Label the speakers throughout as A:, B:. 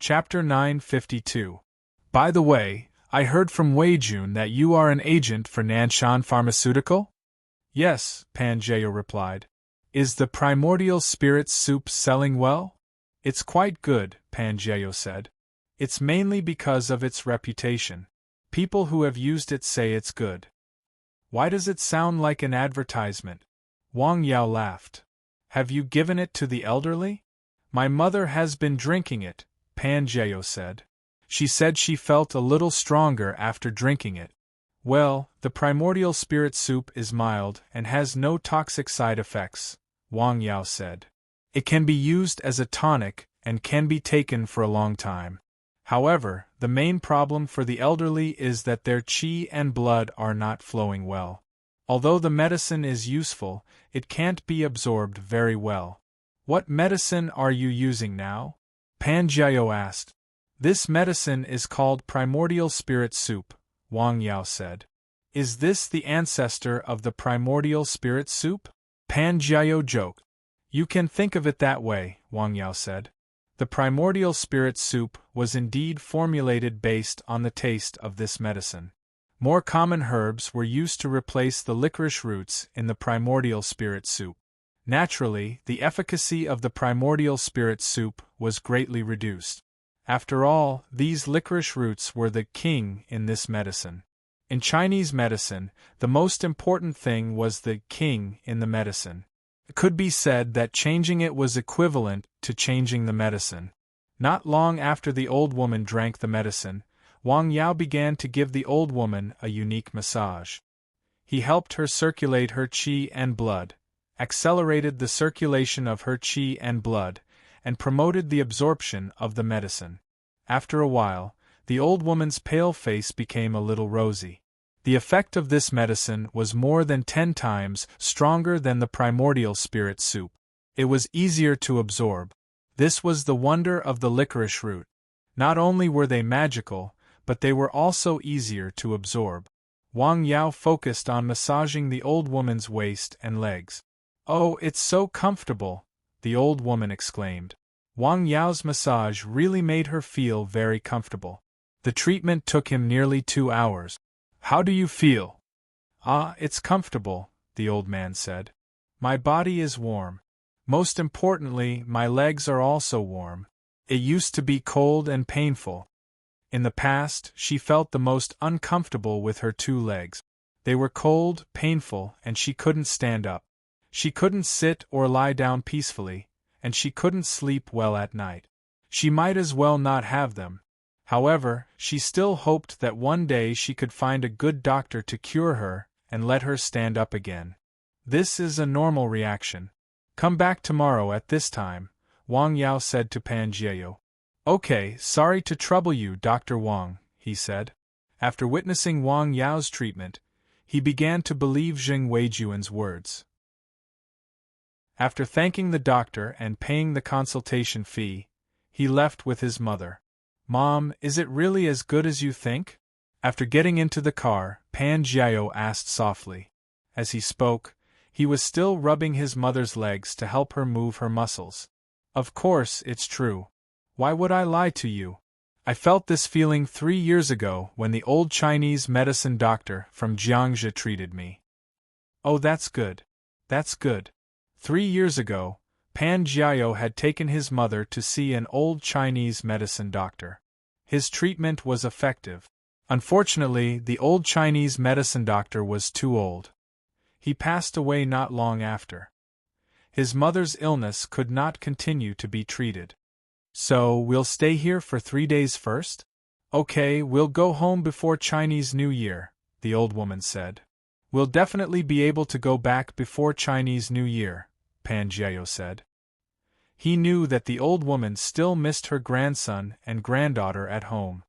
A: Chapter 952. By the way, I heard from Weijun that you are an agent for Nanshan Pharmaceutical? Yes, Pangaeo replied. Is the primordial spirit soup selling well? It's quite good, Pangaeo said. It's mainly because of its reputation. People who have used it say it's good. Why does it sound like an advertisement? Wang Yao laughed. Have you given it to the elderly? My mother has been drinking it, Pangaeo said. She said she felt a little stronger after drinking it. Well, the primordial spirit soup is mild and has no toxic side effects, Wang Yao said. It can be used as a tonic and can be taken for a long time. However, the main problem for the elderly is that their qi and blood are not flowing well. Although the medicine is useful, it can't be absorbed very well. What medicine are you using now? Pangaeo asked. This medicine is called primordial spirit soup, Wang Yao said. Is this the ancestor of the primordial spirit soup? Pangaeo joked. You can think of it that way, Wang Yao said. The primordial spirit soup was indeed formulated based on the taste of this medicine. More common herbs were used to replace the licorice roots in the primordial spirit soup. Naturally, the efficacy of the primordial spirit soup was greatly reduced. After all, these licorice roots were the king in this medicine. In Chinese medicine, the most important thing was the king in the medicine. It could be said that changing it was equivalent to changing the medicine. Not long after the old woman drank the medicine, Wang Yao began to give the old woman a unique massage. He helped her circulate her qi and blood, accelerated the circulation of her qi and blood, and promoted the absorption of the medicine. After a while, the old woman's pale face became a little rosy. The effect of this medicine was more than 10 times stronger than the primordial spirit soup. It was easier to absorb. This was the wonder of the licorice root. Not only were they magical, but they were also easier to absorb. Wang Yao focused on massaging the old woman's waist and legs. Oh, it's so comfortable, the old woman exclaimed. Wang Yao's massage really made her feel very comfortable. The treatment took him nearly 2 hours. How do you feel? Ah, it's comfortable, the old man said. My body is warm. Most importantly, my legs are also warm. It used to be cold and painful. In the past, she felt the most uncomfortable with her 2 legs. They were cold, painful, and she couldn't stand up. She couldn't sit or lie down peacefully, and she couldn't sleep well at night. She might as well not have them. However, she still hoped that one day she could find a good doctor to cure her and let her stand up again. This is a normal reaction. Come back tomorrow at this time, Wang Yao said to Pangaeo. Okay, sorry to trouble you, Dr. Wang, he said. After witnessing Wang Yao's treatment, he began to believe Jing Weijun's words. After thanking the doctor and paying the consultation fee, he left with his mother. Mom, is it really as good as you think? After getting into the car, Pangaeo asked softly. As he spoke, he was still rubbing his mother's legs to help her move her muscles. Of course, it's true. Why would I lie to you? I felt this feeling 3 years ago when the old Chinese medicine doctor from Jiangxi treated me. Oh, that's good. That's good. 3 years ago, Pangaeo had taken his mother to see an old Chinese medicine doctor. His treatment was effective. Unfortunately, the old Chinese medicine doctor was too old. He passed away not long after. His mother's illness could not continue to be treated. So, we'll stay here for 3 days first? Okay, we'll go home before Chinese New Year, the old woman said. We'll definitely be able to go back before Chinese New Year, Pangaeo said. He knew that the old woman still missed her grandson and granddaughter at home.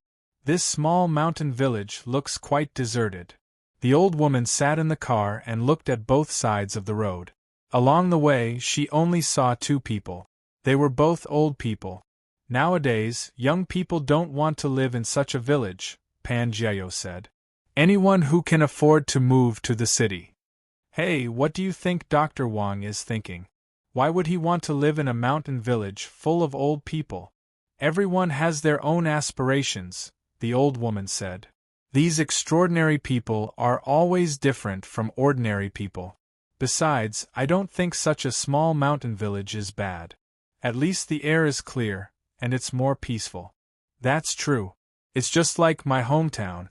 A: This small mountain village looks quite deserted. The old woman sat in the car and looked at both sides of the road. Along the way, she only saw 2 people. They were both old people. Nowadays, young people don't want to live in such a village, Pangaeo said. Anyone who can afford to move to the city. Hey, what do you think Dr. Wang is thinking? Why would he want to live in a mountain village full of old people? Everyone has their own aspirations, the old woman said. These extraordinary people are always different from ordinary people. Besides, I don't think such a small mountain village is bad. At least the air is clear, and it's more peaceful. That's true. It's just like my hometown.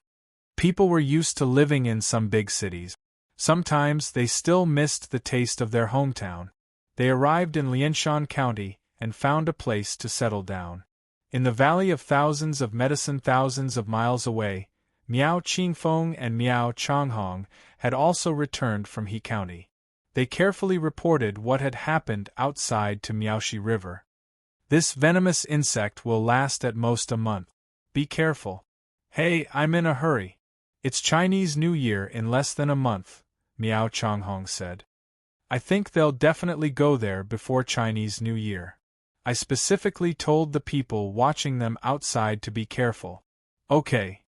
A: People were used to living in some big cities. Sometimes they still missed the taste of their hometown. They arrived in Lianshan County and found a place to settle down. In the Valley of Thousands of Medicine, thousands of miles away, Miao Qingfeng and Miao Changhong had also returned from He County. They carefully reported what had happened outside to Miaoshi River. This venomous insect will last at most a month. Be careful. Hey, I'm in a hurry. It's Chinese New Year in less than a month, Miao Changhong said. I think they'll definitely go there before Chinese New Year. I specifically told the people watching them outside to be careful. Okay.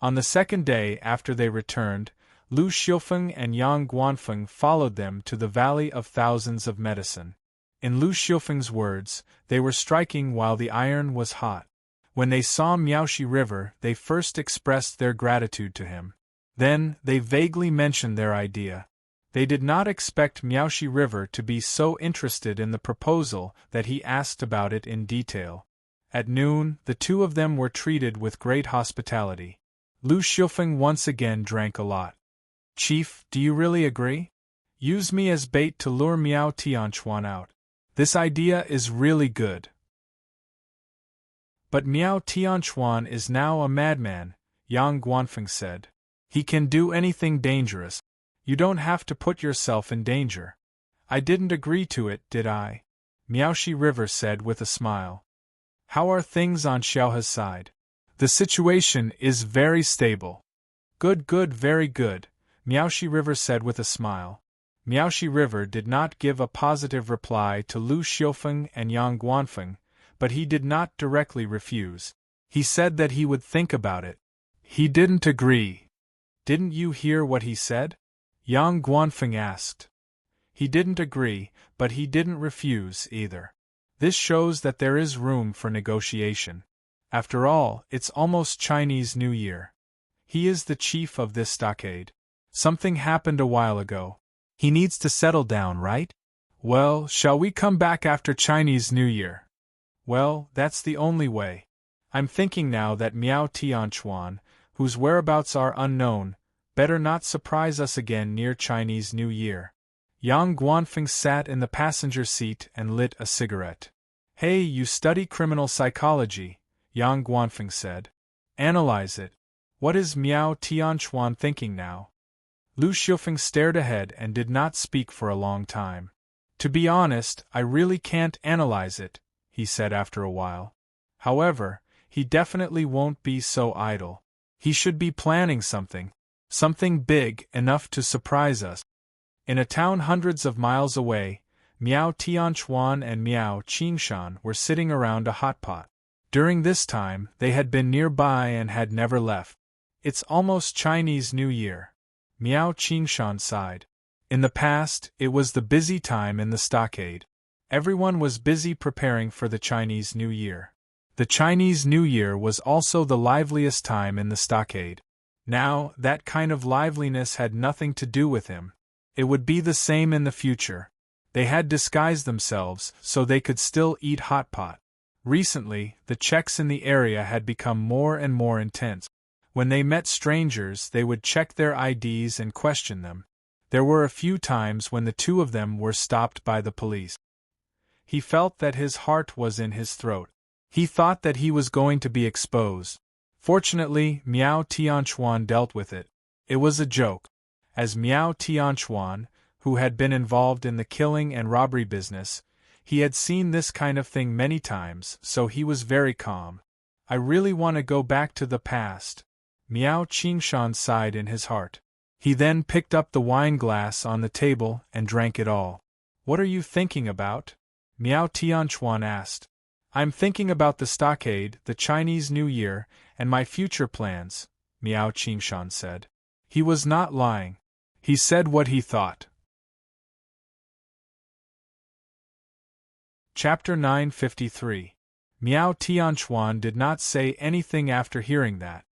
A: On the second day after they returned, Lu Xiufeng and Yang Guanfeng followed them to the Valley of Thousands of Medicine. In Lu Xiufeng's words, they were striking while the iron was hot. When they saw Miaoshi River, they first expressed their gratitude to him. Then, they vaguely mentioned their idea. They did not expect Miaoshi River to be so interested in the proposal that he asked about it in detail. At noon, the two of them were treated with great hospitality. Lu Xiufeng once again drank a lot. Chief, do you really agree? Use me as bait to lure Miao Tianchuan out. This idea is really good. But Miao Tianchuan is now a madman, Yang Guanfeng said. He can do anything dangerous. You don't have to put yourself in danger. I didn't agree to it, did I? Miaoshi River said with a smile. How are things on Xiaohe's side? The situation is very stable. Good, very good, Miaoshi River said with a smile. Miaoshi River did not give a positive reply to Lu Xiufeng and Yang Guanfeng, but he did not directly refuse. He said that he would think about it. He didn't agree. Didn't you hear what he said? Yang Guanfeng asked. He didn't agree, but he didn't refuse either. This shows that there is room for negotiation. After all, it's almost Chinese New Year. He is the chief of this stockade. Something happened a while ago. He needs to settle down, right? Well, shall we come back after Chinese New Year? Well, that's the only way. I'm thinking now that Miao Tianchuan, whose whereabouts are unknown, better not surprise us again near Chinese New Year. Yang Guanfeng sat in the passenger seat and lit a cigarette. Hey, you study criminal psychology, Yang Guanfeng said. Analyze it. What is Miao Tianchuan thinking now? Lu Xiufeng stared ahead and did not speak for a long time. To be honest, I really can't analyze it, he said after a while. However, he definitely won't be so idle. He should be planning something big enough to surprise us. In a town hundreds of miles away, Miao Tianchuan and Miao Qingshan were sitting around a hot pot. During this time, they had been nearby and had never left. It's almost Chinese New Year. Miao Qingshan sighed. In the past, it was the busy time in the stockade. Everyone was busy preparing for the Chinese New Year. The Chinese New Year was also the liveliest time in the stockade. Now, that kind of liveliness had nothing to do with him. It would be the same in the future. They had disguised themselves so they could still eat hot pot. Recently, the checks in the area had become more and more intense. When they met strangers, they would check their IDs and question them. There were a few times when the two of them were stopped by the police. He felt that his heart was in his throat. He thought that he was going to be exposed. Fortunately, Miao Tianchuan dealt with it. It was a joke. As Miao Tianchuan, who had been involved in the killing and robbery business, he had seen this kind of thing many times, so he was very calm. I really want to go back to the past. Miao Qingshan sighed in his heart. He then picked up the wine glass on the table and drank it all. What are you thinking about? Miao Tianchuan asked. I'm thinking about the stockade, the Chinese New Year, and my future plans, Miao Qingshan said. He was not lying. He said what he thought. Chapter 953. Miao Tianchuan did not say anything after hearing that.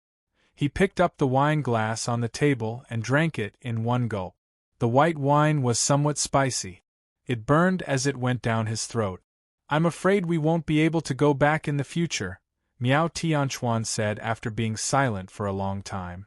A: He picked up the wine glass on the table and drank it in one gulp. The white wine was somewhat spicy. It burned as it went down his throat. I'm afraid we won't be able to go back in the future, Miao Tianchuan said after being silent for a long time.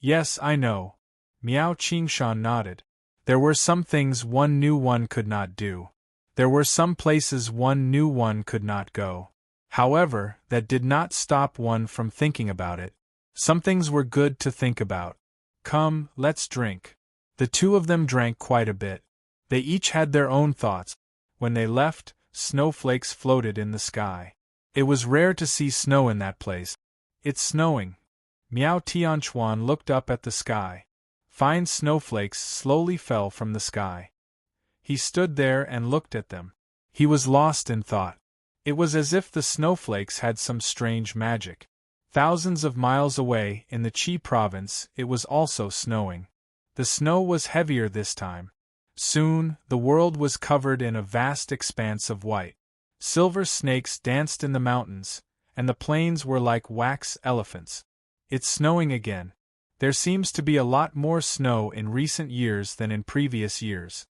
A: Yes, I know. Miao Qingshan nodded. There were some things one knew one could not do. There were some places one knew one could not go. However, that did not stop one from thinking about it. Some things were good to think about. Come, let's drink. The two of them drank quite a bit. They each had their own thoughts. When they left, snowflakes floated in the sky. It was rare to see snow in that place. It's snowing. Miao Tianchuan looked up at the sky. Fine snowflakes slowly fell from the sky. He stood there and looked at them. He was lost in thought. It was as if the snowflakes had some strange magic. Thousands of miles away, in the Qi province, it was also snowing. The snow was heavier this time. Soon, the world was covered in a vast expanse of white. Silver snakes danced in the mountains, and the plains were like wax elephants. It's snowing again. There seems to be a lot more snow in recent years than in previous years.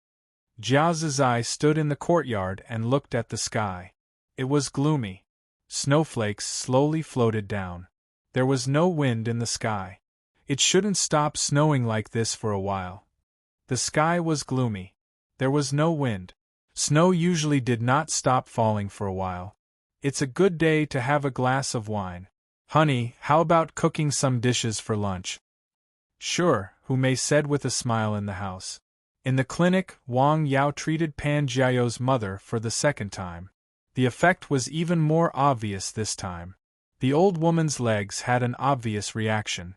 A: Jia Zizai stood in the courtyard and looked at the sky. It was gloomy. Snowflakes slowly floated down. There was no wind in the sky. It shouldn't stop snowing like this for a while. The sky was gloomy. There was no wind. Snow usually did not stop falling for a while. It's a good day to have a glass of wine. Honey, how about cooking some dishes for lunch? Sure, Hu Mei said with a smile in the house. In the clinic, Wang Yao treated Pan Jiao's mother for the second time. The effect was even more obvious this time. The old woman's legs had an obvious reaction.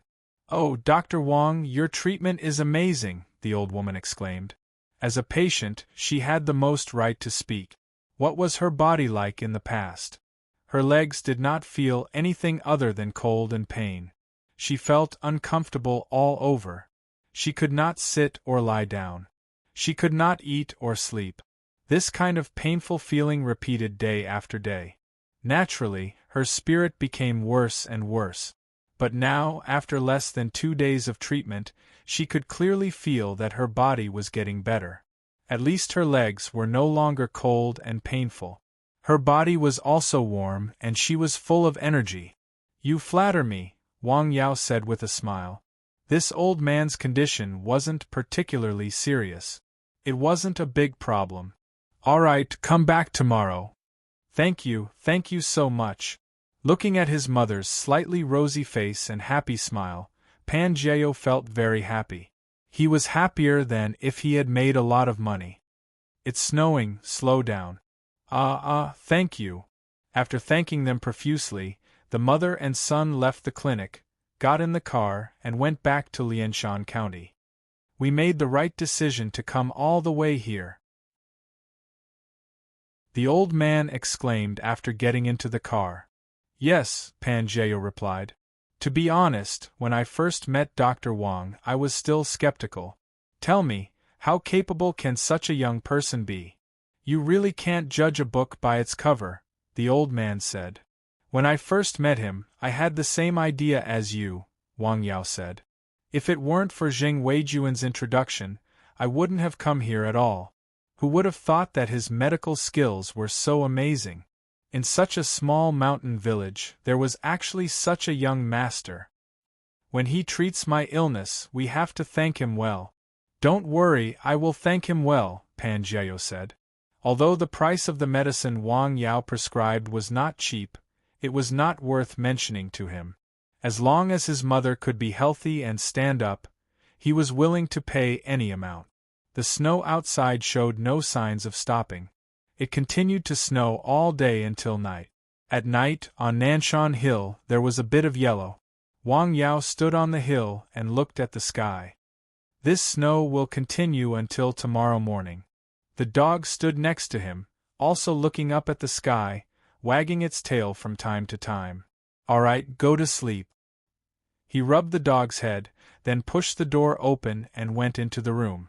A: Oh, Dr. Wang, your treatment is amazing, the old woman exclaimed. As a patient, she had the most right to speak. What was her body like in the past? Her legs did not feel anything other than cold and pain. She felt uncomfortable all over. She could not sit or lie down. She could not eat or sleep. This kind of painful feeling repeated day after day. Naturally, her spirit became worse and worse. But now, after less than 2 days of treatment, she could clearly feel that her body was getting better. At least her legs were no longer cold and painful. Her body was also warm and she was full of energy. You flatter me, Wang Yao said with a smile. This old man's condition wasn't particularly serious. It wasn't a big problem. All right, come back tomorrow. Thank you so much. Looking at his mother's slightly rosy face and happy smile, Pan Jiao felt very happy. He was happier than if he had made a lot of money. It's snowing, slow down. Thank you. After thanking them profusely, the mother and son left the clinic, got in the car, and went back to Lianshan County. We made the right decision to come all the way here, the old man exclaimed after getting into the car. Yes, Pan Jiao replied. To be honest, when I first met Dr. Wang, I was still skeptical. Tell me, how capable can such a young person be? You really can't judge a book by its cover, the old man said. When I first met him, I had the same idea as you, Wang Yao said. If it weren't for Zheng Weijuan's introduction, I wouldn't have come here at all. Who would have thought that his medical skills were so amazing? In such a small mountain village, there was actually such a young master. When he treats my illness, we have to thank him well. Don't worry, I will thank him well, Pan Jiao said. Although the price of the medicine Wang Yao prescribed was not cheap, it was not worth mentioning to him. As long as his mother could be healthy and stand up, he was willing to pay any amount. The snow outside showed no signs of stopping. It continued to snow all day until night. At night, on Nanshan Hill, there was a bit of yellow. Wang Yao stood on the hill and looked at the sky. This snow will continue until tomorrow morning. The dog stood next to him, also looking up at the sky, wagging its tail from time to time. All right, go to sleep. He rubbed the dog's head, then pushed the door open and went into the room.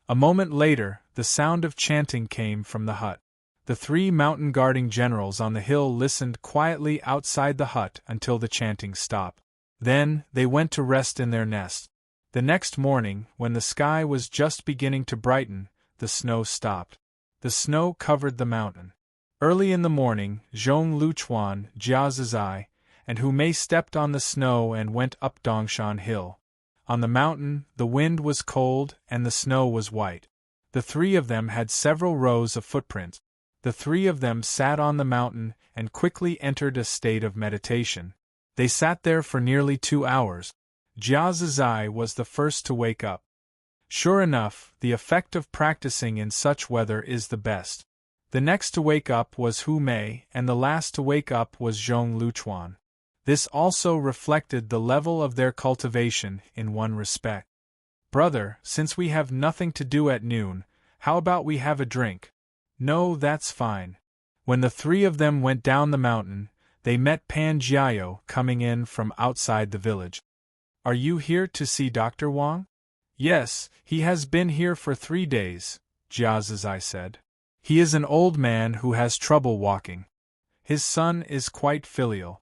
A: A moment later, the sound of chanting came from the hut. The 3 mountain guarding generals on the hill listened quietly outside the hut until the chanting stopped. Then, they went to rest in their nest. The next morning, when the sky was just beginning to brighten, the snow stopped. The snow covered the mountain. Early in the morning, Zhong Luchuan, Jia Zizai, and Hu Mei stepped on the snow and went up Dongshan Hill. On the mountain, the wind was cold and the snow was white. The 3 of them had several rows of footprints. The 3 of them sat on the mountain and quickly entered a state of meditation. They sat there for nearly 2 hours. Jia Zizai was the first to wake up. Sure enough, the effect of practicing in such weather is the best. The next to wake up was Hu Mei, and the last to wake up was Zhong Luchuan. This also reflected the level of their cultivation in one respect. "Brother, since we have nothing to do at noon, how about we have a drink?" "No, that's fine." When the 3 of them went down the mountain, they met Pan Jiao coming in from outside the village. "Are you here to see Dr. Wang?" "Yes, he has been here for 3 days, Jia Zizai said. "He is an old man who has trouble walking. His son is quite filial."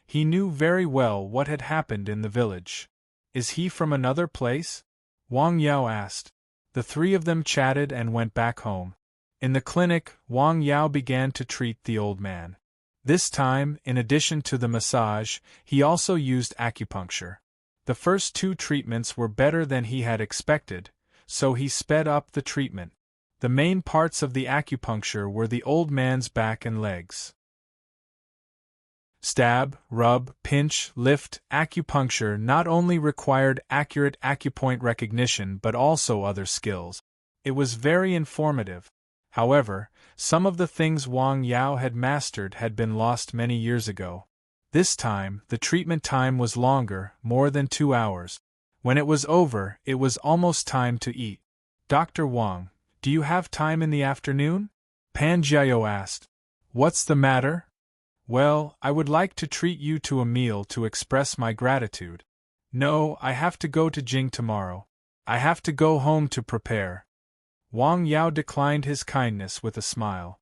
A: He knew very well what had happened in the village. "Is he from another place?" Wang Yao asked. The 3 of them chatted and went back home. In the clinic, Wang Yao began to treat the old man. This time, in addition to the massage, he also used acupuncture. The first 2 treatments were better than he had expected, so he sped up the treatment. The main parts of the acupuncture were the old man's back and legs. Stab, rub, pinch, lift, acupuncture not only required accurate acupoint recognition but also other skills. It was very informative. However, some of the things Wang Yao had mastered had been lost many years ago. This time, the treatment time was longer, more than 2 hours. When it was over, it was almost time to eat. "Dr. Wang, do you have time in the afternoon?" Pan Jiao asked. "What's the matter?" "Well, I would like to treat you to a meal to express my gratitude." "No, I have to go to Jing tomorrow. I have to go home to prepare." Wang Yao declined his kindness with a smile.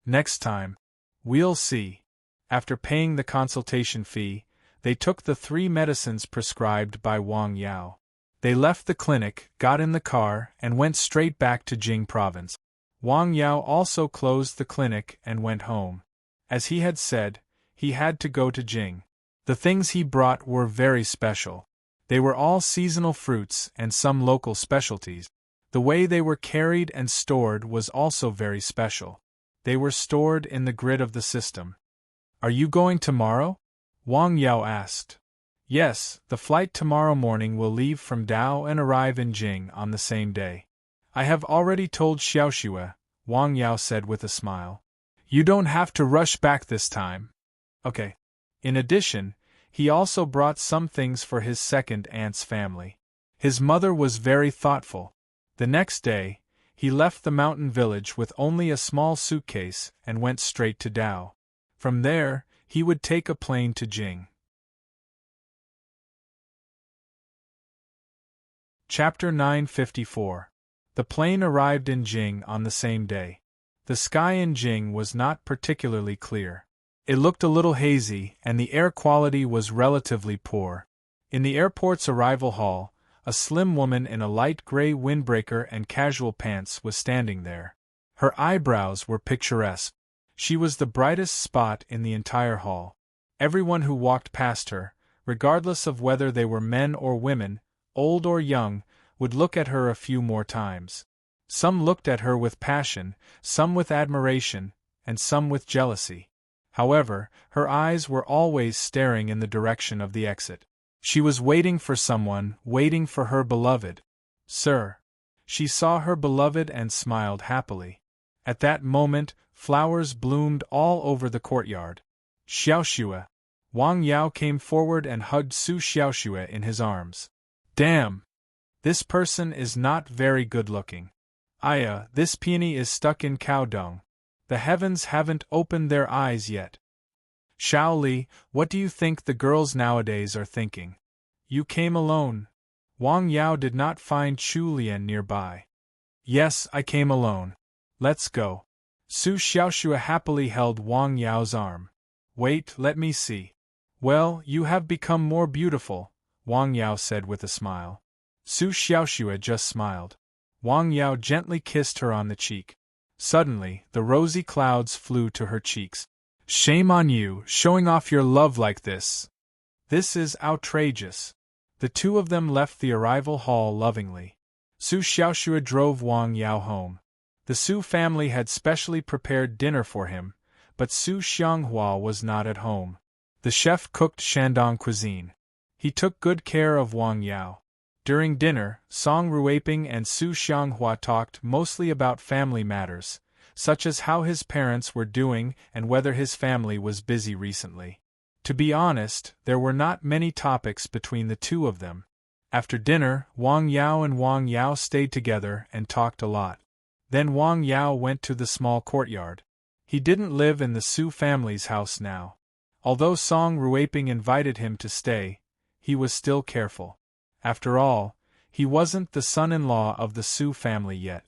A: "Next time. We'll see." After paying the consultation fee, they took the 3 medicines prescribed by Wang Yao. They left the clinic, got in the car, and went straight back to Jing province. Wang Yao also closed the clinic and went home. As he had said, he had to go to Jing. The things he brought were very special. They were all seasonal fruits and some local specialties. The way they were carried and stored was also very special. They were stored in the grid of the system. "Are you going tomorrow?" Wang Yao asked. "Yes, the flight tomorrow morning will leave from Dao and arrive in Jing on the same day." "I have already told Xiaoxue," Wang Yao said with a smile. "You don't have to rush back this time." "Okay." In addition, he also brought some things for his second aunt's family. His mother was very thoughtful. The next day, he left the mountain village with only a small suitcase and went straight to Dao. From there, he would take a plane to Jing. Chapter 954. The plane arrived in Jing on the same day. The sky in Jing was not particularly clear. It looked a little hazy, and the air quality was relatively poor. In the airport's arrival hall, a slim woman in a light gray windbreaker and casual pants was standing there. Her eyebrows were picturesque. She was the brightest spot in the entire hall. Everyone who walked past her, regardless of whether they were men or women, old or young, would look at her a few more times. Some looked at her with passion, some with admiration, and some with jealousy. However, her eyes were always staring in the direction of the exit. She was waiting for someone, waiting for her beloved. "Sir." She saw her beloved and smiled happily. At that moment, flowers bloomed all over the courtyard. "Xiaoxue." Wang Yao came forward and hugged Su Xiaoxue in his arms. "Damn! This person is not very good-looking. Aya, this peony is stuck in cow dung. The heavens haven't opened their eyes yet." "Xiao Li, what do you think the girls nowadays are thinking? You came alone." Wang Yao did not find Chu Lian nearby. "Yes, I came alone. Let's go." Su Xiaoxue happily held Wang Yao's arm. Wait, let me see. Well, you have become more beautiful, Wang Yao said with a smile. Su Xiaoxue just smiled. Wang Yao gently kissed her on the cheek. Suddenly, the rosy clouds flew to her cheeks. Shame on you, showing off your love like this. This is outrageous. The two of them left the arrival hall lovingly. Su Xiaoxue drove Wang Yao home. The Su family had specially prepared dinner for him, but Su Xianghua was not at home. The chef cooked Shandong cuisine. He took good care of Wang Yao. During dinner, Song Ruiping and Su Xianghua talked mostly about family matters, such as how his parents were doing and whether his family was busy recently. To be honest, there were not many topics between the two of them. After dinner, Wang Yao and Wang Yao stayed together and talked a lot. Then Wang Yao went to the small courtyard. He didn't live in the Su family's house now. Although Song Ruiping invited him to stay, he was still careful. After all, he wasn't the son-in-law of the Su family yet.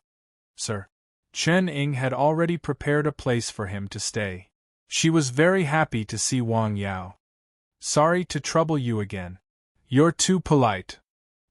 A: Sir Chen Ying had already prepared a place for him to stay. She was very happy to see Wang Yao. Sorry to trouble you again. You're too polite.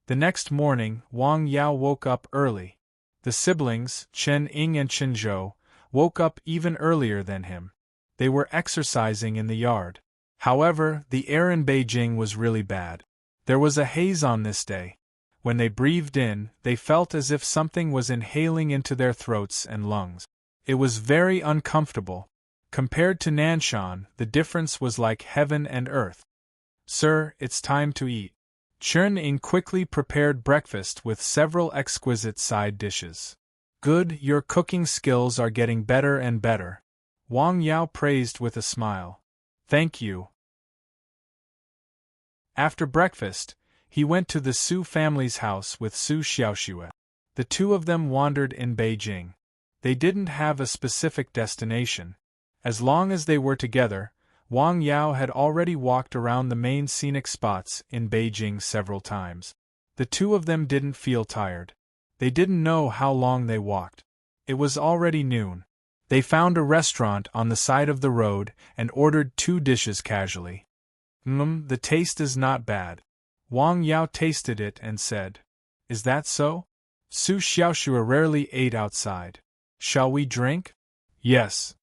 A: The next morning, Wang Yao woke up early. The siblings, Chen Ying and Chen Zhou, woke up even earlier than him. They were exercising in the yard. However, the air in Beijing was really bad. There was a haze on this day. When they breathed in, they felt as if something was inhaling into their throats and lungs. It was very uncomfortable. Compared to Nanshan, the difference was like heaven and earth. Sir, it's time to eat. Chen Ying quickly prepared breakfast with several exquisite side dishes. Good, your cooking skills are getting better and better. Wang Yao praised with a smile. Thank you. After breakfast, he went to the Su family's house with Su Xiaoxue. The two of them wandered in Beijing. They didn't have a specific destination. As long as they were together, Wang Yao had already walked around the main scenic spots in Beijing several times. The two of them didn't feel tired. They didn't know how long they walked. It was already noon. They found a restaurant on the side of the road and ordered 2 dishes casually. The taste is not bad. Wang Yao tasted it and said, Is that so? Su Xiaoxue rarely ate outside. Shall we drink? Yes.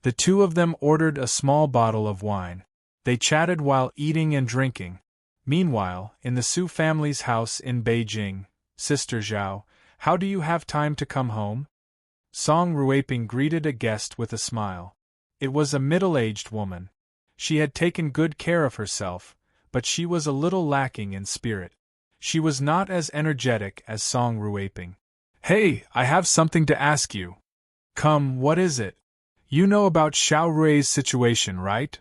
A: The two of them ordered a small bottle of wine. They chatted while eating and drinking. Meanwhile, in the Su family's house in Beijing, Sister Zhao, how do you have time to come home? Song Ruiping greeted a guest with a smile. It was a middle-aged woman. She had taken good care of herself, but she was a little lacking in spirit. She was not as energetic as Song Ruiping. Hey, I have something to ask you. Come, what is it? You know about Xiao Rui's situation, right?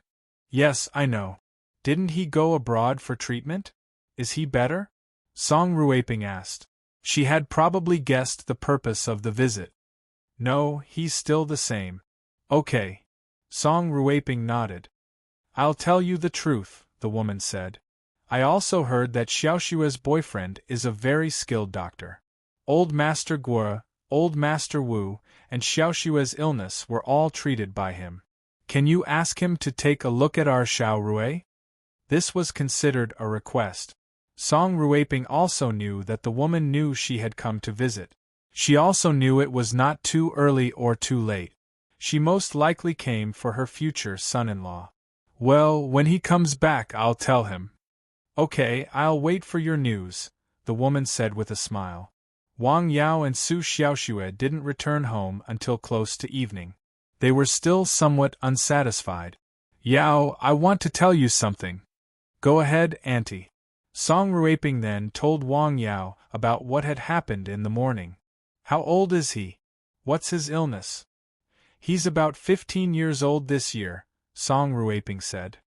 A: Yes, I know. Didn't he go abroad for treatment? Is he better? Song Ruiping asked. She had probably guessed the purpose of the visit. No, he's still the same. Okay. Song Ruiping nodded. I'll tell you the truth, the woman said. I also heard that Xiaoxue's boyfriend is a very skilled doctor. Old Master Guo, Old Master Wu, and Xiaoxue's illness were all treated by him. Can you ask him to take a look at our Xiao Rui? This was considered a request. Song Ruiping also knew that the woman knew she had come to visit. She also knew it was not too early or too late. She most likely came for her future son-in-law. Well, when he comes back I'll tell him. Okay, I'll wait for your news, the woman said with a smile. Wang Yao and Su Xiaoxue didn't return home until close to evening. They were still somewhat unsatisfied. Yao, I want to tell you something. Go ahead, Auntie. Song Ruiping then told Wang Yao about what had happened in the morning. How old is he? What's his illness? He's about 15 years old this year, Song Ruiping said.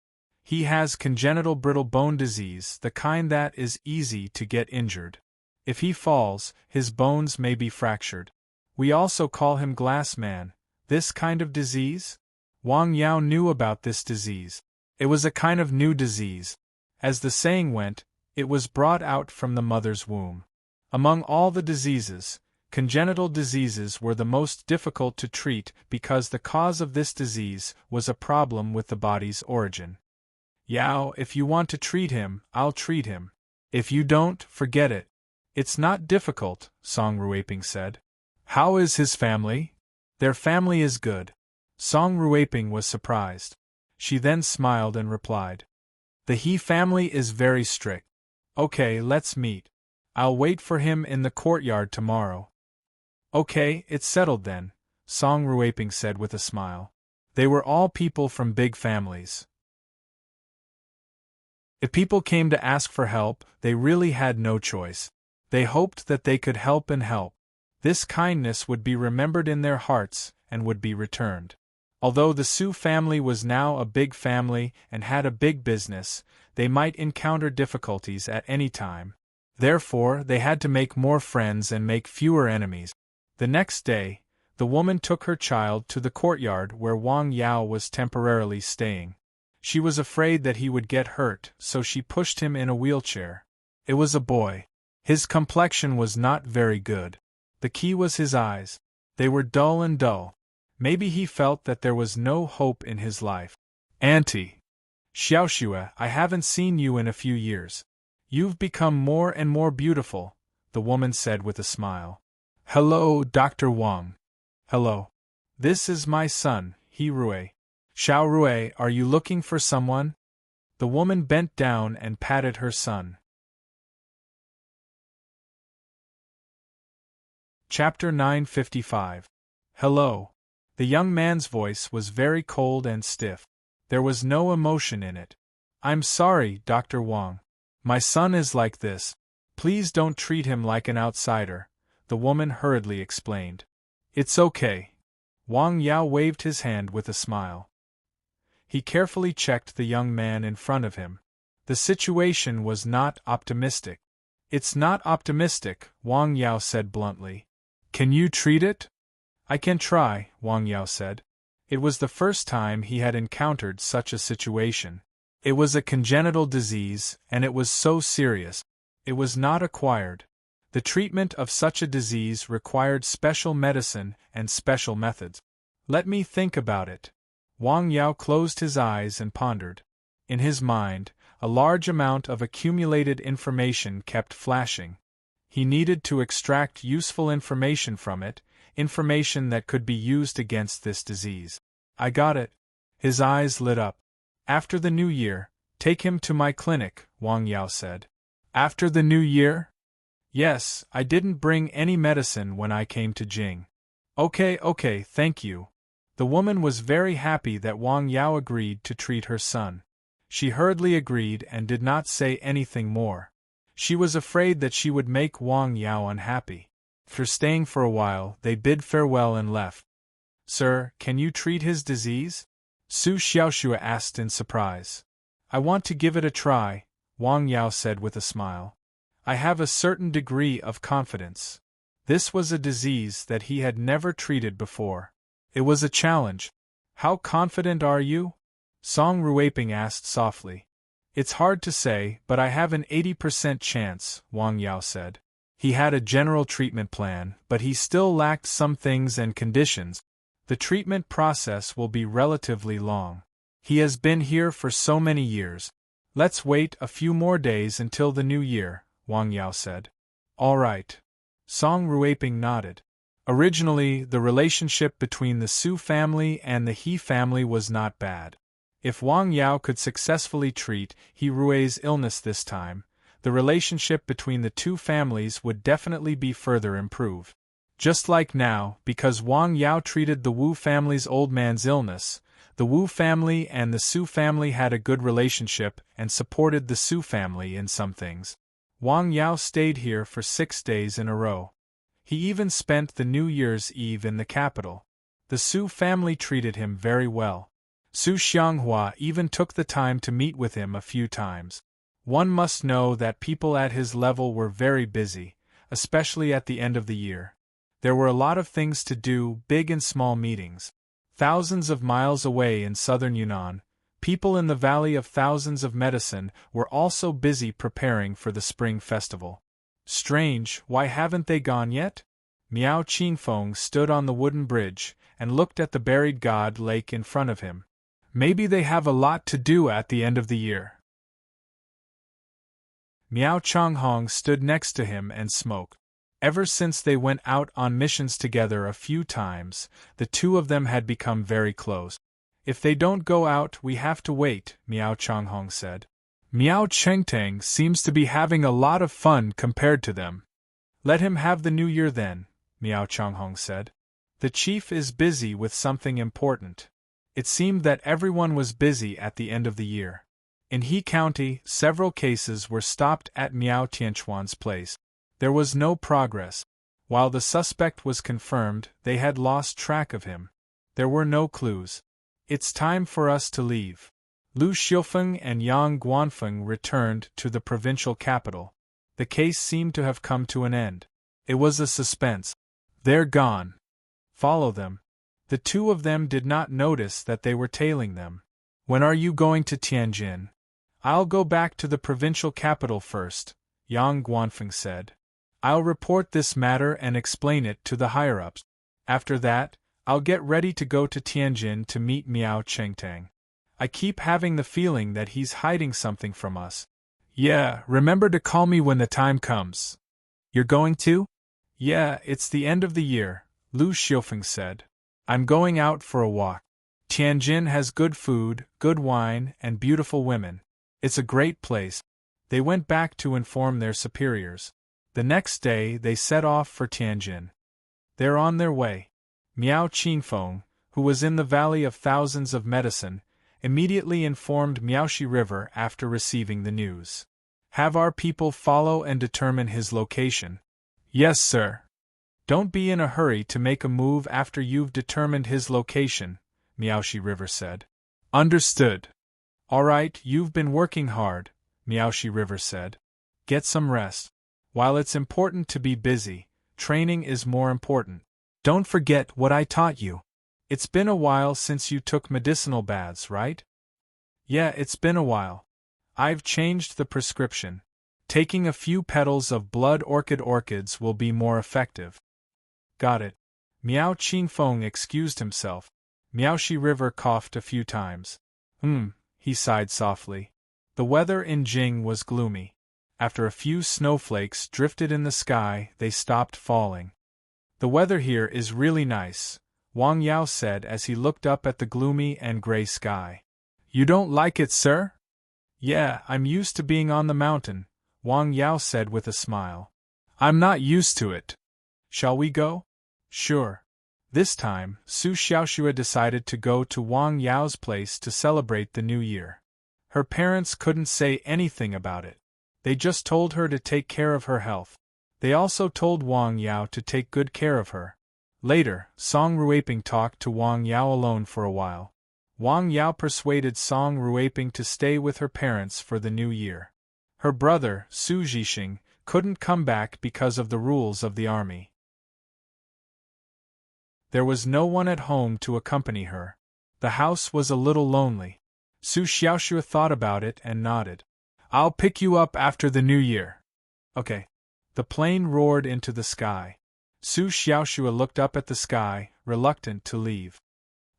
A: He has congenital brittle bone disease, the kind that is easy to get injured. If he falls, his bones may be fractured. We also call him glass man. This kind of disease? Wang Yao knew about this disease. It was a kind of new disease. As the saying went, it was brought out from the mother's womb. Among all the diseases, Congenital diseases were the most difficult to treat because the cause of this disease was a problem with the body's origin. Yao, if you want to treat him, I'll treat him. If you don't, forget it. It's not difficult, Song Ruiping said. How is his family? Their family is good. Song Ruiping was surprised. She then smiled and replied. The He family is very strict. Okay, let's meet. I'll wait for him in the courtyard tomorrow. Okay, it's settled then, Song Ruiping said with a smile. They were all people from big families. If people came to ask for help, they really had no choice. They hoped that they could help and help. This kindness would be remembered in their hearts and would be returned. Although the Su family was now a big family and had a big business, they might encounter difficulties at any time. Therefore, they had to make more friends and make fewer enemies. The next day, the woman took her child to the courtyard where Wang Yao was temporarily staying. She was afraid that he would get hurt, so she pushed him in a wheelchair. It was a boy. His complexion was not very good. The key was his eyes. They were dull and dull. Maybe he felt that there was no hope in his life. Auntie Xiaoxue, I haven't seen you in a few years. You've become more and more beautiful, the woman said with a smile. Hello, Dr. Wang. Hello. This is my son, He Rui. Xiao Rui, are you looking for someone? The woman bent down and patted her son. Chapter 955. Hello. The young man's voice was very cold and stiff. There was no emotion in it. I'm sorry, Dr. Wang. My son is like this. Please don't treat him like an outsider, the woman hurriedly explained. It's okay. Wang Yao waved his hand with a smile. He carefully checked the young man in front of him. The situation was not optimistic. It's not optimistic, Wang Yao said bluntly. Can you treat it? I can try, Wang Yao said. It was the first time he had encountered such a situation. It was a congenital disease, and it was so serious. It was not acquired. The treatment of such a disease required special medicine and special methods. Let me think about it. Wang Yao closed his eyes and pondered. In his mind, a large amount of accumulated information kept flashing. He needed to extract useful information from it, information that could be used against this disease. I got it. His eyes lit up. After the new year, take him to my clinic, Wang Yao said. After the new year? Yes, I didn't bring any medicine when I came to Jing. Okay, thank you. The woman was very happy that Wang Yao agreed to treat her son. She hurriedly agreed and did not say anything more. She was afraid that she would make Wang Yao unhappy. After staying for a while, they bid farewell and left. Sir, can you treat his disease? Su Xiaoxue asked in surprise. I want to give it a try, Wang Yao said with a smile. I have a certain degree of confidence. This was a disease that he had never treated before. It was a challenge. How confident are you? Song Ruiping asked softly. It's hard to say, but I have an 80% chance, Wang Yao said. He had a general treatment plan, but he still lacked some things and conditions. The treatment process will be relatively long. He has been here for so many years. Let's wait a few more days until the new year, Wang Yao said. All right. Song Ruiping nodded. Originally, the relationship between the Su family and the He family was not bad. If Wang Yao could successfully treat He Rui's illness this time, the relationship between the two families would definitely be further improved. Just like now, because Wang Yao treated the Wu family's old man's illness, the Wu family and the Su family had a good relationship and supported the Su family in some things. Wang Yao stayed here for 6 days in a row. He even spent the New Year's Eve in the capital. The Su family treated him very well. Su Xianghua even took the time to meet with him a few times. One must know that people at his level were very busy, especially at the end of the year. There were a lot of things to do, big and small meetings. Thousands of miles away in southern Yunnan, people in the Valley of Thousands of Medicine were also busy preparing for the Spring Festival. Strange, why haven't they gone yet? Miao Qingfeng stood on the wooden bridge and looked at the buried god lake in front of him. Maybe they have a lot to do at the end of the year. Miao Changhong stood next to him and smoked. Ever since they went out on missions together a few times, the two of them had become very close. If they don't go out, we have to wait, Miao Changhong said. Miao Chengtang seems to be having a lot of fun compared to them. Let him have the new year then, Miao Changhong said. The chief is busy with something important. It seemed that everyone was busy at the end of the year. In He County, several cases were stopped at Miao Tianchuan's place. There was no progress. While the suspect was confirmed, they had lost track of him. There were no clues. It's time for us to leave. Lu Xiufeng and Yang Guanfeng returned to the provincial capital. The case seemed to have come to an end. It was a suspense. They're gone. Follow them. The two of them did not notice that they were tailing them. When are you going to Tianjin? I'll go back to the provincial capital first, Yang Guanfeng said. I'll report this matter and explain it to the higher-ups. After that, I'll get ready to go to Tianjin to meet Miao Chengtang. I keep having the feeling that he's hiding something from us. Yeah, remember to call me when the time comes. You're going to? Yeah, it's the end of the year, Lu Xiufeng said. I'm going out for a walk. Tianjin has good food, good wine, and beautiful women. It's a great place. They went back to inform their superiors. The next day they set off for Tianjin. They're on their way. Miao Qingfeng, who was in the Valley of Thousands of Medicine, immediately informed Miaoxi River after receiving the news. Have our people follow and determine his location. Yes, sir. Don't be in a hurry to make a move after you've determined his location, Miaoxi River said. Understood. All right, you've been working hard, Miaoxi River said. Get some rest. While it's important to be busy, training is more important. Don't forget what I taught you. It's been a while since you took medicinal baths, right? Yeah, it's been a while. I've changed the prescription. Taking a few petals of blood orchids will be more effective. Got it. Miao Qingfeng excused himself. Miaoxi River coughed a few times. He sighed softly. The weather in Jing was gloomy. After a few snowflakes drifted in the sky, they stopped falling. The weather here is really nice, Wang Yao said as he looked up at the gloomy and gray sky. You don't like it, sir? Yeah, I'm used to being on the mountain, Wang Yao said with a smile. I'm not used to it. Shall we go? Sure. This time, Su Xiaoxue decided to go to Wang Yao's place to celebrate the new year. Her parents couldn't say anything about it. They just told her to take care of her health. They also told Wang Yao to take good care of her. Later, Song Ruiping talked to Wang Yao alone for a while. Wang Yao persuaded Song Ruiping to stay with her parents for the new year. Her brother, Su Zhixing, couldn't come back because of the rules of the army. There was no one at home to accompany her. The house was a little lonely. Su Xiaoxue thought about it and nodded. I'll pick you up after the new year. Okay. The plane roared into the sky. Su Xiaoxue looked up at the sky, reluctant to leave.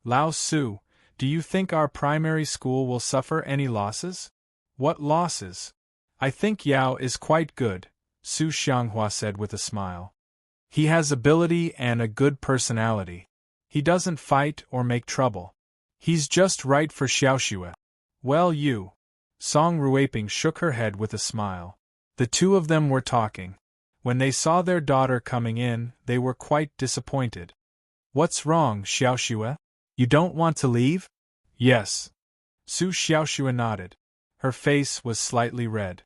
A: Lao Su, do you think our primary school will suffer any losses? What losses? I think Yao is quite good, Su Xianghua said with a smile. He has ability and a good personality. He doesn't fight or make trouble. He's just right for Xiaoxue. Well, you. Song Ruiping shook her head with a smile. The two of them were talking. When they saw their daughter coming in, they were quite disappointed. What's wrong, Xiaoxue? You don't want to leave? Yes. Su Xiaoxue nodded. Her face was slightly red.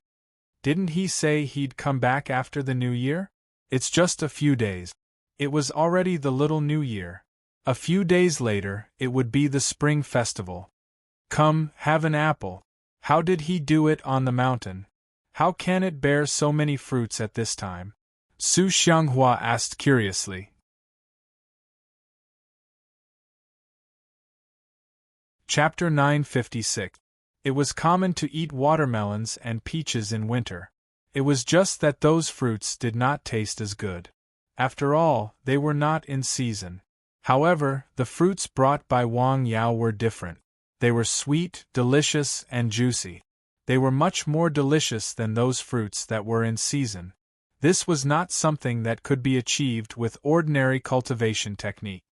A: Didn't he say he'd come back after the new year? It's just a few days. It was already the little new year. A few days later, it would be the spring festival. Come, have an apple. How did he do it on the mountain? How can it bear so many fruits at this time? Su Xianghua asked curiously. Chapter 956. It was common to eat watermelons and peaches in winter. It was just that those fruits did not taste as good. After all, they were not in season. However, the fruits brought by Wang Yao were different. They were sweet, delicious, and juicy. They were much more delicious than those fruits that were in season. This was not something that could be achieved with ordinary cultivation technique.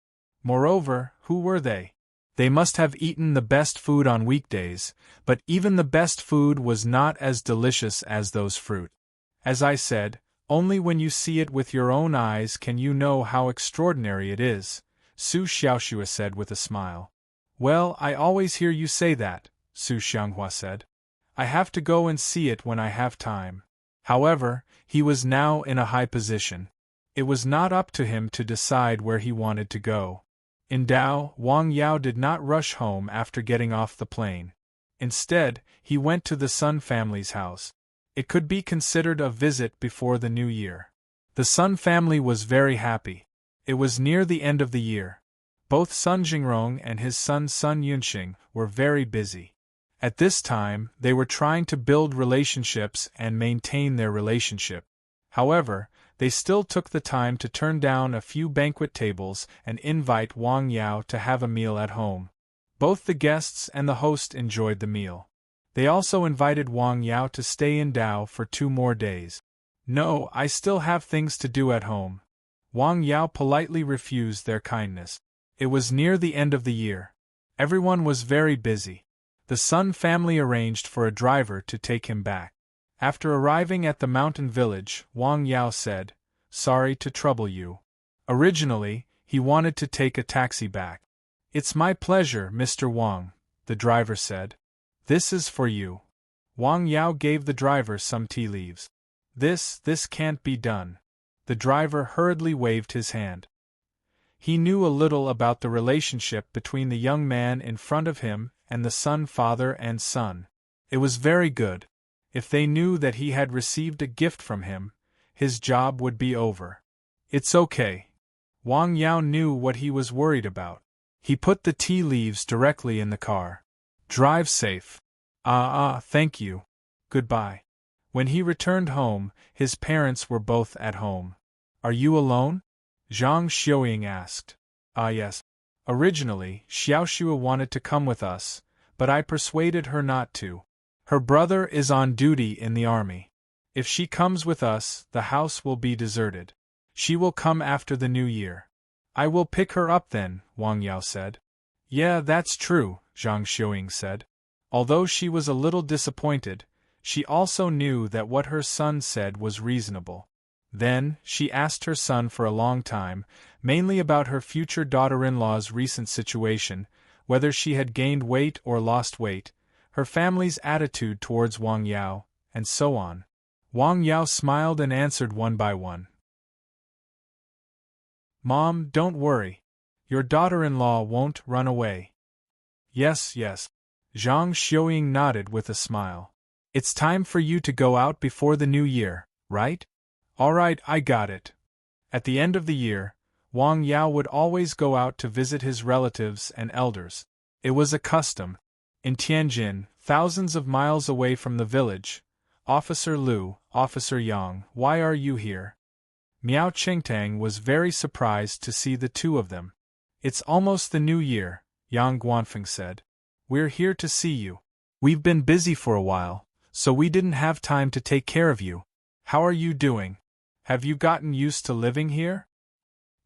A: Moreover, who were they? They must have eaten the best food on weekdays, but even the best food was not as delicious as those fruit. As I said, only when you see it with your own eyes can you know how extraordinary it is, Su Xiaoxue said with a smile. Well, I always hear you say that, Su Xianghua said. I have to go and see it when I have time. However, he was now in a high position. It was not up to him to decide where he wanted to go. In Dao, Wang Yao did not rush home after getting off the plane. Instead, he went to the Sun family's house. It could be considered a visit before the new year. The Sun family was very happy. It was near the end of the year. Both Sun Jingrong and his son Sun Yunxing were very busy. At this time, they were trying to build relationships and maintain their relationship. However, they still took the time to turn down a few banquet tables and invite Wang Yao to have a meal at home. Both the guests and the host enjoyed the meal. They also invited Wang Yao to stay in Dao for 2 more days. No, I still have things to do at home. Wang Yao politely refused their kindness. It was near the end of the year. Everyone was very busy. The Sun family arranged for a driver to take him back. After arriving at the mountain village, Wang Yao said, "Sorry to trouble you." Originally, he wanted to take a taxi back. "It's my pleasure, Mr. Wang," the driver said. "This is for you." Wang Yao gave the driver some tea leaves. This can't be done." The driver hurriedly waved his hand. He knew a little about the relationship between the young man in front of him and the Sun father and son. It was very good. If they knew that he had received a gift from him, his job would be over. "It's okay." Wang Yao knew what he was worried about. He put the tea leaves directly in the car. "Drive safe." Thank you. Goodbye." When he returned home, his parents were both at home. "Are you alone?" Zhang Xiuying asked. Yes. Originally, Xiaoxue wanted to come with us, but I persuaded her not to. Her brother is on duty in the army. If she comes with us, the house will be deserted. She will come after the new year. "I will pick her up then," Wang Yao said. "Yeah, that's true," Zhang Xiuying said. Although she was a little disappointed, she also knew that what her son said was reasonable. Then, she asked her son for a long time, mainly about her future daughter-in-law's recent situation, whether she had gained weight or lost weight, her family's attitude towards Wang Yao, and so on. Wang Yao smiled and answered one by one. "Mom, don't worry. Your daughter-in-law won't run away." Yes. Zhang Xiuying nodded with a smile. "It's time for you to go out before the new year, right?" "All right, I got it." At the end of the year, Wang Yao would always go out to visit his relatives and elders. It was a custom. In Tianjin, thousands of miles away from the village, "Officer Liu, Officer Yang, why are you here?" Miao Qingtang was very surprised to see the two of them. "It's almost the new year," Yang Guanfeng said. "We're here to see you. We've been busy for a while, so we didn't have time to take care of you. How are you doing? Have you gotten used to living here?"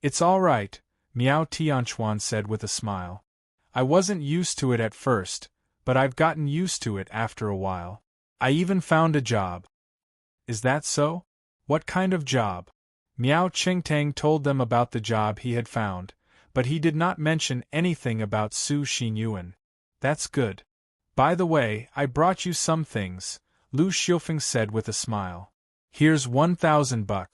A: "It's all right," Miao Tianchuan said with a smile. "I wasn't used to it at first, but I've gotten used to it after a while. I even found a job." "Is that so? What kind of job?" Miao Qingtang told them about the job he had found, but he did not mention anything about Su Xinyuan. "That's good. By the way, I brought you some things," Lu Xiufeng said with a smile. "Here's 1,000 bucks.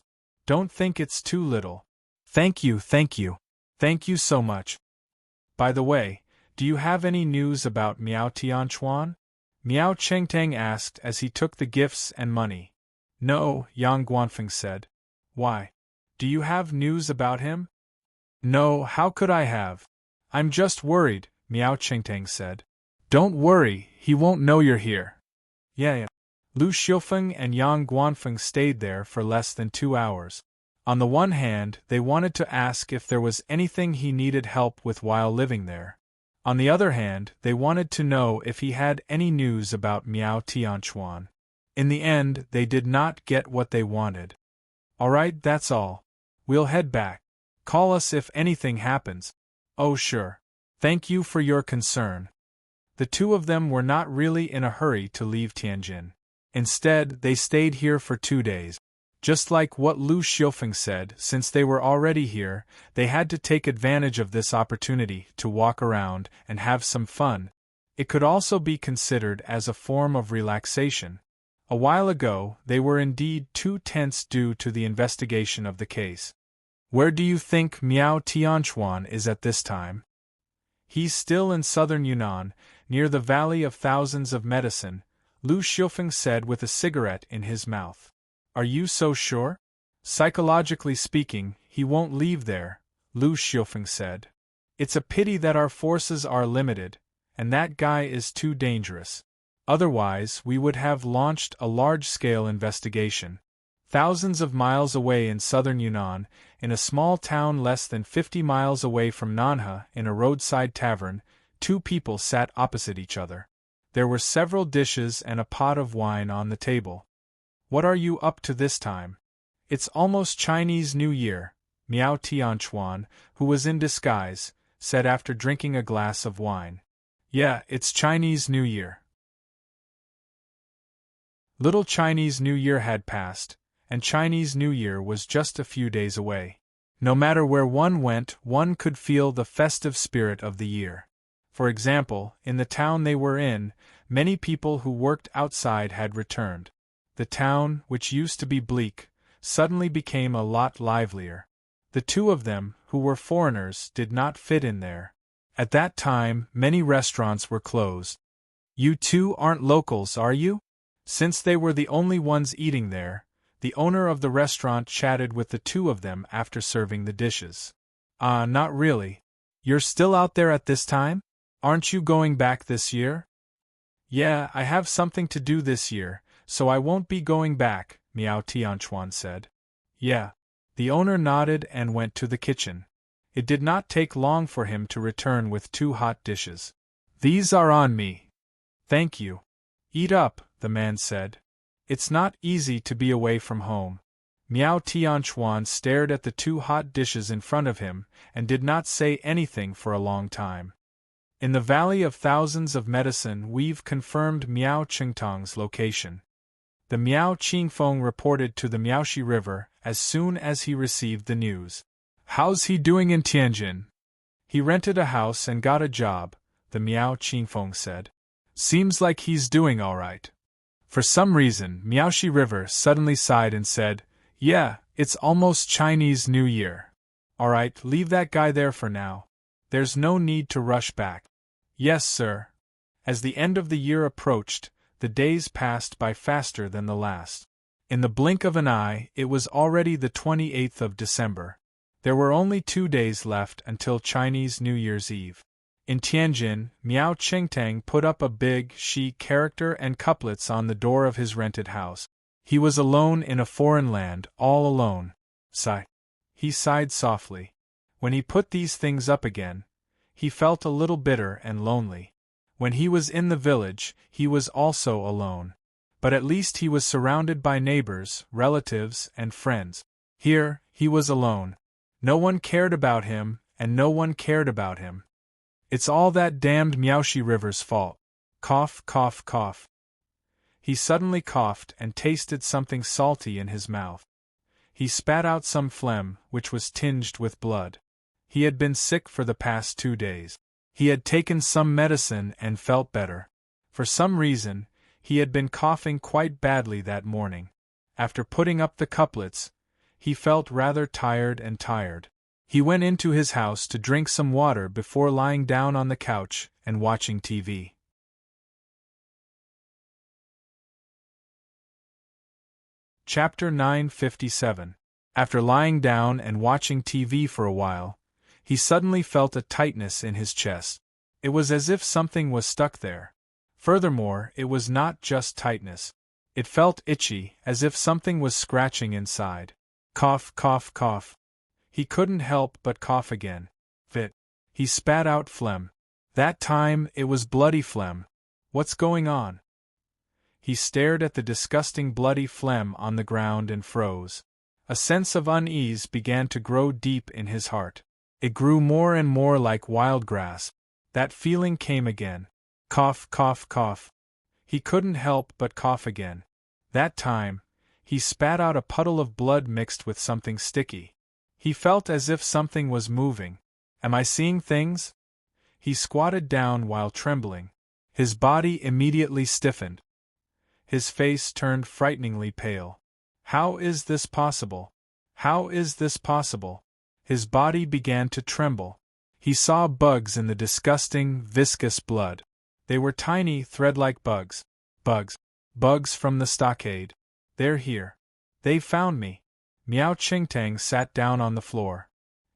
A: Don't think it's too little." Thank you. Thank you so much." "By the way, do you have any news about Miao Tianchuan?" Miao Qingtang asked as he took the gifts and money. "No," Yang Guanfeng said. "Why? Do you have news about him?" "No, how could I have? I'm just worried," Miao Qingtang said. "Don't worry, he won't know you're here." Yeah. Lu Xiufeng and Yang Guanfeng stayed there for less than 2 hours. On the one hand, they wanted to ask if there was anything he needed help with while living there. On the other hand, they wanted to know if he had any news about Miao Tianquan. In the end, they did not get what they wanted. Alright, that's all. We'll head back. Call us if anything happens. Oh sure. Thank you for your concern. The two of them were not really in a hurry to leave Tianjin. Instead, they stayed here for 2 days. Just like what Lu Xiufeng said, since they were already here, they had to take advantage of this opportunity to walk around and have some fun. It could also be considered as a form of relaxation. A while ago, they were indeed too tense due to the investigation of the case. Where do you think Miao Tianquan is at this time? He's still in southern Yunnan, near the Valley of Thousands of Medicine, Lu Xiufeng said with a cigarette in his mouth. Are you so sure? Psychologically speaking, he won't leave there, Lu Xiufeng said. It's a pity that our forces are limited, and that guy is too dangerous. Otherwise, we would have launched a large-scale investigation. Thousands of miles away in southern Yunnan, in a small town less than 50 miles away from Nanha, in a roadside tavern, 2 people sat opposite each other. There were several dishes and a pot of wine on the table. What are you up to this time? It's almost Chinese New Year, Miao Tianquan, who was in disguise, said after drinking a glass of wine. Yeah, it's Chinese New Year. Little Chinese New Year had passed, and Chinese New Year was just a few days away. No matter where one went, one could feel the festive spirit of the year. For example, in the town they were in, many people who worked outside had returned. The town, which used to be bleak, suddenly became a lot livelier. The two of them, who were foreigners, did not fit in there. At that time, many restaurants were closed. You two aren't locals, are you? Since they were the only ones eating there, the owner of the restaurant chatted with the two of them after serving the dishes. Not really. You're still out there at this time? Aren't you going back this year? Yeah, I have something to do this year, so I won't be going back, Miao Tianquan said. Yeah. The owner nodded and went to the kitchen. It did not take long for him to return with 2 hot dishes. These are on me. Thank you. Eat up, the man said. It's not easy to be away from home. Miao Tianquan stared at the 2 hot dishes in front of him and did not say anything for a long time. In the Valley of Thousands of Medicine, we've confirmed Miao Qingtong's location. The Miao Qingfeng reported to the Miaoxi River as soon as he received the news. How's he doing in Tianjin? He rented a house and got a job, the Miao Qingfeng said. Seems like he's doing all right. For some reason, Miaoxi River suddenly sighed and said, Yeah, it's almost Chinese New Year. All right, leave that guy there for now. There's no need to rush back. Yes, sir. As the end of the year approached, the days passed by faster than the last. In the blink of an eye, it was already the 28th of December. There were only 2 days left until Chinese New Year's Eve. In Tianjin, Miao Qingtang put up a big Shi character and couplets on the door of his rented house. He was alone in a foreign land, all alone. Sigh. He sighed softly. When he put these things up again, he felt a little bitter and lonely. When he was in the village, he was also alone. But at least he was surrounded by neighbors, relatives, and friends. Here, he was alone. No one cared about him, and no one cared about him. It's all that damned Miaoxi River's fault. Cough, cough, cough. He suddenly coughed and tasted something salty in his mouth. He spat out some phlegm, which was tinged with blood. He had been sick for the past 2 days. He had taken some medicine and felt better. For some reason, he had been coughing quite badly that morning. After putting up the couplets, he felt rather tired and tired. He went into his house to drink some water before lying down on the couch and watching TV. Chapter 957. After lying down and watching TV for a while, he suddenly felt a tightness in his chest. It was as if something was stuck there. Furthermore, it was not just tightness. It felt itchy, as if something was scratching inside. Cough, cough, cough. He couldn't help but cough again. Fit. He spat out phlegm. That time, it was bloody phlegm. What's going on? He stared at the disgusting bloody phlegm on the ground and froze. A sense of unease began to grow deep in his heart. It grew more and more like wild grass. That feeling came again. Cough, cough, cough. He couldn't help but cough again. That time, he spat out a puddle of blood mixed with something sticky. He felt as if something was moving. Am I seeing things? He squatted down while trembling. His body immediately stiffened. His face turned frighteningly pale. How is this possible? How is this possible? His body began to tremble. He saw bugs in the disgusting, viscous blood. They were tiny, thread-like bugs. Bugs. Bugs from the stockade. They're here. They found me. Miao Qingtang sat down on the floor.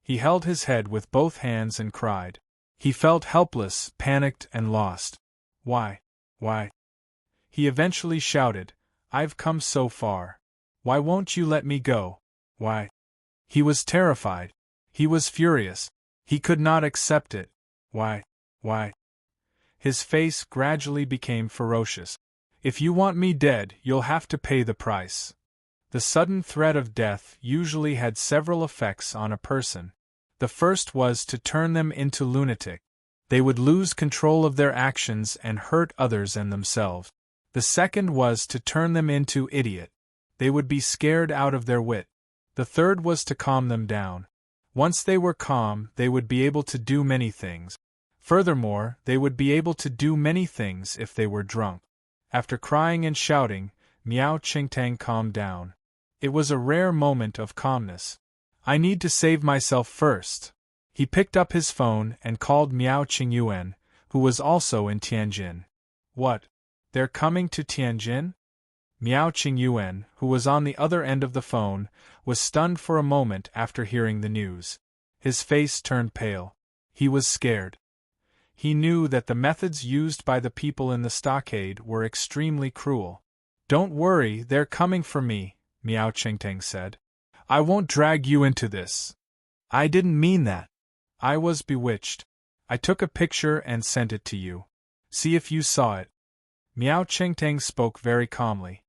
A: He held his head with both hands and cried. He felt helpless, panicked, and lost. Why? Why? He eventually shouted, I've come so far. Why won't you let me go? Why? He was terrified. He was furious. He could not accept it. Why? Why? His face gradually became ferocious. If you want me dead, you'll have to pay the price. The sudden threat of death usually had several effects on a person. The first was to turn them into lunatic. They would lose control of their actions and hurt others and themselves. The second was to turn them into idiot. They would be scared out of their wit. The third was to calm them down. Once they were calm, they would be able to do many things. Furthermore, they would be able to do many things if they were drunk. After crying and shouting, Miao Qingtang calmed down. It was a rare moment of calmness. I need to save myself first. He picked up his phone and called Miao Qingyuan, who was also in Tianjin. What? They're coming to Tianjin? Miao Qingyuan, who was on the other end of the phone, was stunned for a moment after hearing the news. His face turned pale. He was scared. He knew that the methods used by the people in the stockade were extremely cruel. Don't worry, they're coming for me, Miao Qingtang said. I won't drag you into this. I didn't mean that. I was bewitched. I took a picture and sent it to you. See if you saw it. Miao Qingtang spoke very calmly.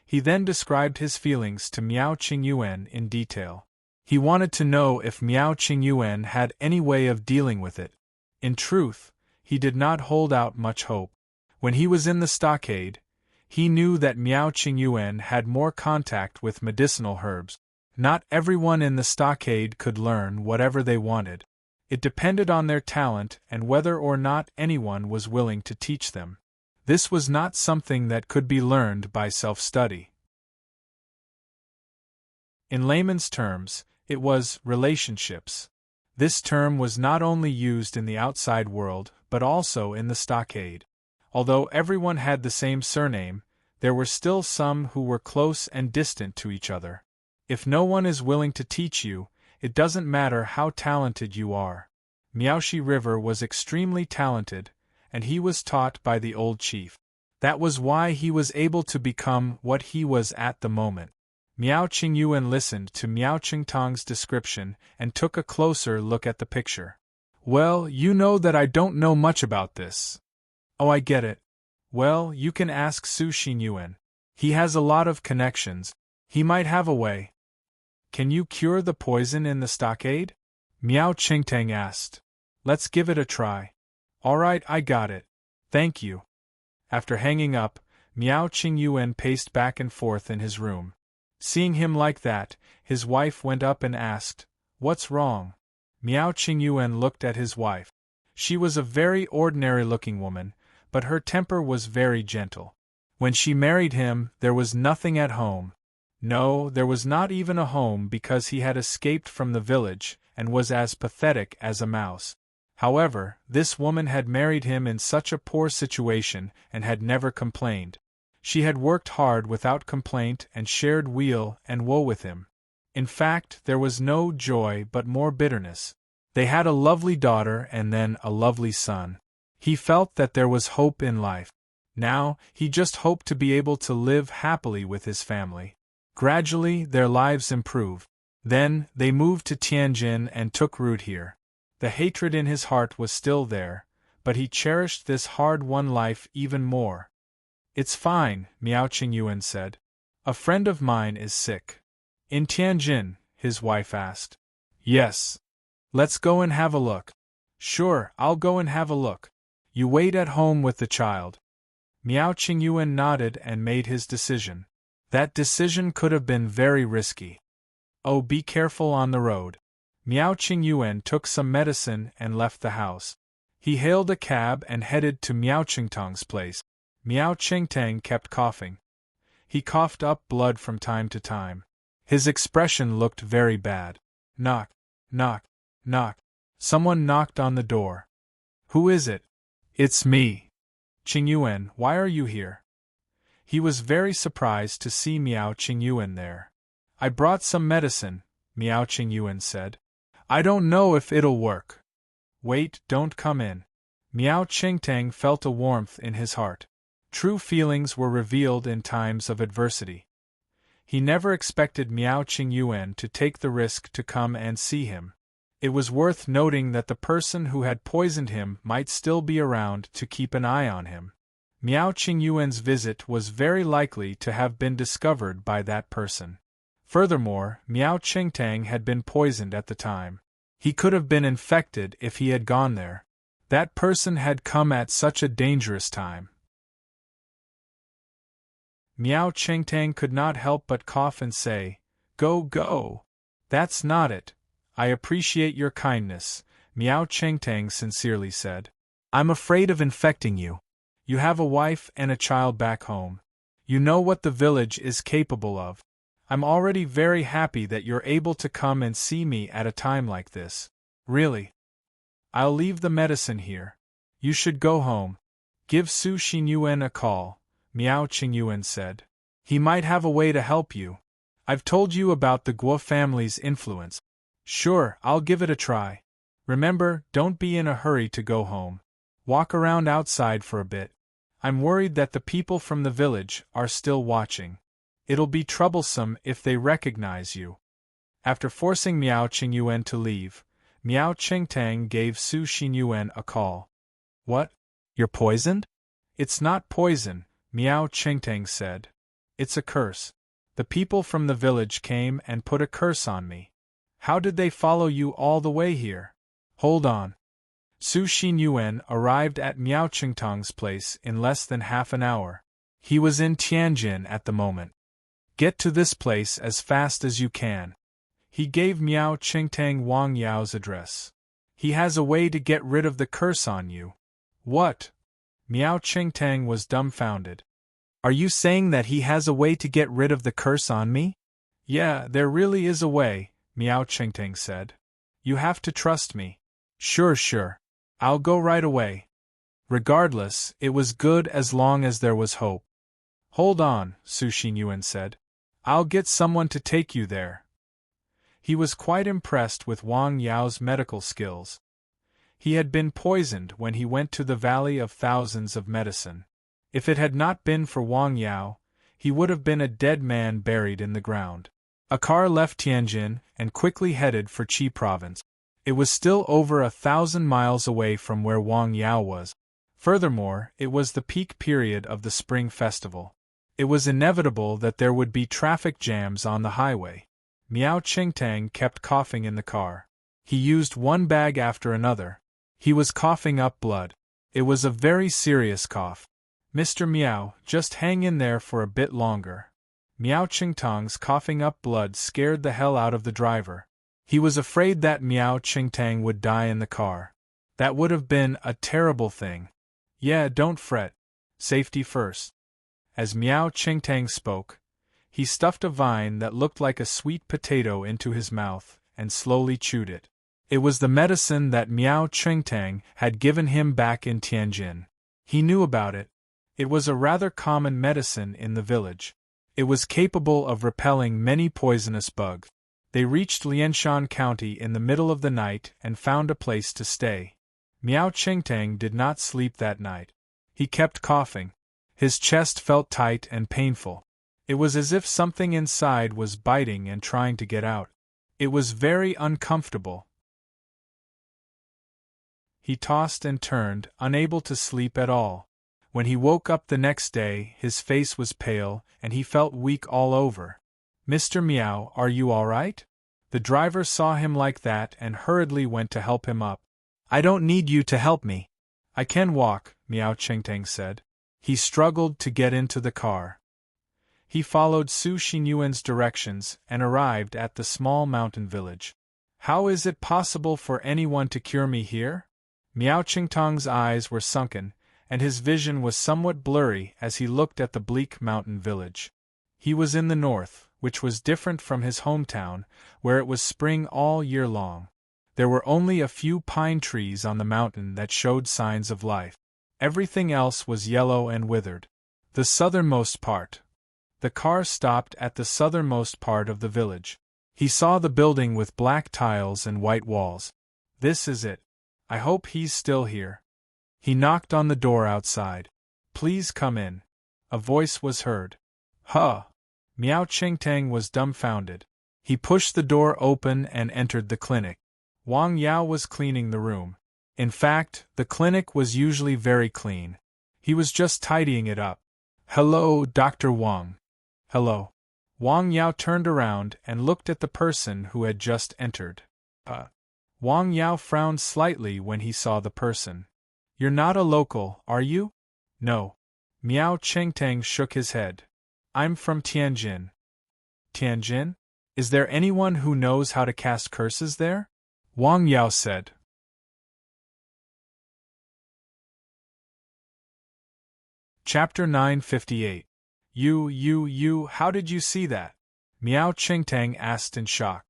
A: He then described his feelings to Miao Qingyuan in detail. He wanted to know if Miao Qingyuan had any way of dealing with it. In truth, he did not hold out much hope. When he was in the stockade, he knew that Miao Qingyuan had more contact with medicinal herbs. Not everyone in the stockade could learn whatever they wanted. It depended on their talent and whether or not anyone was willing to teach them. This was not something that could be learned by self-study. In layman's terms, it was relationships. This term was not only used in the outside world, but also in the stockade. Although everyone had the same surname, there were still some who were close and distant to each other. If no one is willing to teach you, it doesn't matter how talented you are. Miaoshi River was extremely talented, and he was taught by the old chief. That was why he was able to become what he was at the moment. Miao Qingyuan listened to Miao Qingtang's description and took a closer look at the picture. Well, you know that I don't know much about this. Oh, I get it. Well, you can ask Su Xinyuan. He has a lot of connections. He might have a way. Can you cure the poison in the stockade? Miao Qingtang asked. Let's give it a try. All right, I got it. Thank you. After hanging up, Miao Qingyuan paced back and forth in his room. Seeing him like that, his wife went up and asked, What's wrong? Miao Qingyuan looked at his wife. She was a very ordinary-looking woman, but her temper was very gentle. When she married him, there was nothing at home. No, there was not even a home because he had escaped from the village and was as pathetic as a mouse. However, this woman had married him in such a poor situation and had never complained. She had worked hard without complaint and shared weal and woe with him. In fact, there was no joy but more bitterness. They had a lovely daughter and then a lovely son. He felt that there was hope in life. Now, he just hoped to be able to live happily with his family. Gradually, their lives improved. Then, they moved to Tianjin and took root here. The hatred in his heart was still there, but he cherished this hard-won life even more. It's fine, Miao Qingyuan said. A friend of mine is sick. In Tianjin, his wife asked. Yes. Let's go and have a look. Sure, I'll go and have a look. You wait at home with the child. Miao Qingyuan nodded and made his decision. That decision could have been very risky. Oh, be careful on the road. Miao Qingyuan took some medicine and left the house. He hailed a cab and headed to Miao Qingtang's place. Miao Qingtang kept coughing. He coughed up blood from time to time. His expression looked very bad. Knock, knock, knock. Someone knocked on the door. Who is it? It's me. Qingyuan, why are you here? He was very surprised to see Miao Qingyuan there. I brought some medicine, Miao Qingyuan said. I don't know if it'll work. Wait, don't come in. Miao Qingtang felt a warmth in his heart. True feelings were revealed in times of adversity. He never expected Miao Qingyuan to take the risk to come and see him. It was worth noting that the person who had poisoned him might still be around to keep an eye on him. Miao Qingyuan's visit was very likely to have been discovered by that person. Furthermore, Miao Qingtang had been poisoned at the time. He could have been infected if he had gone there. That person had come at such a dangerous time. Miao Qingtang could not help but cough and say, Go, go. That's not it. I appreciate your kindness, Miao Qingtang sincerely said. I'm afraid of infecting you. You have a wife and a child back home. You know what the village is capable of. I'm already very happy that you're able to come and see me at a time like this. Really. I'll leave the medicine here. You should go home. Give Su Xinyuan a call, Miao Qingyuan said. He might have a way to help you. I've told you about the Guo family's influence. Sure, I'll give it a try. Remember, don't be in a hurry to go home. Walk around outside for a bit. I'm worried that the people from the village are still watching. It'll be troublesome if they recognize you. After forcing Miao Qingyuan to leave, Miao Qingtang gave Su Xinyuan a call. What? You're poisoned? It's not poison, Miao Qingtang said. It's a curse. The people from the village came and put a curse on me. How did they follow you all the way here? Hold on. Su Xinyuan arrived at Miao Qingtang's place in less than half an hour. He was in Tianjin at the moment. Get to this place as fast as you can. He gave Miao Qingtang Wang Yao's address. He has a way to get rid of the curse on you. What? Miao Qingtang was dumbfounded. Are you saying that he has a way to get rid of the curse on me? Yeah, there really is a way, Miao Qingtang said. You have to trust me. Sure. I'll go right away. Regardless, it was good as long as there was hope. Hold on, Su Xinyuan said. I'll get someone to take you there. He was quite impressed with Wang Yao's medical skills. He had been poisoned when he went to the Valley of Thousands of Medicine. If it had not been for Wang Yao, he would have been a dead man buried in the ground. A car left Tianjin and quickly headed for Qi province. It was still over 1,000 miles away from where Wang Yao was. Furthermore, it was the peak period of the Spring Festival. It was inevitable that there would be traffic jams on the highway. Miao Qingtang kept coughing in the car. He used one bag after another. He was coughing up blood. It was a very serious cough. Mr. Miao, just hang in there for a bit longer. Miao Qingtang's coughing up blood scared the hell out of the driver. He was afraid that Miao Qingtang would die in the car. That would have been a terrible thing. Yeah, don't fret. Safety first. As Miao Qingtang spoke, he stuffed a vine that looked like a sweet potato into his mouth and slowly chewed it. It was the medicine that Miao Qingtang had given him back in Tianjin. He knew about it. It was a rather common medicine in the village. It was capable of repelling many poisonous bugs. They reached Lianshan County in the middle of the night and found a place to stay. Miao Qingtang did not sleep that night. He kept coughing. His chest felt tight and painful. It was as if something inside was biting and trying to get out. It was very uncomfortable. He tossed and turned, unable to sleep at all. When he woke up the next day, his face was pale, and he felt weak all over. "Mr. Meow, are you all right?" The driver saw him like that and hurriedly went to help him up. "I don't need you to help me. I can walk," Miao Qingtang said. He struggled to get into the car. He followed Su Xinyuan's directions and arrived at the small mountain village. "How is it possible for anyone to cure me here?" Miao Qingtang's eyes were sunken, and his vision was somewhat blurry as he looked at the bleak mountain village. He was in the north, which was different from his hometown, where it was spring all year long. There were only a few pine trees on the mountain that showed signs of life. Everything else was yellow and withered. The southernmost part. The car stopped at the southernmost part of the village. He saw the building with black tiles and white walls. "This is it. I hope he's still here." He knocked on the door outside. "Please come in." A voice was heard. "Huh!" Miao Qingtang was dumbfounded. He pushed the door open and entered the clinic. Wang Yao was cleaning the room. In fact, the clinic was usually very clean. He was just tidying it up. "Hello, Dr. Wang." "Hello." Wang Yao turned around and looked at the person who had just entered. Wang Yao frowned slightly when he saw the person. "You're not a local, are you?" "No." Miao Qingtang shook his head. "I'm from Tianjin." "Tianjin? Is there anyone who knows how to cast curses there?" Wang Yao said. Chapter 958. How did you see that?" Miao Qingtang asked in shock.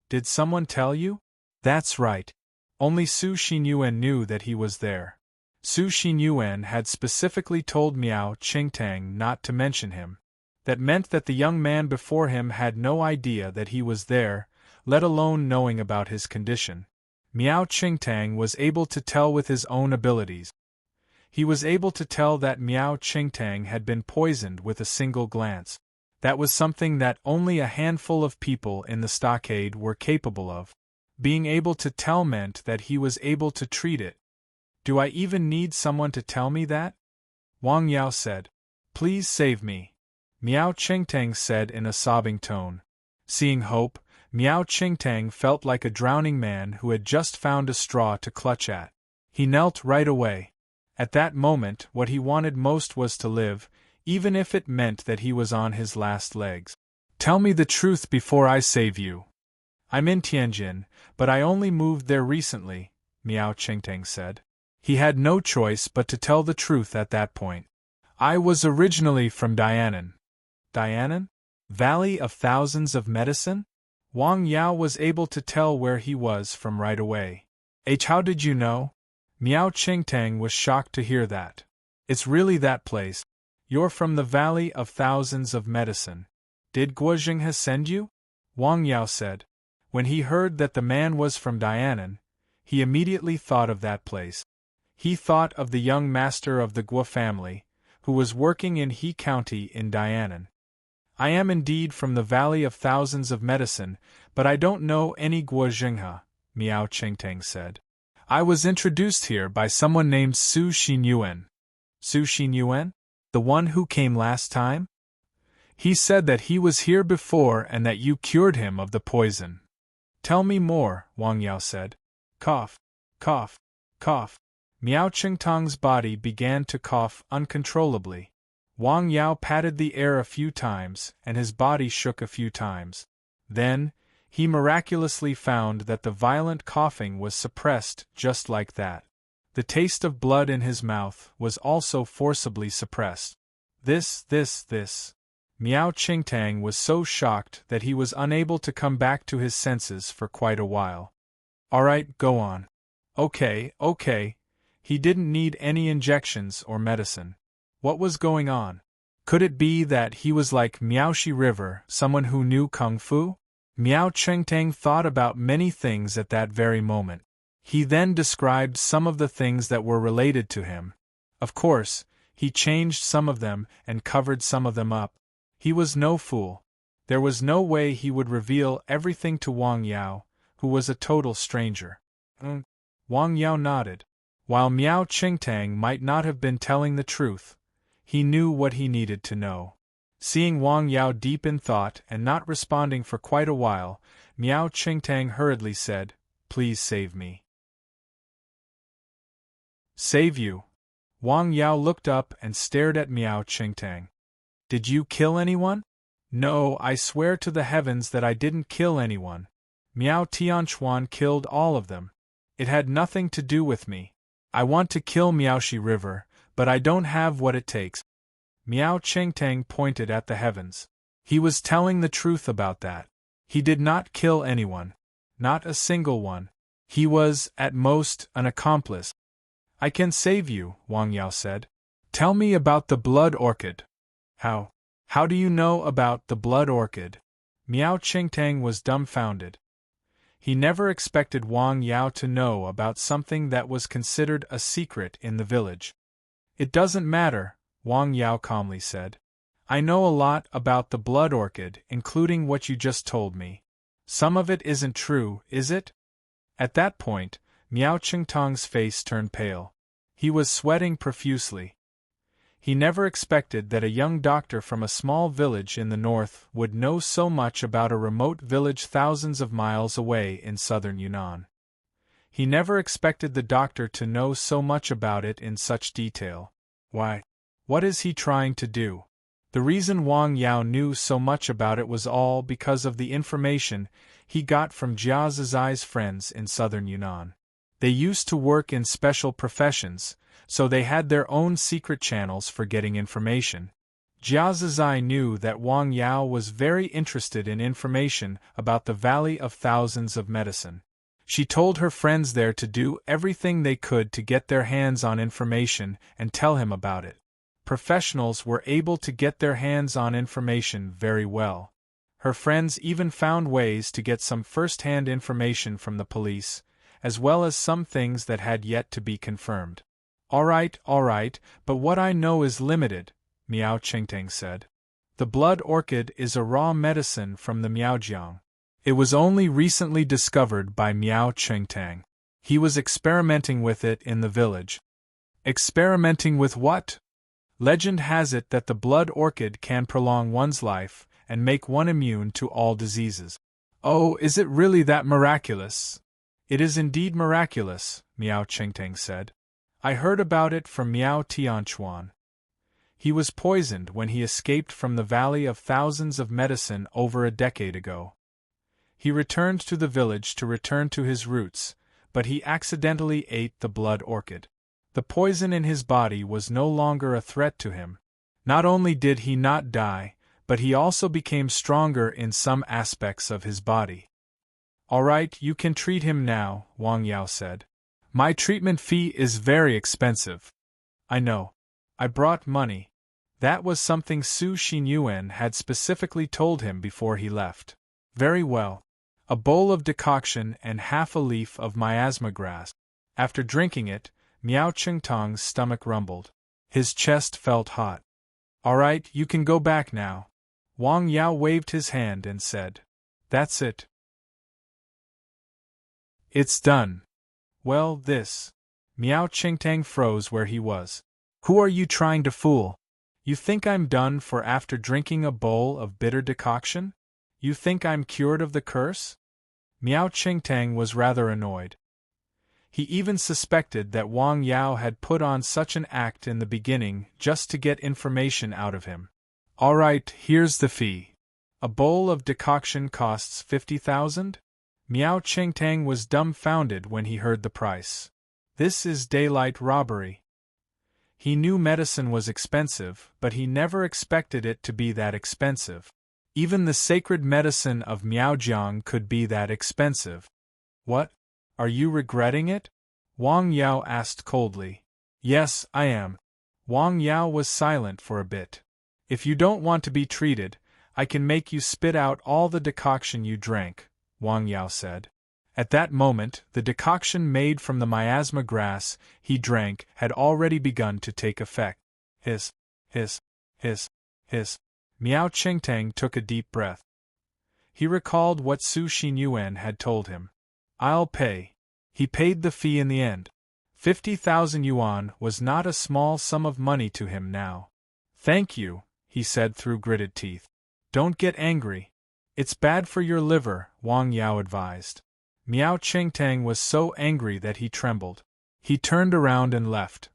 A: "Did someone tell you?" "That's right. Only Su Xinyuan knew that he was there. Su Xinyuan had specifically told Miao Qingtang not to mention him. That meant that the young man before him had no idea that he was there, let alone knowing about his condition. Miao Qingtang was able to tell with his own abilities. He was able to tell that Miao Qingtang had been poisoned with a single glance. That was something that only a handful of people in the stockade were capable of. Being able to tell meant that he was able to treat it. "Do I even need someone to tell me that?" Wang Yao said. "Please save me," Miao Qingtang said in a sobbing tone. Seeing hope, Miao Qingtang felt like a drowning man who had just found a straw to clutch at. He knelt right away. At that moment, what he wanted most was to live, even if it meant that he was on his last legs. "Tell me the truth before I save you." "I'm in Tianjin, but I only moved there recently," Miao Qingtang said. He had no choice but to tell the truth at that point. "I was originally from Dianan." "Dianan? Valley of Thousands of Medicine?" Wang Yao was able to tell where he was from right away. How did you know?" Miao Qingtang was shocked to hear that. "It's really that place. You're from the Valley of Thousands of Medicine. Did Guozhenghe send you?" Wang Yao said. When he heard that the man was from Dianan, he immediately thought of that place. He thought of the young master of the Guo family, who was working in He County in Dianan. "I am indeed from the Valley of Thousands of Medicine, but I don't know any Guozhenghe," Miao Qingtang said. "I was introduced here by someone named Su Xinyuan." "Su Xinyuan? The one who came last time?" "He said that he was here before and that you cured him of the poison." "Tell me more," Wang Yao said. Cough, cough, cough. Miao Qingtang's body began to cough uncontrollably. Wang Yao patted the air a few times, and his body shook a few times. Then, he miraculously found that the violent coughing was suppressed just like that. The taste of blood in his mouth was also forcibly suppressed. This. Miao Qingtang was so shocked that he was unable to come back to his senses for quite a while. "All right, go on." Okay. He didn't need any injections or medicine. What was going on? Could it be that he was like Miaoshi River, someone who knew Kung Fu? Miao Qingtang thought about many things at that very moment. He then described some of the things that were related to him. Of course, he changed some of them and covered some of them up. He was no fool. There was no way he would reveal everything to Wang Yao, who was a total stranger. Wang Yao nodded. While Miao Qingtang might not have been telling the truth, he knew what he needed to know. Seeing Wang Yao deep in thought and not responding for quite a while, Miao Qingtang hurriedly said, "Please save me." "Save you?" Wang Yao looked up and stared at Miao Qingtang. "Did you kill anyone?" "No, I swear to the heavens that I didn't kill anyone. Miao Tianchuan killed all of them. It had nothing to do with me. I want to kill Miaoshi River, but I don't have what it takes." Miao Qingtang pointed at the heavens. He was telling the truth about that. He did not kill anyone. Not a single one. He was, at most, an accomplice. "I can save you," Wang Yao said. "Tell me about the blood orchid." How do you know about the blood orchid?" Miao Qingtang was dumbfounded. He never expected Wang Yao to know about something that was considered a secret in the village. "It doesn't matter," Wang Yao calmly said. "I know a lot about the blood orchid, including what you just told me. Some of it isn't true, is it?" At that point, Miao Qingtang's face turned pale. He was sweating profusely. He never expected that a young doctor from a small village in the north would know so much about a remote village thousands of miles away in southern Yunnan. He never expected the doctor to know so much about it in such detail. Why? What is he trying to do? The reason Wang Yao knew so much about it was all because of the information he got from Jia Zizai's friends in southern Yunnan. They used to work in special professions, so they had their own secret channels for getting information. Jia Zizai knew that Wang Yao was very interested in information about the Valley of Thousands of Medicine. She told her friends there to do everything they could to get their hands on information and tell him about it. Professionals were able to get their hands on information very well. Her friends even found ways to get some first-hand information from the police, as well as some things that had yet to be confirmed. All right, but what I know is limited," Miao Qingtang said. "The blood orchid is a raw medicine from the Miaojiang. It was only recently discovered by Miao Qingtang. He was experimenting with it in the village." "Experimenting with what?" "Legend has it that the blood orchid can prolong one's life and make one immune to all diseases." "Oh, is it really that miraculous?" "It is indeed miraculous," Miao Qingtang said. "I heard about it from Miao Tianchuan. He was poisoned when he escaped from the Valley of Thousands of Medicine over a decade ago. He returned to the village to return to his roots, but he accidentally ate the blood orchid. The poison in his body was no longer a threat to him. Not only did he not die, but he also became stronger in some aspects of his body." "All right, you can treat him now," Wang Yao said. "My treatment fee is very expensive." "I know. I brought money." That was something Su Xinyuan had specifically told him before he left. "Very well. A bowl of decoction and half a leaf of miasma grass." After drinking it, Miao Qingtang's stomach rumbled. His chest felt hot. "All right, you can go back now." Wang Yao waved his hand and said, "That's it. It's done." "Well, this." Miao Qingtang froze where he was. "Who are you trying to fool? You think I'm done for after drinking a bowl of bitter decoction? You think I'm cured of the curse?" Miao Qingtang was rather annoyed. He even suspected that Wang Yao had put on such an act in the beginning just to get information out of him. "All right, here's the fee. A bowl of decoction costs 50,000? Miao Qingtang was dumbfounded when he heard the price. This is daylight robbery. He knew medicine was expensive, but he never expected it to be that expensive. Even the sacred medicine of Miaojiang could be that expensive. "What? Are you regretting it?" Wang Yao asked coldly. "Yes, I am." Wang Yao was silent for a bit. "If you don't want to be treated, I can make you spit out all the decoction you drank," Wang Yao said. At that moment, the decoction made from the miasma grass he drank had already begun to take effect. Hiss. Miao Qingtang took a deep breath. He recalled what Su Xinyuan had told him. I'll pay. He paid the fee in the end. 50,000 yuan was not a small sum of money to him now. Thank you, he said through gritted teeth. Don't get angry. It's bad for your liver, Wang Yao advised. Miao Qingtang was so angry that he trembled. He turned around and left.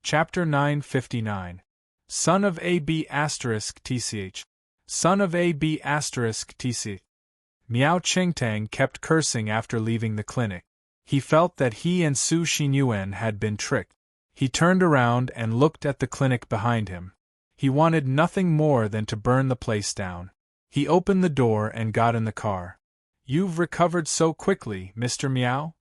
A: Chapter 959. Son of AB****TCH. Son of AB****TCH. Miao Qingtang kept cursing after leaving the clinic. He felt that he and Su Xinyuan had been tricked. He turned around and looked at the clinic behind him. He wanted nothing more than to burn the place down. He opened the door and got in the car. You've recovered so quickly, Mr. Miao?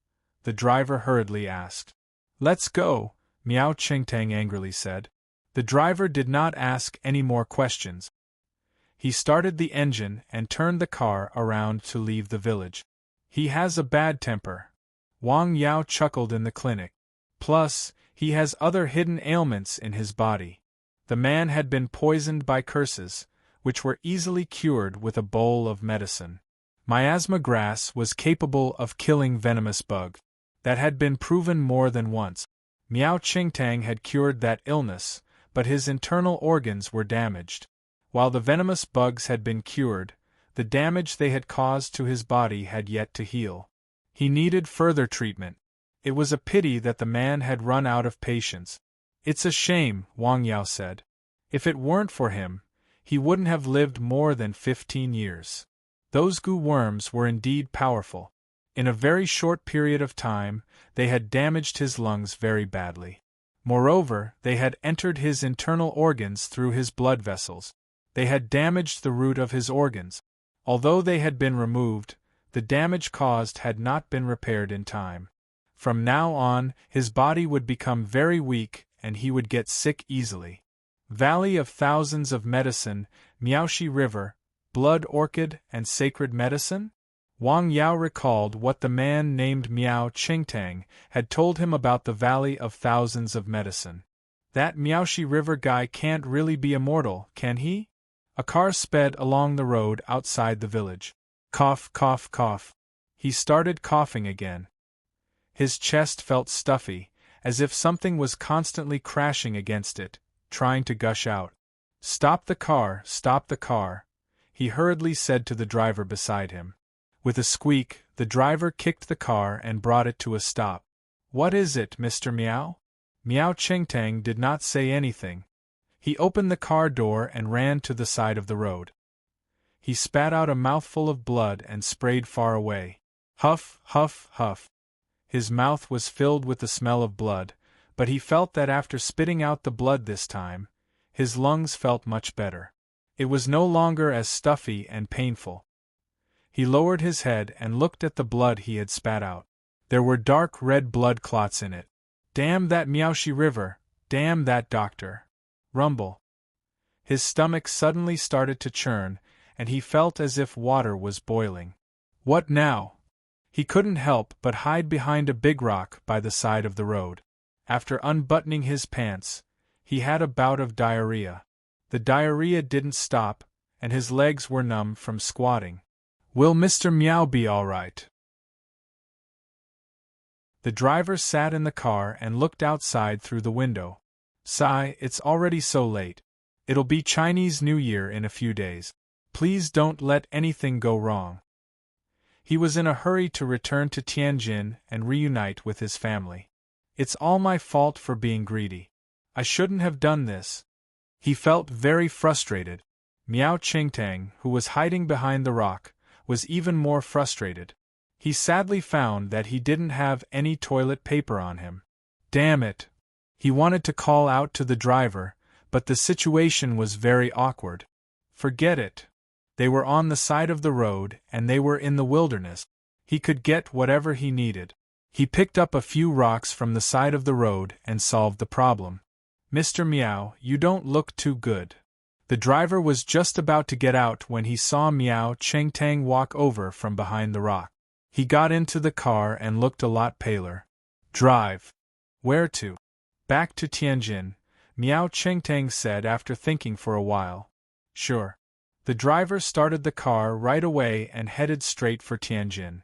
A: The driver hurriedly asked. Let's go, Miao Qingtang angrily said. The driver did not ask any more questions. He started the engine and turned the car around to leave the village. He has a bad temper. Wang Yao chuckled in the clinic. Plus, he has other hidden ailments in his body. The man had been poisoned by curses, which were easily cured with a bowl of medicine. Miasma grass was capable of killing venomous bugs. That had been proven more than once. Miao Qingtang had cured that illness, but his internal organs were damaged. While the venomous bugs had been cured, the damage they had caused to his body had yet to heal. He needed further treatment. It was a pity that the man had run out of patience. It's a shame, Wang Yao said. If it weren't for him, he wouldn't have lived more than 15 years. Those goo worms were indeed powerful. In a very short period of time, they had damaged his lungs very badly. Moreover, they had entered his internal organs through his blood vessels. They had damaged the root of his organs. Although they had been removed, the damage caused had not been repaired in time. From now on, his body would become very weak and he would get sick easily. Valley of Thousands of Medicine, Miaoxi River, Blood Orchid and Sacred Medicine? Wang Yao recalled what the man named Miao Qingtang had told him about the Valley of Thousands of Medicine. That Miaoxi River guy can't really be immortal, can he? A car sped along the road outside the village. Cough, cough, cough. He started coughing again. His chest felt stuffy, as if something was constantly crashing against it, trying to gush out. Stop the car, he hurriedly said to the driver beside him. With a squeak, the driver kicked the car and brought it to a stop. What is it, Mr. Miao? Miao Qingtang did not say anything. He opened the car door and ran to the side of the road. He spat out a mouthful of blood and sprayed far away. Huff, huff, huff. His mouth was filled with the smell of blood, but he felt that after spitting out the blood this time, his lungs felt much better. It was no longer as stuffy and painful. He lowered his head and looked at the blood he had spat out. There were dark red blood clots in it. Damn that Miaoxi River! Damn that doctor! Rumble. His stomach suddenly started to churn, and he felt as if water was boiling. What now? He couldn't help but hide behind a big rock by the side of the road. After unbuttoning his pants, he had a bout of diarrhea. The diarrhea didn't stop, and his legs were numb from squatting. Will Mr. Miao be all right? The driver sat in the car and looked outside through the window. Sigh, it's already so late. It'll be Chinese New Year in a few days. Please don't let anything go wrong. He was in a hurry to return to Tianjin and reunite with his family. It's all my fault for being greedy. I shouldn't have done this. He felt very frustrated. Miao Qingtang, who was hiding behind the rock, was even more frustrated. He sadly found that he didn't have any toilet paper on him. Damn it! He wanted to call out to the driver, but the situation was very awkward. Forget it. They were on the side of the road and they were in the wilderness. He could get whatever he needed. He picked up a few rocks from the side of the road and solved the problem. Mr. Miao, you don't look too good. The driver was just about to get out when he saw Miao Qingtang walk over from behind the rock. He got into the car and looked a lot paler. Drive. Where to? Back to Tianjin, Miao Chengtang said after thinking for a while. Sure. The driver started the car right away and headed straight for Tianjin.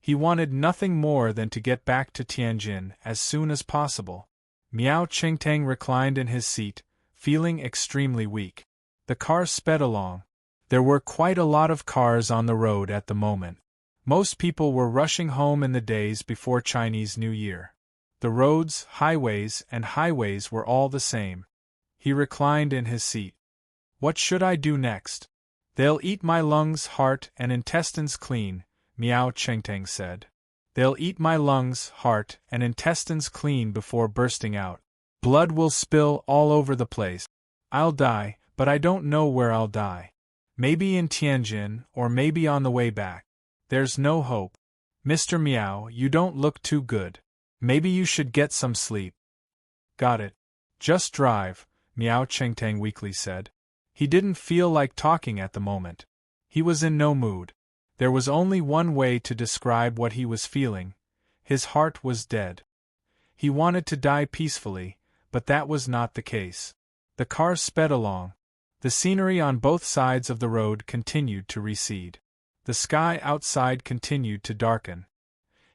A: He wanted nothing more than to get back to Tianjin as soon as possible. Miao Chengtang reclined in his seat, feeling extremely weak. The car sped along. There were quite a lot of cars on the road at the moment. Most people were rushing home in the days before Chinese New Year. The roads, highways were all the same. He reclined in his seat. What should I do next? They'll eat my lungs, heart, and intestines clean, Miao Chengtang said. They'll eat my lungs, heart, and intestines clean before bursting out. Blood will spill all over the place. I'll die, but I don't know where I'll die. Maybe in Tianjin, or maybe on the way back. There's no hope. Mr. Miao, you don't look too good. Maybe you should get some sleep. Got it. Just drive, Miao Chengtang weakly said. He didn't feel like talking at the moment. He was in no mood. There was only one way to describe what he was feeling. His heart was dead. He wanted to die peacefully, but that was not the case. The car sped along. The scenery on both sides of the road continued to recede. The sky outside continued to darken.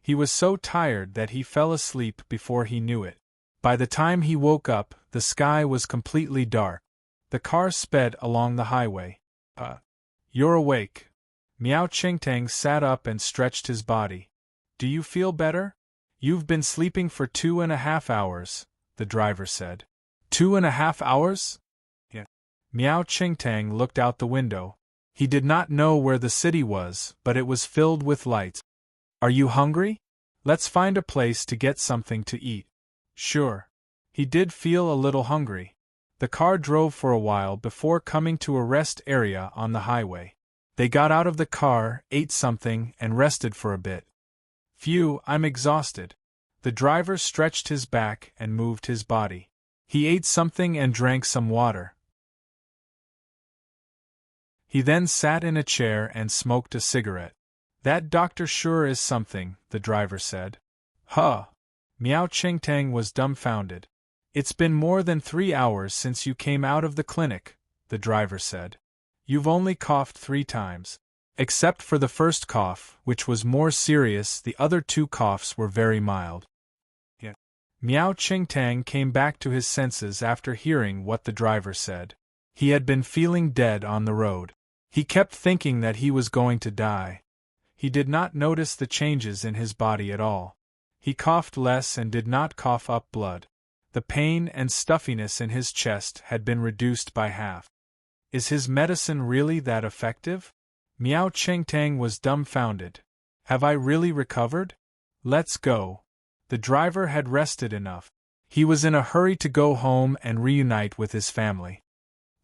A: He was so tired that he fell asleep before he knew it. By the time he woke up, the sky was completely dark. The car sped along the highway. You're awake. Miao Chengtang sat up and stretched his body. Do you feel better? You've been sleeping for 2.5 hours, the driver said. 2.5 hours? Yeah. Miao Chengtang looked out the window. He did not know where the city was, but it was filled with lights. Are you hungry? Let's find a place to get something to eat. Sure. He did feel a little hungry. The car drove for a while before coming to a rest area on the highway. They got out of the car, ate something, and rested for a bit. Phew, I'm exhausted. The driver stretched his back and moved his body. He ate something and drank some water. He then sat in a chair and smoked a cigarette. That doctor sure is something, the driver said. Huh. Miao Chengtang was dumbfounded. It's been more than 3 hours since you came out of the clinic, the driver said. You've only coughed 3 times. Except for the first cough, which was more serious, the other 2 coughs were very mild. Yeah. Miao Chengtang came back to his senses after hearing what the driver said. He had been feeling dead on the road. He kept thinking that he was going to die. He did not notice the changes in his body at all. He coughed less and did not cough up blood. The pain and stuffiness in his chest had been reduced by half. Is his medicine really that effective? Miao Chengtang was dumbfounded. Have I really recovered? Let's go. The driver had rested enough. He was in a hurry to go home and reunite with his family.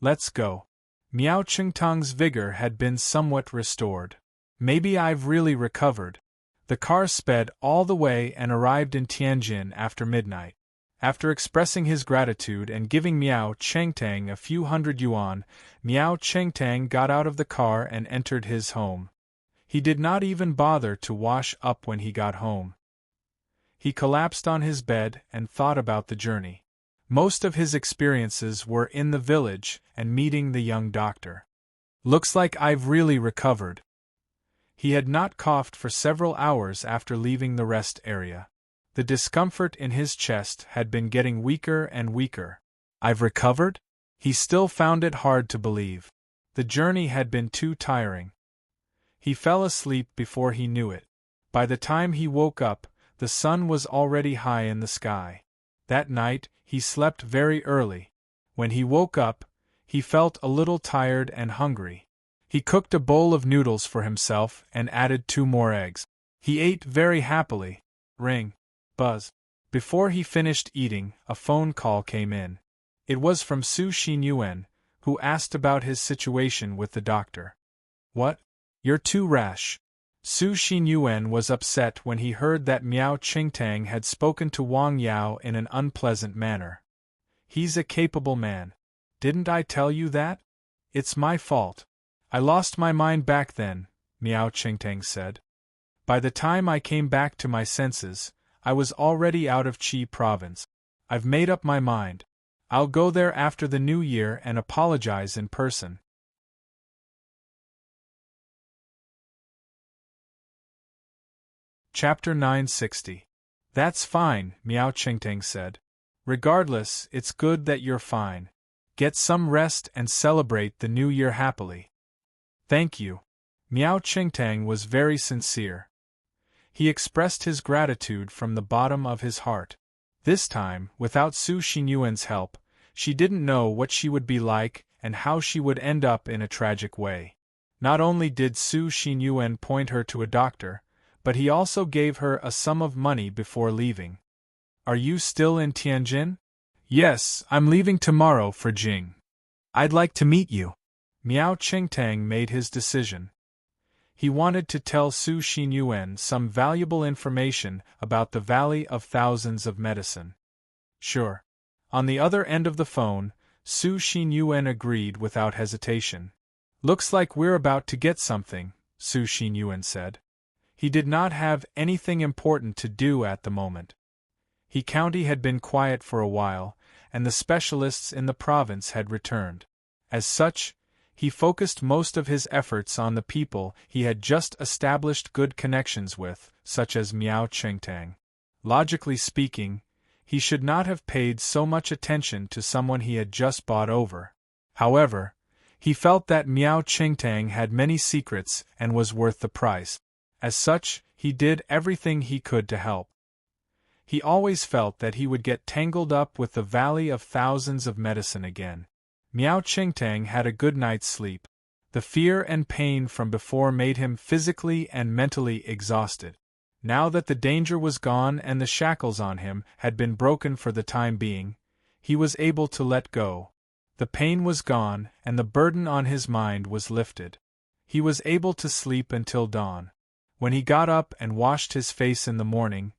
A: Let's go. Miao Chengtang's vigor had been somewhat restored. Maybe I've really recovered. The car sped all the way and arrived in Tianjin after midnight. After expressing his gratitude and giving Miao Chengtang a few hundred yuan, Miao Chengtang got out of the car and entered his home. He did not even bother to wash up when he got home. He collapsed on his bed and thought about the journey. Most of his experiences were in the village and meeting the young doctor. Looks like I've really recovered. He had not coughed for several hours after leaving the rest area. The discomfort in his chest had been getting weaker and weaker. I've recovered? He still found it hard to believe. The journey had been too tiring. He fell asleep before he knew it. By the time he woke up, the sun was already high in the sky. That night, he slept very early. When he woke up, he felt a little tired and hungry. He cooked a bowl of noodles for himself and added 2 more eggs. He ate very happily. Ring. Buzz. Before he finished eating, a phone call came in. It was from Su Xinyuan, who asked about his situation with the doctor. What? You're too rash. Su Xinyuan was upset when he heard that Miao Chengtang had spoken to Wang Yao in an unpleasant manner. He's a capable man. Didn't I tell you that? It's my fault. I lost my mind back then, Miao Chengtang said. By the time I came back to my senses, I was already out of Qi province. I've made up my mind. I'll go there after the new year and apologize in person. Chapter 960. That's fine, Miao Qingtang said. Regardless, it's good that you're fine. Get some rest and celebrate the new year happily. Thank you. Miao Qingtang was very sincere. He expressed his gratitude from the bottom of his heart. This time, without Su Xinyuan's help, she didn't know what she would be like and how she would end up in a tragic way. Not only did Su Xinyuan point her to a doctor, but he also gave her a sum of money before leaving. Are you still in Tianjin? Yes, I'm leaving tomorrow for Jing. I'd like to meet you. Miao Qingtang made his decision. He wanted to tell Su Xinyuan some valuable information about the Valley of Thousands of Medicine. Sure. On the other end of the phone, Su Xinyuan agreed without hesitation. Looks like we're about to get something, Su Xinyuan said. He did not have anything important to do at the moment. He County had been quiet for a while, and the specialists in the province had returned. As such, he focused most of his efforts on the people he had just established good connections with, such as Miao Qingtang. Logically speaking, he should not have paid so much attention to someone he had just bought over. However, he felt that Miao Qingtang had many secrets and was worth the price. As such, he did everything he could to help. He always felt that he would get tangled up with the Valley of Thousands of Medicine again. Miao Qingtang had a good night's sleep. The fear and pain from before made him physically and mentally exhausted. Now that the danger was gone and the shackles on him had been broken for the time being, he was able to let go. The pain was gone and the burden on his mind was lifted. He was able to sleep until dawn. When he got up and washed his face in the morning,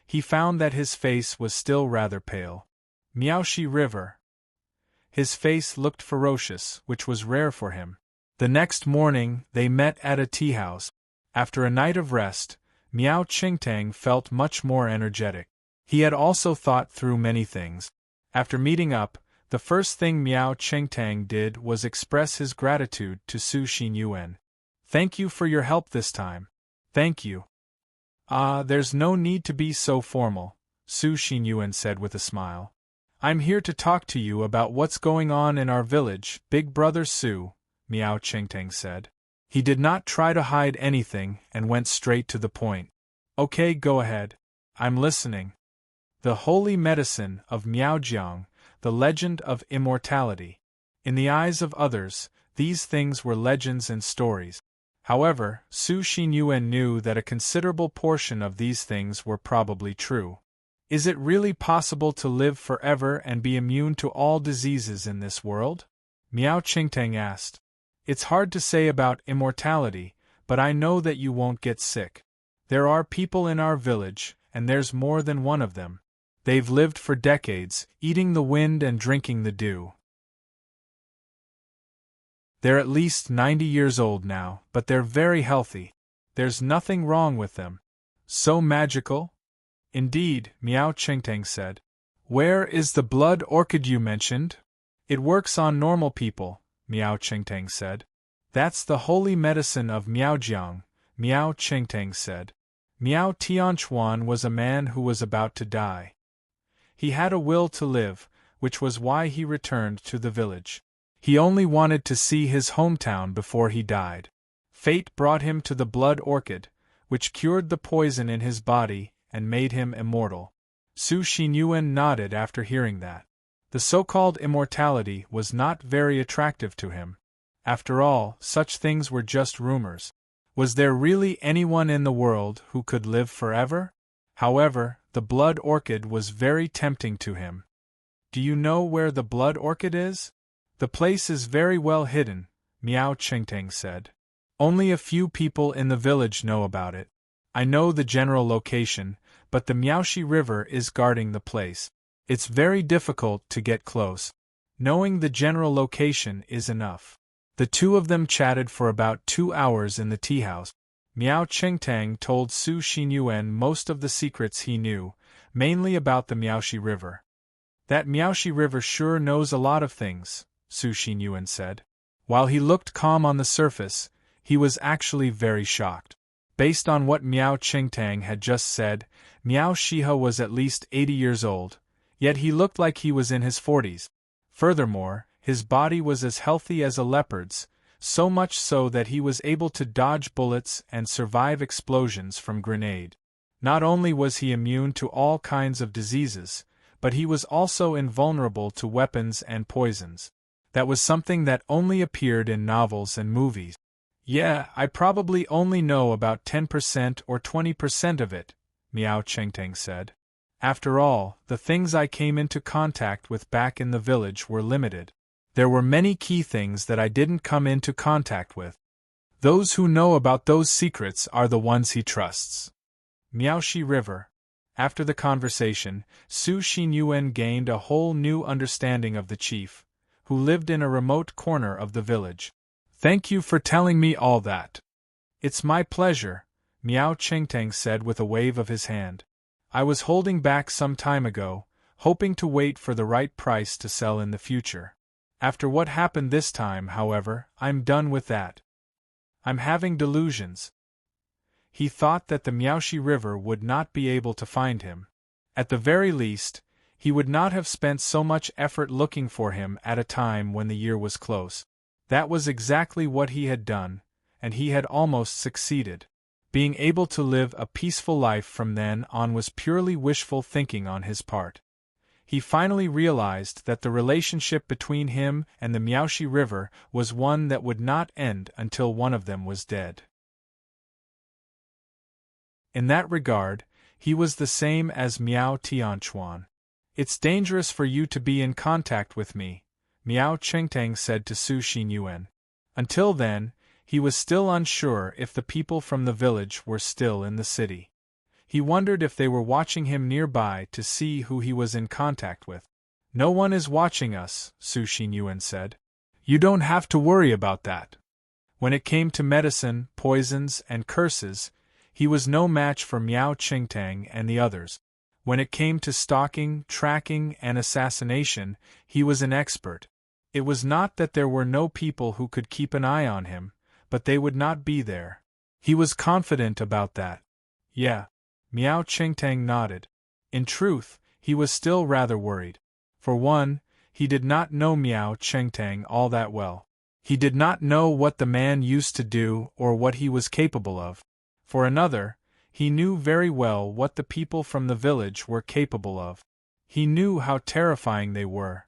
A: he found that his face was still rather pale. Miaoxi River. His face looked ferocious, which was rare for him. The next morning, they met at a tea house. After a night of rest, Miao Qingtang felt much more energetic. He had also thought through many things. After meeting up, the first thing Miao Qingtang did was express his gratitude to Su Xinyuan. Thank you for your help this time. Thank you. There's no need to be so formal, Su Xinyuan said with a smile. I'm here to talk to you about what's going on in our village, Big Brother Su, Miao Qingtang said. He did not try to hide anything and went straight to the point. Okay, go ahead. I'm listening. The holy medicine of Miaojiang, the legend of immortality. In the eyes of others, these things were legends and stories. However, Su Xinyuan knew that a considerable portion of these things were probably true. Is it really possible to live forever and be immune to all diseases in this world? Miao Qingtang asked. It's hard to say about immortality, but I know that you won't get sick. There are people in our village, and there's more than one of them. They've lived for decades, eating the wind and drinking the dew. They're at least 90 years old now, but they're very healthy. There's nothing wrong with them. So magical? Indeed, Miao Qingtang said. Where is the blood orchid you mentioned? It works on normal people, Miao Qingtang said. That's the holy medicine of Miaojiang, Miao Qingtang said. Miao Tianchuan was a man who was about to die. He had a will to live, which was why he returned to the village. He only wanted to see his hometown before he died. Fate brought him to the blood orchid, which cured the poison in his body and made him immortal. Su Xinyuan nodded after hearing that. The so-called immortality was not very attractive to him. After all, such things were just rumors. Was there really anyone in the world who could live forever? However, the blood orchid was very tempting to him. Do you know where the blood orchid is? The place is very well hidden, Miao Qingtang said. Only a few people in the village know about it. I know the general location, but the Miaoxi River is guarding the place. It's very difficult to get close. Knowing the general location is enough. The two of them chatted for about 2 hours in the tea house. Miao Qingtang told Su Xinyuan most of the secrets he knew, mainly about the Miaoxi River. That Miaoxi River sure knows a lot of things, Su Xinyuan said. While he looked calm on the surface, he was actually very shocked. Based on what Miao Qingtang had just said, Miao Shihe was at least 80 years old, yet he looked like he was in his 40s. Furthermore, his body was as healthy as a leopard's, so much so that he was able to dodge bullets and survive explosions from grenade. Not only was he immune to all kinds of diseases, but he was also invulnerable to weapons and poisons. That was something that only appeared in novels and movies. Yeah, I probably only know about 10% or 20% of it, Miao Qingtang said. After all, the things I came into contact with back in the village were limited. There were many key things that I didn't come into contact with. Those who know about those secrets are the ones he trusts. Miaoxi River. After the conversation, Su Xinyuan gained a whole new understanding of the chief, who lived in a remote corner of the village. Thank you for telling me all that. It's my pleasure, Miao Qingtang said with a wave of his hand. I was holding back some time ago, hoping to wait for the right price to sell in the future. After what happened this time, however, I'm done with that. I'm having delusions. He thought that the Miaoxi River would not be able to find him. At the very least, he would not have spent so much effort looking for him at a time when the year was close. That was exactly what he had done, and he had almost succeeded. Being able to live a peaceful life from then on was purely wishful thinking on his part. He finally realized that the relationship between him and the Miaoxi River was one that would not end until one of them was dead. In that regard, he was the same as Miao Tianchuan. It's dangerous for you to be in contact with me, Miao Qingtang said to Su Xinyuan. Until then, he was still unsure if the people from the village were still in the city. He wondered if they were watching him nearby to see who he was in contact with. No one is watching us, Su Xinyuan said. You don't have to worry about that. When it came to medicine, poisons, and curses, he was no match for Miao Qingtang and the others. When it came to stalking, tracking, and assassination, he was an expert. It was not that there were no people who could keep an eye on him, but they would not be there. He was confident about that. Yeah. Miao Qingtang nodded. In truth, he was still rather worried. For one, he did not know Miao Qingtang all that well. He did not know what the man used to do or what he was capable of. For another, he knew very well what the people from the village were capable of. He knew how terrifying they were.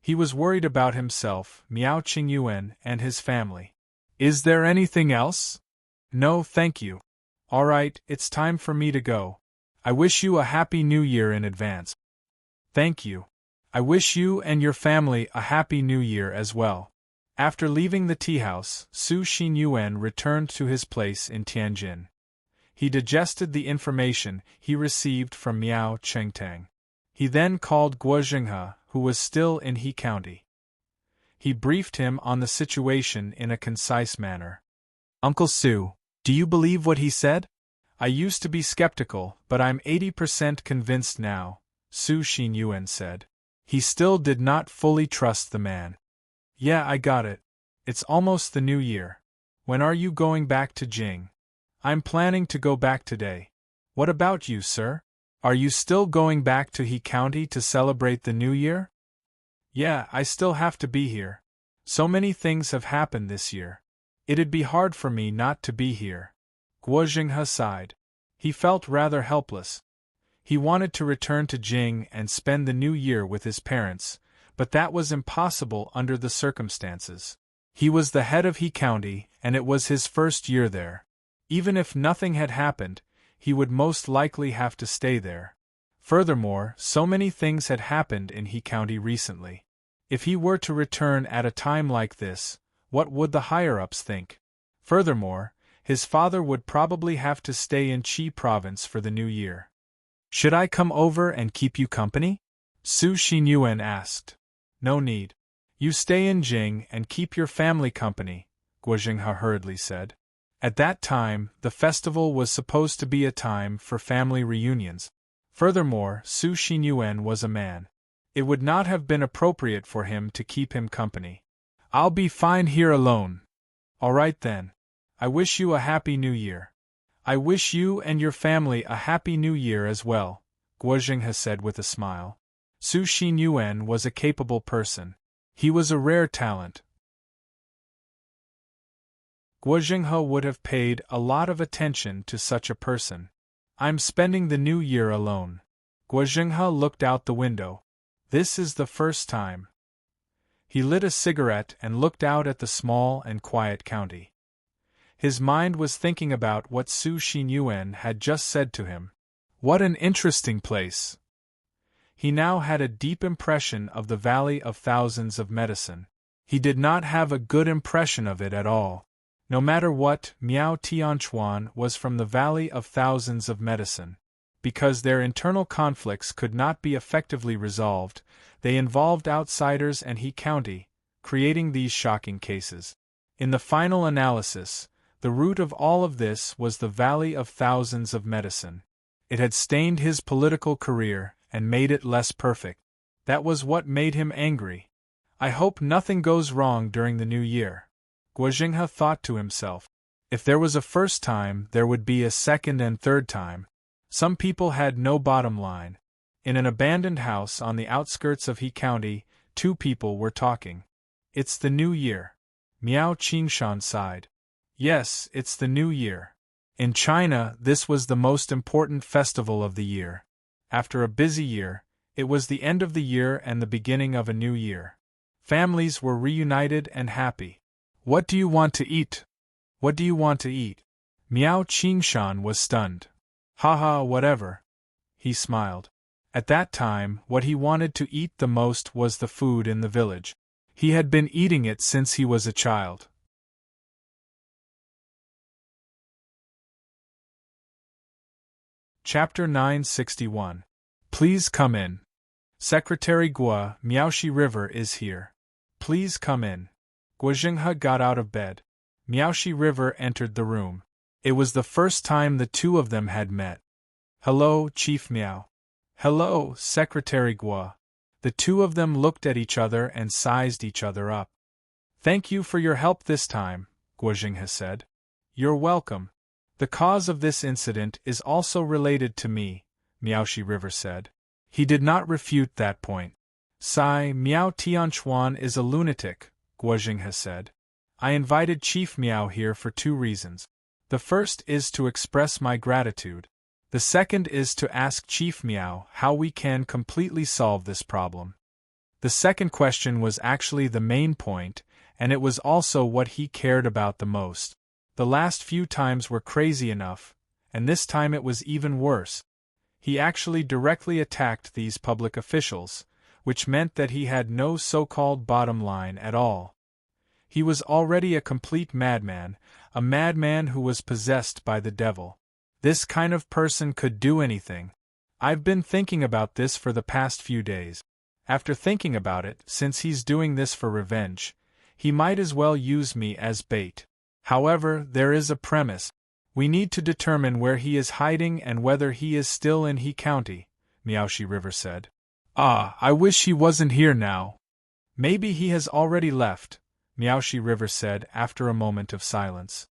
A: He was worried about himself, Miao Qingyuan, and his family. Is there anything else? No, thank you. All right, it's time for me to go. I wish you a happy new year in advance. Thank you. I wish you and your family a happy new year as well. After leaving the tea house, Su Xinyuan returned to his place in Tianjin. He digested the information he received from Miao Qingtang. He then called Guo Jinghe, who was still in He County. He briefed him on the situation in a concise manner. Uncle Su, do you believe what he said? I used to be skeptical, but I'm 80% convinced now, Su Xinyuan said. He still did not fully trust the man. Yeah, I got it. It's almost the new year. When are you going back to Jing? I'm planning to go back today. What about you, sir? Are you still going back to He County to celebrate the new year? Yeah, I still have to be here. So many things have happened this year. It'd be hard for me not to be here. Guo Jinghe sighed. He felt rather helpless. He wanted to return to Jing and spend the new year with his parents, but that was impossible under the circumstances. He was the head of He County, and it was his first year there. Even if nothing had happened, he would most likely have to stay there. Furthermore, so many things had happened in He County recently. If he were to return at a time like this, what would the higher-ups think? Furthermore, his father would probably have to stay in Qi province for the new year. Should I come over and keep you company? Su Xinyuan asked. No need. You stay in Jing and keep your family company, Guo Jinghe hurriedly said. At that time, the festival was supposed to be a time for family reunions. Furthermore, Su Xinyuan was a man. It would not have been appropriate for him to keep him company. I'll be fine here alone. All right then. I wish you a happy new year. I wish you and your family a happy new year as well, Guo Jinghe said with a smile. Su Xinyuan was a capable person. He was a rare talent. Guo Jinghe would have paid a lot of attention to such a person. I'm spending the new year alone. Guo Jinghe looked out the window. This is the first time. He lit a cigarette and looked out at the small and quiet county. His mind was thinking about what Su Xinyuan had just said to him. What an interesting place! He now had a deep impression of the Valley of Thousands of Medicine. He did not have a good impression of it at all. No matter what, Miao Tianchuan was from the Valley of Thousands of Medicine. Because their internal conflicts could not be effectively resolved, they involved outsiders and He County, creating these shocking cases. In the final analysis, the root of all of this was the Valley of Thousands of Medicine. It had stained his political career and made it less perfect. That was what made him angry. I hope nothing goes wrong during the new year. Guo Jinghe thought to himself. If there was a first time, there would be a second and third time. Some people had no bottom line. In an abandoned house on the outskirts of He County, two people were talking. It's the new year. Miao Qingshan sighed. Yes, it's the new year. In China, this was the most important festival of the year. After a busy year, it was the end of the year and the beginning of a new year. Families were reunited and happy. What do you want to eat? What do you want to eat? Miao Qingshan was stunned. Haha, whatever. He smiled. At that time, what he wanted to eat the most was the food in the village. He had been eating it since he was a child. Chapter 961. Please come in. Secretary Guo, Miaoshi River is here. Please come in. Guo Jinghe got out of bed. Miaoshi River entered the room. It was the first time the two of them had met. Hello, Chief Miao. Hello, Secretary Guo. The two of them looked at each other and sized each other up. Thank you for your help this time, Guo Jinghe said. You're welcome. The cause of this incident is also related to me, Miaoshi River said. He did not refute that point. Miao Tianchuan is a lunatic, Guo Jinghe said. I invited Chief Miao here for two reasons. The first is to express my gratitude. The second is to ask Chief Miao how we can completely solve this problem. The second question was actually the main point, and it was also what he cared about the most. The last few times were crazy enough, and this time it was even worse. He actually directly attacked these public officials, which meant that he had no so-called bottom line at all. He was already a complete madman, a madman who was possessed by the devil. This kind of person could do anything. I've been thinking about this for the past few days. After thinking about it, since he's doing this for revenge, he might as well use me as bait. However, there is a premise. We need to determine where he is hiding and whether he is still in He County, Miaoshi River said. I wish he wasn't here now. Maybe he has already left, Miaoshi River said after a moment of silence.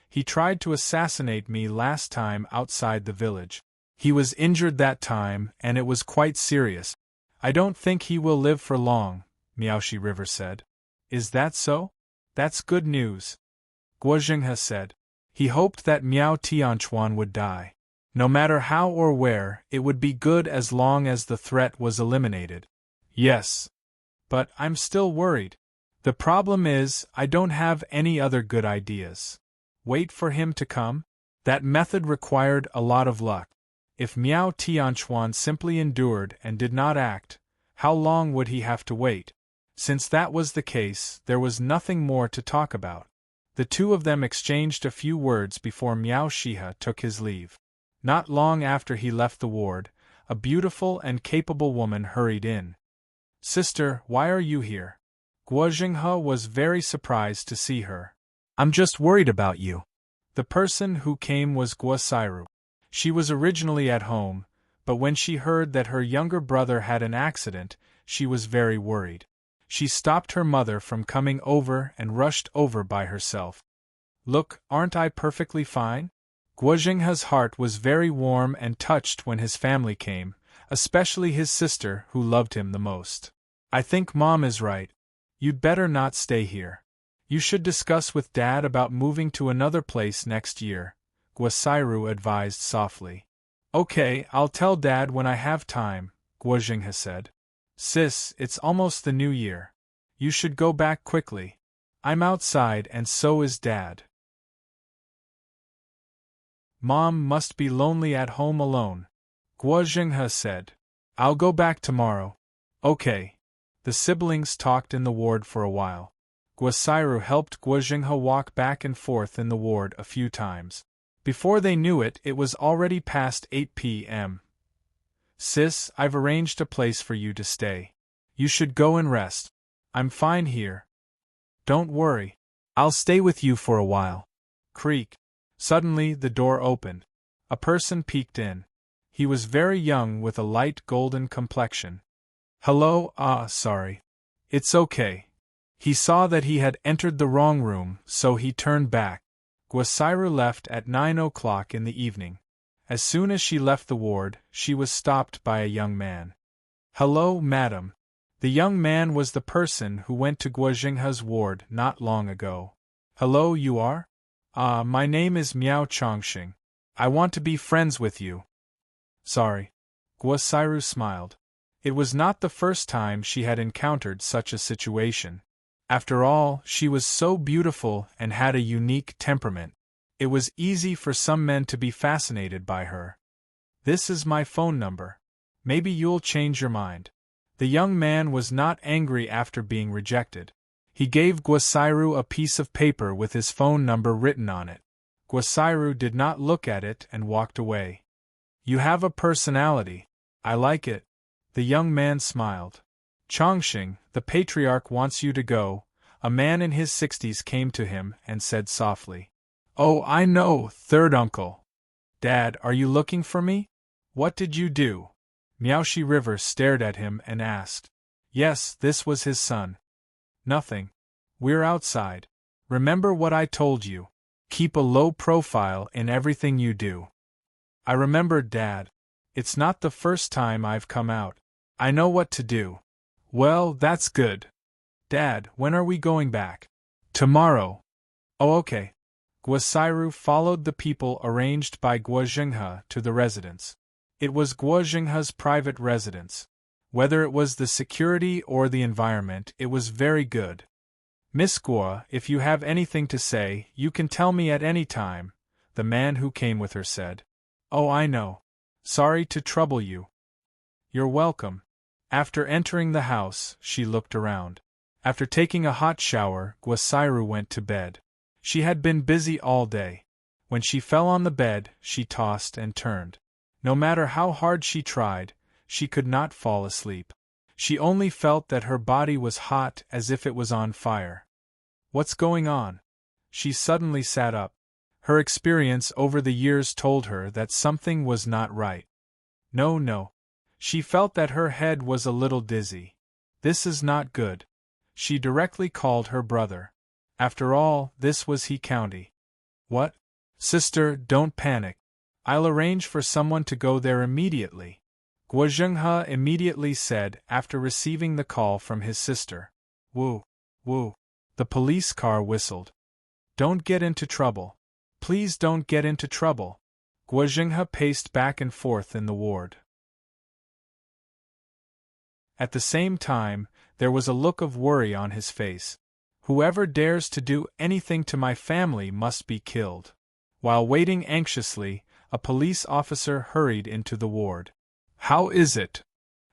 A: He tried to assassinate me last time outside the village. He was injured that time, and it was quite serious. I don't think he will live for long, Miaoshi River said. Is that so? That's good news, Guo Jinghe said. He hoped that Miao Tianchuan would die. No matter how or where, it would be good as long as the threat was eliminated. Yes. But I'm still worried. The problem is, I don't have any other good ideas. Wait for him to come? That method required a lot of luck. If Miao Tianchuan simply endured and did not act, how long would he have to wait? Since that was the case, there was nothing more to talk about. The two of them exchanged a few words before Miao Shihe took his leave. Not long after he left the ward, a beautiful and capable woman hurried in. Sister, why are you here? Guo Jinghe was very surprised to see her. I'm just worried about you. The person who came was Guo Sairu. She was originally at home, but when she heard that her younger brother had an accident, she was very worried. She stopped her mother from coming over and rushed over by herself. "Look, aren't I perfectly fine?" Guozhenghe's heart was very warm and touched when his family came, especially his sister who loved him the most. "I think Mom is right. You'd better not stay here. You should discuss with Dad about moving to another place next year," Guosairu advised softly. "Okay, I'll tell Dad when I have time," Guozhenghe said. "Sis, it's almost the new year. You should go back quickly. I'm outside and so is Dad." "Mom must be lonely at home alone," Guozhenghe said. "I'll go back tomorrow." "Okay." The siblings talked in the ward for a while. Guosairu helped Guozhenghe walk back and forth in the ward a few times. Before they knew it, it was already past 8 p.m. "Sis, I've arranged a place for you to stay. You should go and rest. I'm fine here." "Don't worry. I'll stay with you for a while." Creak. Suddenly the door opened. A person peeked in. He was very young with a light golden complexion. "Hello, sorry. It's okay." He saw that he had entered the wrong room, so he turned back. Guosairu left at 9 o'clock in the evening. As soon as she left the ward, she was stopped by a young man. "Hello, madam." The young man was the person who went to Guozhenghe's ward not long ago. "Hello, you are? My name is Miao Chongxing. I want to be friends with you." "Sorry." Guosairu smiled. It was not the first time she had encountered such a situation. After all, she was so beautiful and had a unique temperament. It was easy for some men to be fascinated by her. "This is my phone number. Maybe you'll change your mind." The young man was not angry after being rejected. He gave Guosairu a piece of paper with his phone number written on it. Guosairu did not look at it and walked away. "You have a personality. I like it." The young man smiled. "Chongxing, the patriarch wants you to go." A man in his 60s came to him and said softly. "Oh, I know, third uncle." "Dad, are you looking for me? What did you do?" Miaoshi River stared at him and asked. Yes, this was his son. "Nothing. We're outside. Remember what I told you. Keep a low profile in everything you do." "I remembered, Dad. It's not the first time I've come out. I know what to do." "Well, that's good. Dad, when are we going back?" "Tomorrow." "Oh, okay." Guosairu followed the people arranged by Guozhenghe to the residence. It was Guozhenghe's private residence. Whether it was the security or the environment, it was very good. "Miss Guo, if you have anything to say, you can tell me at any time," the man who came with her said. "Oh, I know. Sorry to trouble you." "You're welcome." After entering the house, she looked around. After taking a hot shower, Guosairu went to bed. She had been busy all day. When she fell on the bed, she tossed and turned. No matter how hard she tried, she could not fall asleep. She only felt that her body was hot as if it was on fire. What's going on? She suddenly sat up. Her experience over the years told her that something was not right. No. She felt that her head was a little dizzy. This is not good. She directly called her brother. After all, this was He County. "What? Sister, don't panic. I'll arrange for someone to go there immediately," Guozhenghe immediately said after receiving the call from his sister. Woo. The police car whistled. "Don't get into trouble. Please don't get into trouble." Guozhenghe paced back and forth in the ward. At the same time, there was a look of worry on his face. "Whoever dares to do anything to my family must be killed." While waiting anxiously, a police officer hurried into the ward. "How is it?"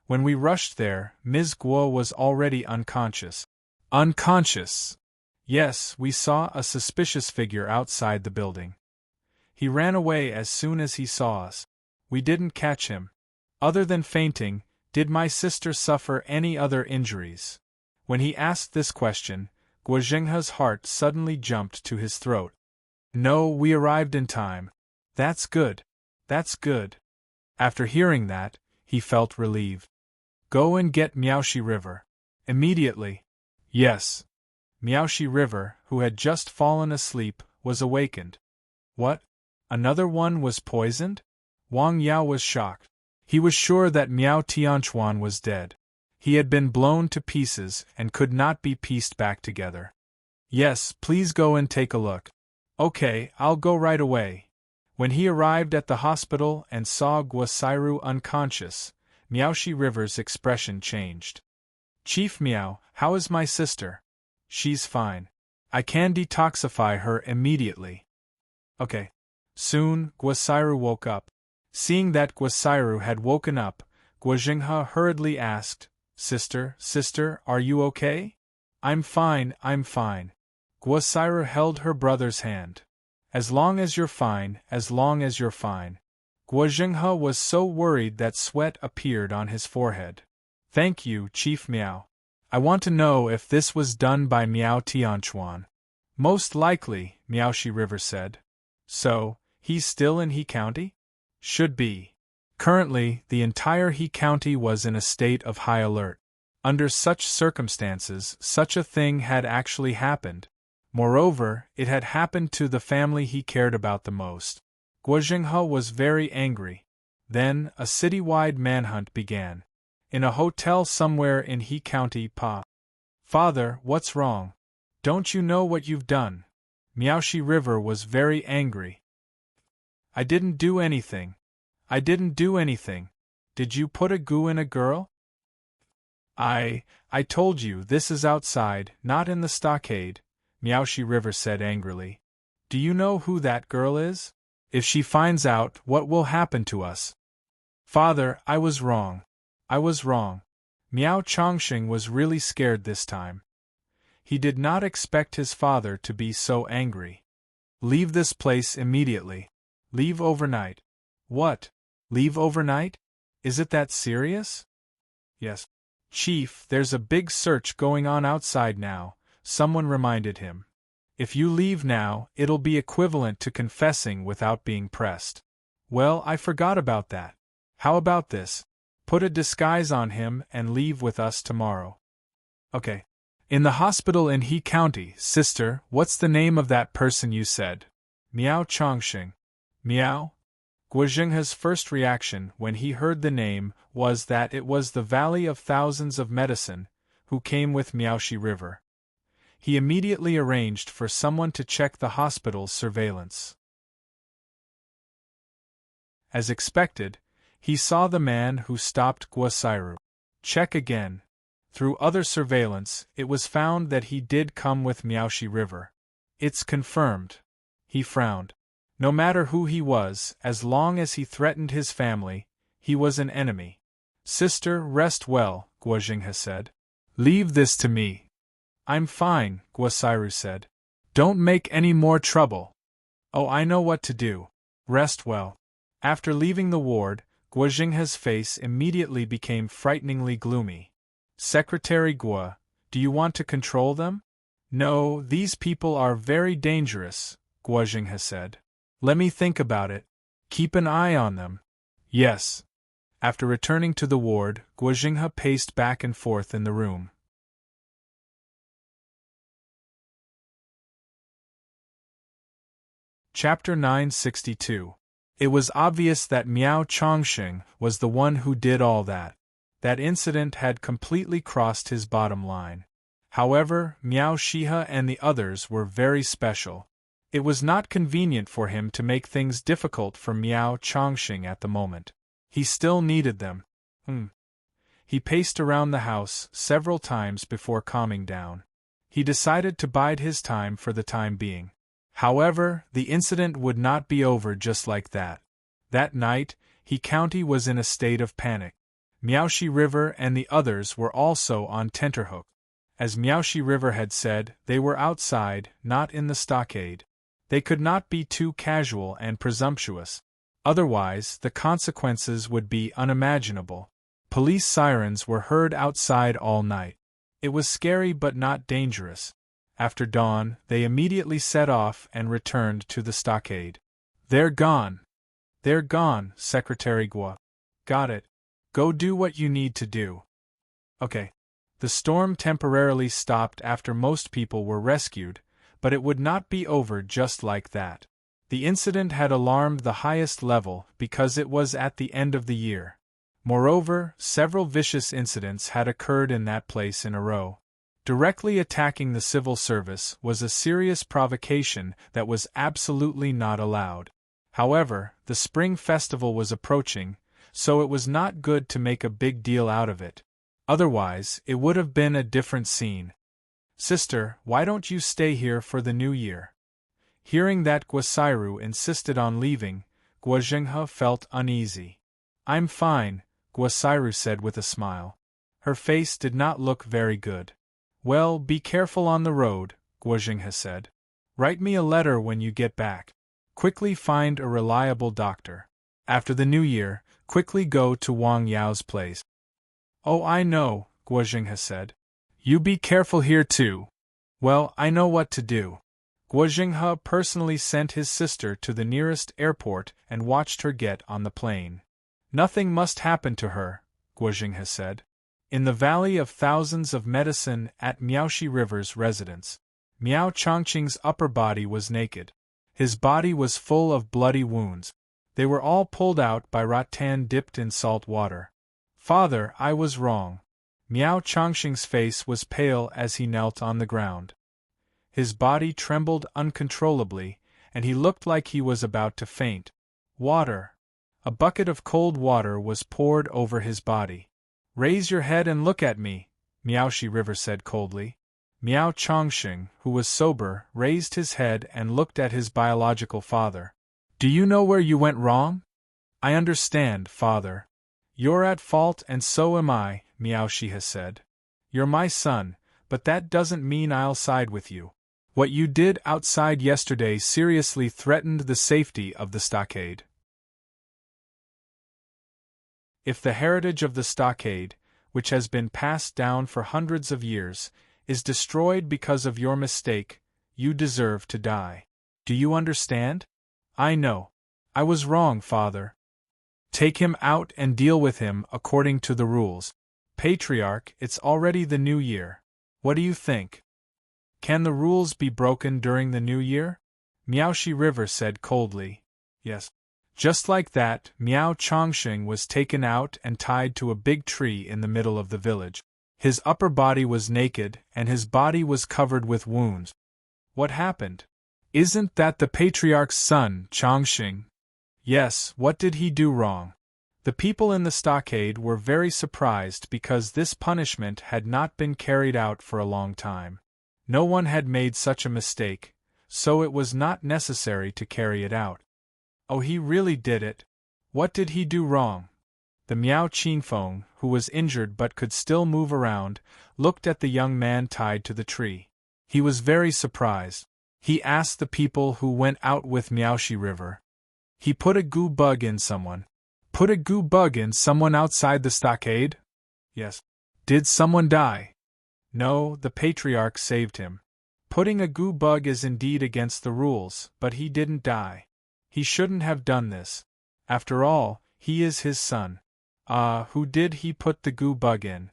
A: When we rushed there, Ms. Guo was already unconscious. Unconscious? Yes, we saw a suspicious figure outside the building. He ran away as soon as he saw us. We didn't catch him. Other than fainting, did my sister suffer any other injuries? When he asked this question, Guozhenghe's heart suddenly jumped to his throat. "No, we arrived in time." "That's good. That's good." After hearing that, he felt relieved. Go and get Miaoshi River. Immediately. Yes. Miaoshi River, who had just fallen asleep, was awakened. What? Another one was poisoned? Wang Yao was shocked. He was sure that Miao Tianchuan was dead. He had been blown to pieces and could not be pieced back together. Yes, please go and take a look. Okay, I'll go right away. When he arrived at the hospital and saw Guosairu unconscious, Miaoshi River's expression changed. Chief Miao, how is my sister? She's fine. I can detoxify her immediately. Okay. Soon, Guosairu woke up. Seeing that Guosairu had woken up, Guozhenghe hurriedly asked, Sister, are you okay? I'm fine. Guosairu held her brother's hand. As long as you're fine. Guozhenghe was so worried that sweat appeared on his forehead. Thank you, Chief Miao. I want to know if this was done by Miao Tianchuan. Most likely, Miaoshi River said. So, he's still in He County? Should be. Currently, the entire He County was in a state of high alert. Under such circumstances, such a thing had actually happened. Moreover, it had happened to the family he cared about the most. Guozhenghe was very angry. Then, a citywide manhunt began. In a hotel somewhere in He County, Pa. Father, what's wrong? Don't you know what you've done? Miaoshi River was very angry. I didn't do anything. Did you put a goo in a girl? I told you this is outside, not in the stockade, Miaoshi River said angrily. Do you know who that girl is? If she finds out, what will happen to us? Father, I was wrong. Miao Chongqing was really scared this time. He did not expect his father to be so angry. Leave this place immediately. Leave overnight. What? Leave overnight? Is it that serious? Yes. Chief, there's a big search going on outside now, someone reminded him. If you leave now, it'll be equivalent to confessing without being pressed. Well, I forgot about that. How about this? Put a disguise on him and leave with us tomorrow. Okay. In the hospital in He County, sister, what's the name of that person you said? Miao Chongqing. Miao? Guozhenghe's first reaction when he heard the name was that it was the Valley of Thousands of Medicine, who came with Miaoshi River. He immediately arranged for someone to check the hospital's surveillance. As expected, he saw the man who stopped Guosairu. Check again. Through other surveillance, it was found that he did come with Miaoshi River. It's confirmed. He frowned. No matter who he was, as long as he threatened his family, he was an enemy. Sister, rest well, Guozhenghe said. Leave this to me. I'm fine, Guosairu said. Don't make any more trouble. Oh, I know what to do. Rest well. After leaving the ward, Guozhenghe's face immediately became frighteningly gloomy. Secretary Guo, do you want to control them? No, these people are very dangerous, Guozhenghe said. Let me think about it. Keep an eye on them. Yes. After returning to the ward, Guozhenghe paced back and forth in the room. Chapter 962. It was obvious that Miao Chongqing was the one who did all that. That incident had completely crossed his bottom line. However, Miao Shihe and the others were very special. It was not convenient for him to make things difficult for Miao Chongqing at the moment. He still needed them. He paced around the house several times before calming down. He decided to bide his time for the time being. However, the incident would not be over just like that. That night, He County was in a state of panic. Miaoshi River and the others were also on tenterhook. As Miaoshi River had said, they were outside, not in the stockade. They could not be too casual and presumptuous. Otherwise, the consequences would be unimaginable. Police sirens were heard outside all night. It was scary but not dangerous. After dawn, they immediately set off and returned to the stockade. They're gone, Secretary Guo. Got it. Go do what you need to do. Okay. The storm temporarily stopped after most people were rescued, but it would not be over just like that. The incident had alarmed the highest level because it was at the end of the year. Moreover, several vicious incidents had occurred in that place in a row. Directly attacking the civil service was a serious provocation that was absolutely not allowed. However, the spring festival was approaching, so it was not good to make a big deal out of it. Otherwise, it would have been a different scene. Sister, why don't you stay here for the new year? Hearing that Guosairu insisted on leaving, Guozhenghe felt uneasy. I'm fine, Guosairu said with a smile. Her face did not look very good. Well, be careful on the road, Guozhenghe said. Write me a letter when you get back. Quickly find a reliable doctor. After the new year, quickly go to Wang Yao's place. Oh, I know, Guozhenghe said. You be careful here too. Well, I know what to do. Guozhenghe personally sent his sister to the nearest airport and watched her get on the plane. Nothing must happen to her, Guozhenghe said. In the Valley of Thousands of Medicine at Miaoxi River's residence, Miao Chongqing's upper body was naked. His body was full of bloody wounds. They were all pulled out by rattan dipped in salt water. Father, I was wrong. Miao Chongqing's face was pale as he knelt on the ground. His body trembled uncontrollably, and he looked like he was about to faint. Water. A bucket of cold water was poured over his body. Raise your head and look at me, Miaoxi River said coldly. Miao Chongqing, who was sober, raised his head and looked at his biological father. Do you know where you went wrong? I understand, father. You're at fault and so am I, Miaoxi has said. You're my son, but that doesn't mean I'll side with you. What you did outside yesterday seriously threatened the safety of the stockade. If the heritage of the stockade, which has been passed down for hundreds of years, is destroyed because of your mistake, you deserve to die. Do you understand? I know. I was wrong, father. Take him out and deal with him according to the rules. Patriarch, it's already the new year. What do you think? Can the rules be broken during the new year? Miaoxi River said coldly. Yes. Just like that, Miao Chongqing was taken out and tied to a big tree in the middle of the village. His upper body was naked, and his body was covered with wounds. What happened? Isn't that the patriarch's son, Chongqing? Yes, what did he do wrong? The people in the stockade were very surprised because this punishment had not been carried out for a long time. No one had made such a mistake, so it was not necessary to carry it out. Oh, he really did it. What did he do wrong? The Miao Qingfeng, who was injured but could still move around, looked at the young man tied to the tree. He was very surprised. He asked the people who went out with Miaoxi River. He put a goo bug in someone. Put a goo bug in someone outside the stockade? Yes. Did someone die? No, the patriarch saved him. Putting a goo bug is indeed against the rules, but he didn't die. He shouldn't have done this. After all, he is his son. Who did he put the goo bug in?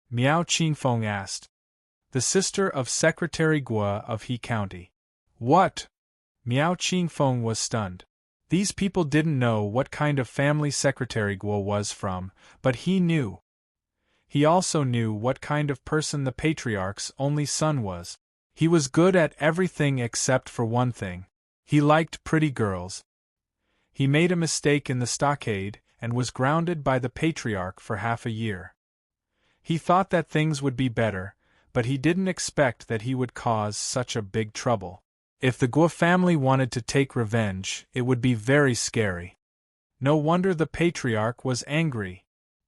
A: Miao Qingfeng asked. The sister of Secretary Guo of He County. What? Miao Qingfeng was stunned. These people didn't know what kind of family Secretary Guo was from, but he knew. He also knew what kind of person the patriarch's only son was. He was good at everything except for one thing. He liked pretty girls. He made a mistake in the stockade and was grounded by the patriarch for half a year. He thought that things would be better, but he didn't expect that he would cause such a big trouble. If the Guo family wanted to take revenge, it would be very scary. No wonder the patriarch was angry.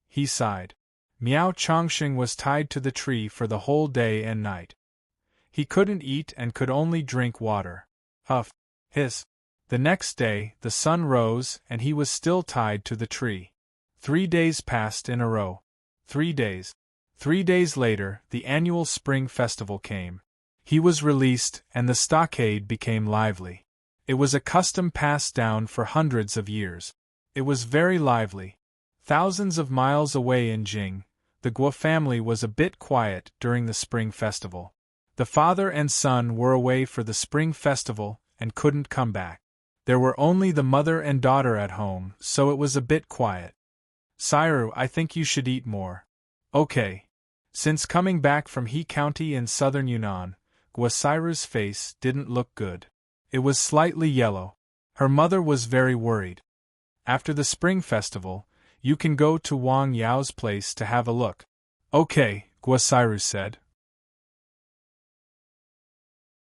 A: He sighed. Miao Chongqing was tied to the tree for the whole day and night. He couldn't eat and could only drink water. Huff. Hiss. The next day, the sun rose and he was still tied to the tree. 3 days passed in a row. 3 days. 3 days later, the annual spring festival came. He was released and the stockade became lively. It was a custom passed down for hundreds of years. It was very lively. Thousands of miles away in Jing, the Guo family was a bit quiet during the Spring Festival. The father and son were away for the Spring Festival and couldn't come back. There were only the mother and daughter at home, so it was a bit quiet. Sairu, I think you should eat more. Okay. Since coming back from He County in southern Yunnan, Guo Sairu's face didn't look good. It was slightly yellow. Her mother was very worried. After the Spring Festival, you can go to Wang Yao's place to have a look. Okay, Guo Sairu said.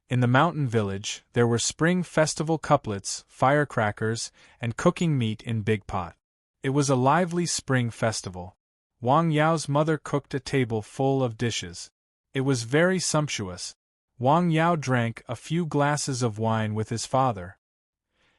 A: In the mountain village, there were Spring Festival couplets, firecrackers, and cooking meat in big pot. It was a lively Spring Festival. Wang Yao's mother cooked a table full of dishes. It was very sumptuous. Wang Yao drank a few glasses of wine with his father.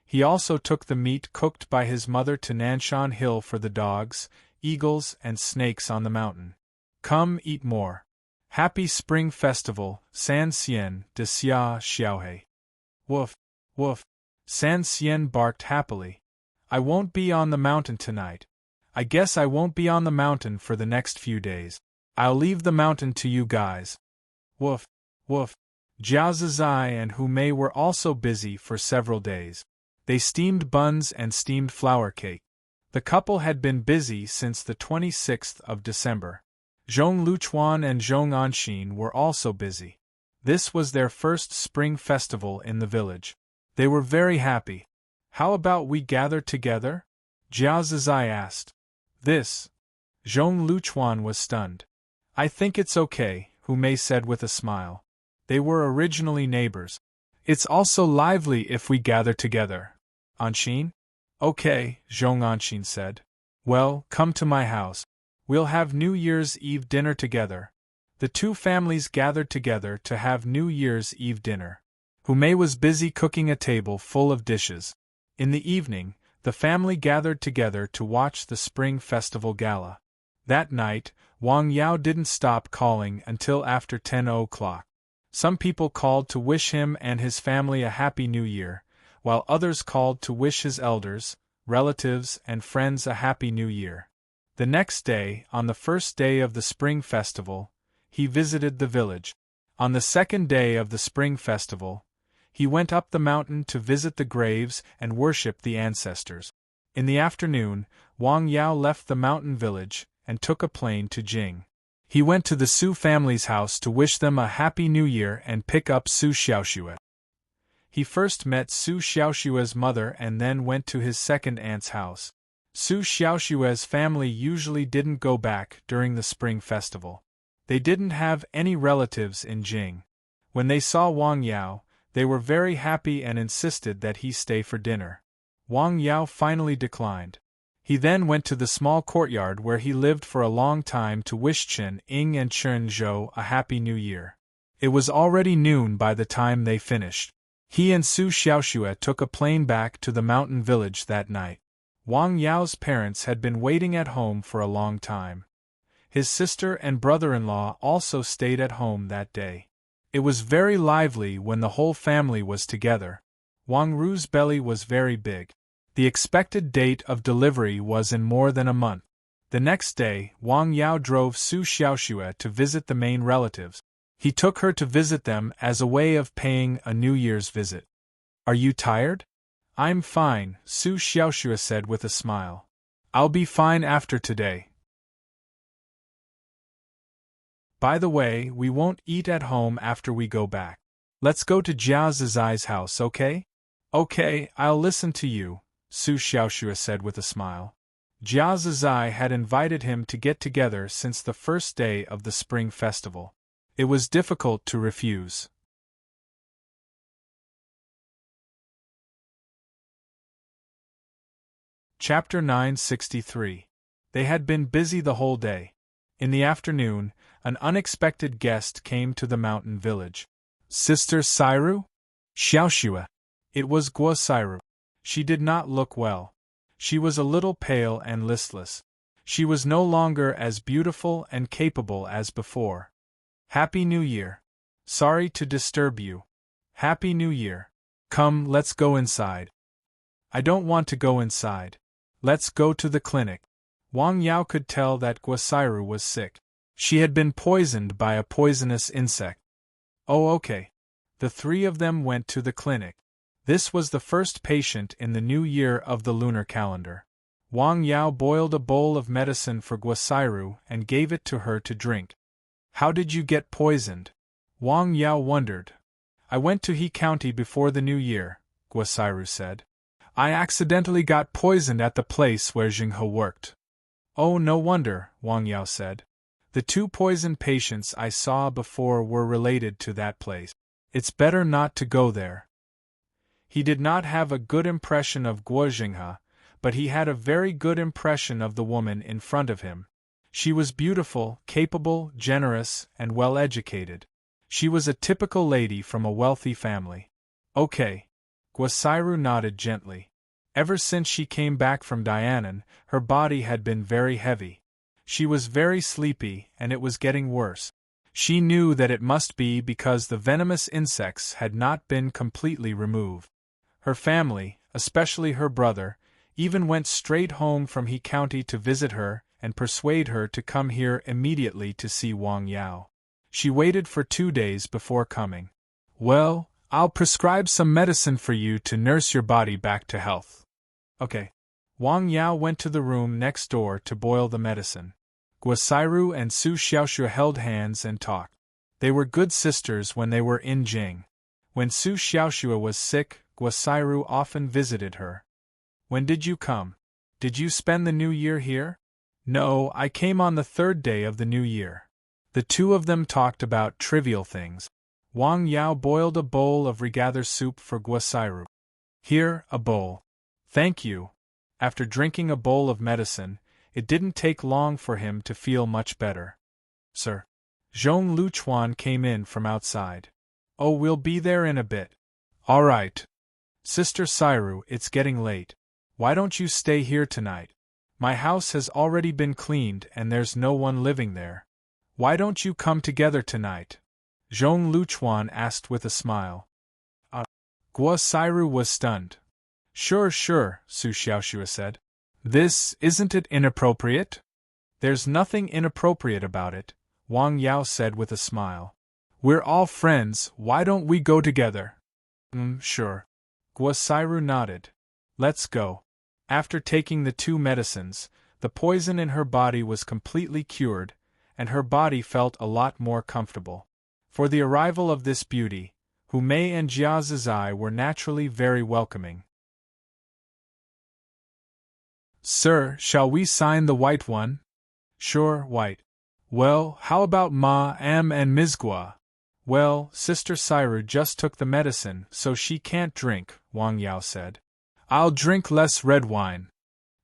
A: He also took the meat cooked by his mother to Nanshan Hill for the dogs, eagles, and snakes on the mountain. Come eat more. Happy Spring Festival, San Xian de Xia Xiaohe. Woof, woof. San Xian barked happily. I won't be on the mountain tonight. I guess I won't be on the mountain for the next few days. I'll leave the mountain to you guys. Woof, woof. Jiao Zizai and Hu Mei were also busy for several days. They steamed buns and steamed flour cake. The couple had been busy since the 26th of December. Zhong Luchuan and Zhong Anxin were also busy. This was their first Spring Festival in the village. They were very happy. How about we gather together? Jiao Zizai asked. This? Zhong Luchuan was stunned. I think it's okay, Hu Mei said with a smile. They were originally neighbors. It's also lively if we gather together. Anxin? Okay, Zhong Anxin said. Well, come to my house. We'll have New Year's Eve dinner together. The two families gathered together to have New Year's Eve dinner. Hu Mei was busy cooking a table full of dishes. In the evening, the family gathered together to watch the Spring Festival Gala. That night, Wang Yao didn't stop calling until after 10 o'clock. Some people called to wish him and his family a Happy New Year, while others called to wish his elders, relatives, and friends a Happy New Year. The next day, on the first day of the Spring Festival, he visited the village. On the second day of the Spring Festival, he went up the mountain to visit the graves and worship the ancestors. In the afternoon, Wang Yao left the mountain village and took a plane to Jing. He went to the Su family's house to wish them a Happy New Year and pick up Su Xiaoxue. He first met Su Xiaoxue's mother and then went to his second aunt's house. Su Xiaoxue's family usually didn't go back during the Spring Festival. They didn't have any relatives in Jing. When they saw Wang Yao, they were very happy and insisted that he stay for dinner. Wang Yao finally declined. He then went to the small courtyard where he lived for a long time to wish Chen Ying and Chen Zhou a Happy New Year. It was already noon by the time they finished. He and Su Xiaoxue took a plane back to the mountain village that night. Wang Yao's parents had been waiting at home for a long time. His sister and brother-in-law also stayed at home that day. It was very lively when the whole family was together. Wang Ru's belly was very big. The expected date of delivery was in more than a month. The next day, Wang Yao drove Su Xiaoxue to visit the main relatives. He took her to visit them as a way of paying a New Year's visit. Are you tired? I'm fine, Su Xiaoxue said with a smile. I'll be fine after today. By the way, we won't eat at home after we go back. Let's go to Jiao Zizai's house, okay? Okay, I'll listen to you, Su Xiaoxue said with a smile. Jiao Zizai had invited him to get together since the first day of the Spring Festival. It was difficult to refuse. Chapter 963. They had been busy the whole day. In the afternoon, an unexpected guest came to the mountain village. Sister Sairu? Xiaoxue. It was Guo Sairu. She did not look well. She was a little pale and listless. She was no longer as beautiful and capable as before. Happy New Year. Sorry to disturb you. Happy New Year. Come, let's go inside. I don't want to go inside. Let's go to the clinic. Wang Yao could tell that Guosairu was sick. She had been poisoned by a poisonous insect. Oh, okay. The three of them went to the clinic. This was the first patient in the new year of the lunar calendar. Wang Yao boiled a bowl of medicine for Guosairu and gave it to her to drink. How did you get poisoned? Wang Yao wondered. I went to He County before the new year, Guosairu said. I accidentally got poisoned at the place where Jinghe worked. Oh, no wonder, Wang Yao said. The two poisoned patients I saw before were related to that place. It's better not to go there. He did not have a good impression of Guo Jinghe, but he had a very good impression of the woman in front of him. She was beautiful, capable, generous, and well-educated. She was a typical lady from a wealthy family. Okay. Guosairu nodded gently. Ever since she came back from Dianan, her body had been very heavy. She was very sleepy, and it was getting worse. She knew that it must be because the venomous insects had not been completely removed. Her family, especially her brother, even went straight home from He County to visit her and persuade her to come here immediately to see Wang Yao. She waited for 2 days before coming. Well, I'll prescribe some medicine for you to nurse your body back to health. Okay. Wang Yao went to the room next door to boil the medicine. Guosairu and Su Xiaoxue held hands and talked. They were good sisters when they were in Jing. When Su Xiaoxue was sick, Guosairu often visited her. When did you come? Did you spend the new year here? No, I came on the 3rd day of the new year. The two of them talked about trivial things. Wang Yao boiled a bowl of regather soup for Guosairu. Here, a bowl. Thank you. After drinking a bowl of medicine, it didn't take long for him to feel much better. Sir. Zhong Luchuan came in from outside. Oh, we'll be there in a bit. All right. Sister Sairu, it's getting late. Why don't you stay here tonight? My house has already been cleaned and there's no one living there. Why don't you come together tonight? Zhong Luchuan asked with a smile. Guosairu was stunned. Sure, Su Xiaoxue said. Isn't it inappropriate? There's nothing inappropriate about it, Wang Yao said with a smile. We're all friends, why don't we go together? Sure. Guosairu nodded. Let's go. After taking the 2 medicines, the poison in her body was completely cured, and her body felt a lot more comfortable. For the arrival of this beauty, Hu Mei and Jia Zizai were naturally very welcoming. Sir, shall we sign the white one? Sure, white. Well, how about Ma Am and Ms. Gua? Well, Sister Sairu just took the medicine, so she can't drink, Wang Yao said. I'll drink less red wine.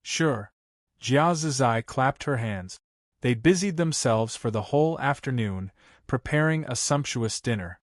A: Sure. Jia Zizai clapped her hands. They busied themselves for the whole afternoon, preparing a sumptuous dinner.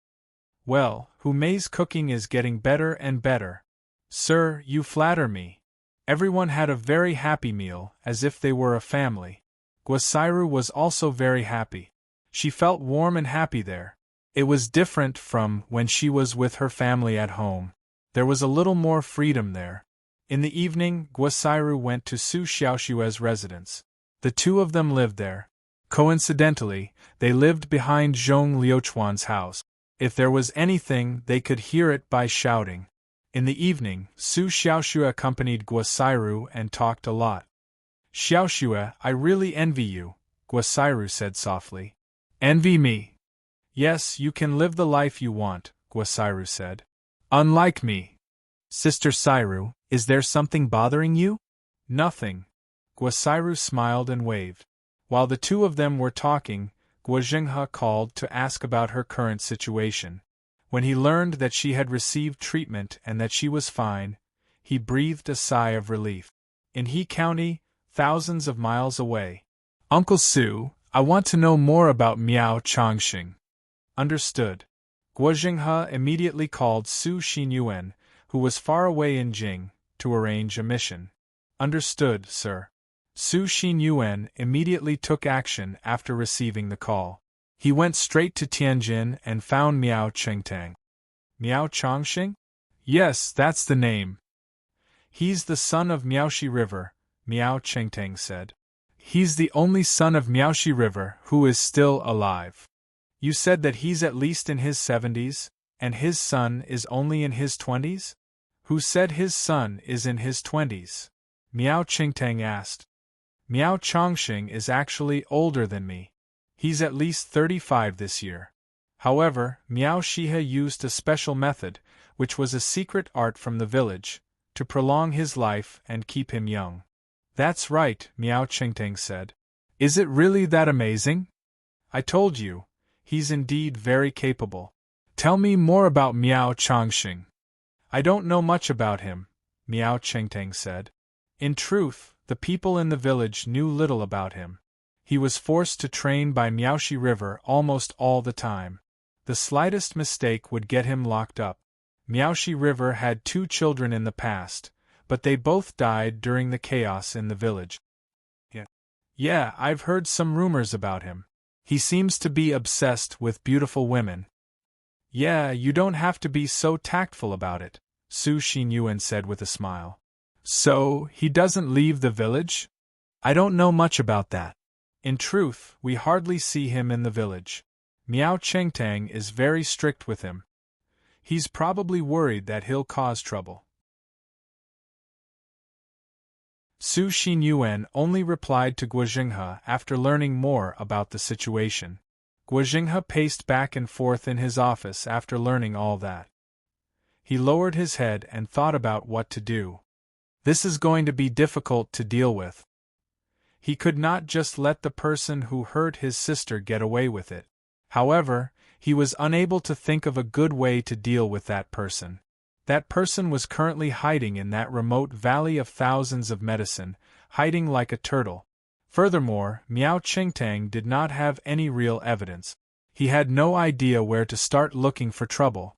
A: Well, Hu Mei's cooking is getting better and better. Sir, you flatter me. Everyone had a very happy meal, as if they were a family. Guosairu was also very happy. She felt warm and happy there. It was different from when she was with her family at home. There was a little more freedom there. In the evening, Guosairu went to Su Xiaoxue's residence. The two of them lived there. Coincidentally, they lived behind Zhong Liuchuan's house. If there was anything, they could hear it by shouting. In the evening, Su Xiaoxue accompanied Guosairu and talked a lot. Xiaoxue, I really envy you, Guosairu said softly. Envy me? Yes, you can live the life you want, Guosairu said. Unlike me. Sister Sairu, is there something bothering you? Nothing. Guosairu smiled and waved. While the two of them were talking, Guo Jinghe called to ask about her current situation. When he learned that she had received treatment and that she was fine, he breathed a sigh of relief. In He County, thousands of miles away. Uncle Su, I want to know more about Miao Changxing. Understood. Guo Jinghe immediately called Su Xinyuan, who was far away in Jing, to arrange a mission. Understood, sir. Su Xinyuan immediately took action after receiving the call. He went straight to Tianjin and found Miao Chengtang. Miao Changxing? Yes, that's the name. He's the son of Miaoxi River, Miao Chengtang said. He's the only son of Miaoshi River who is still alive. You said that he's at least in his 70s, and his son is only in his 20s? Who said his son is in his 20s? Miao Qingtang asked. Miao Chongxing is actually older than me. He's at least 35 this year. However, Miao Shihe used a special method, which was a secret art from the village, to prolong his life and keep him young. That's right, Miao Qingtang said. Is it really that amazing? I told you, he's indeed very capable. Tell me more about Miao Chongxing. I don't know much about him, Miao Qingtang said. In truth, the people in the village knew little about him. He was forced to train by Miaoshi River almost all the time. The slightest mistake would get him locked up. Miaoshi River had 2 children in the past, but they both died during the chaos in the village. Yeah, I've heard some rumors about him. He seems to be obsessed with beautiful women. Yeah, you don't have to be so tactful about it, Su Xinyuan said with a smile. So, he doesn't leave the village? I don't know much about that. In truth, we hardly see him in the village. Miao Qingtang is very strict with him. He's probably worried that he'll cause trouble. Su Xinyuan only replied to Guozhenghe after learning more about the situation. Guozhenghe paced back and forth in his office after learning all that. He lowered his head and thought about what to do. This is going to be difficult to deal with. He could not just let the person who hurt his sister get away with it. However, he was unable to think of a good way to deal with that person. That person was currently hiding in that remote valley of thousands of medicine, hiding like a turtle. Furthermore, Miao Qingtang did not have any real evidence. He had no idea where to start looking for trouble.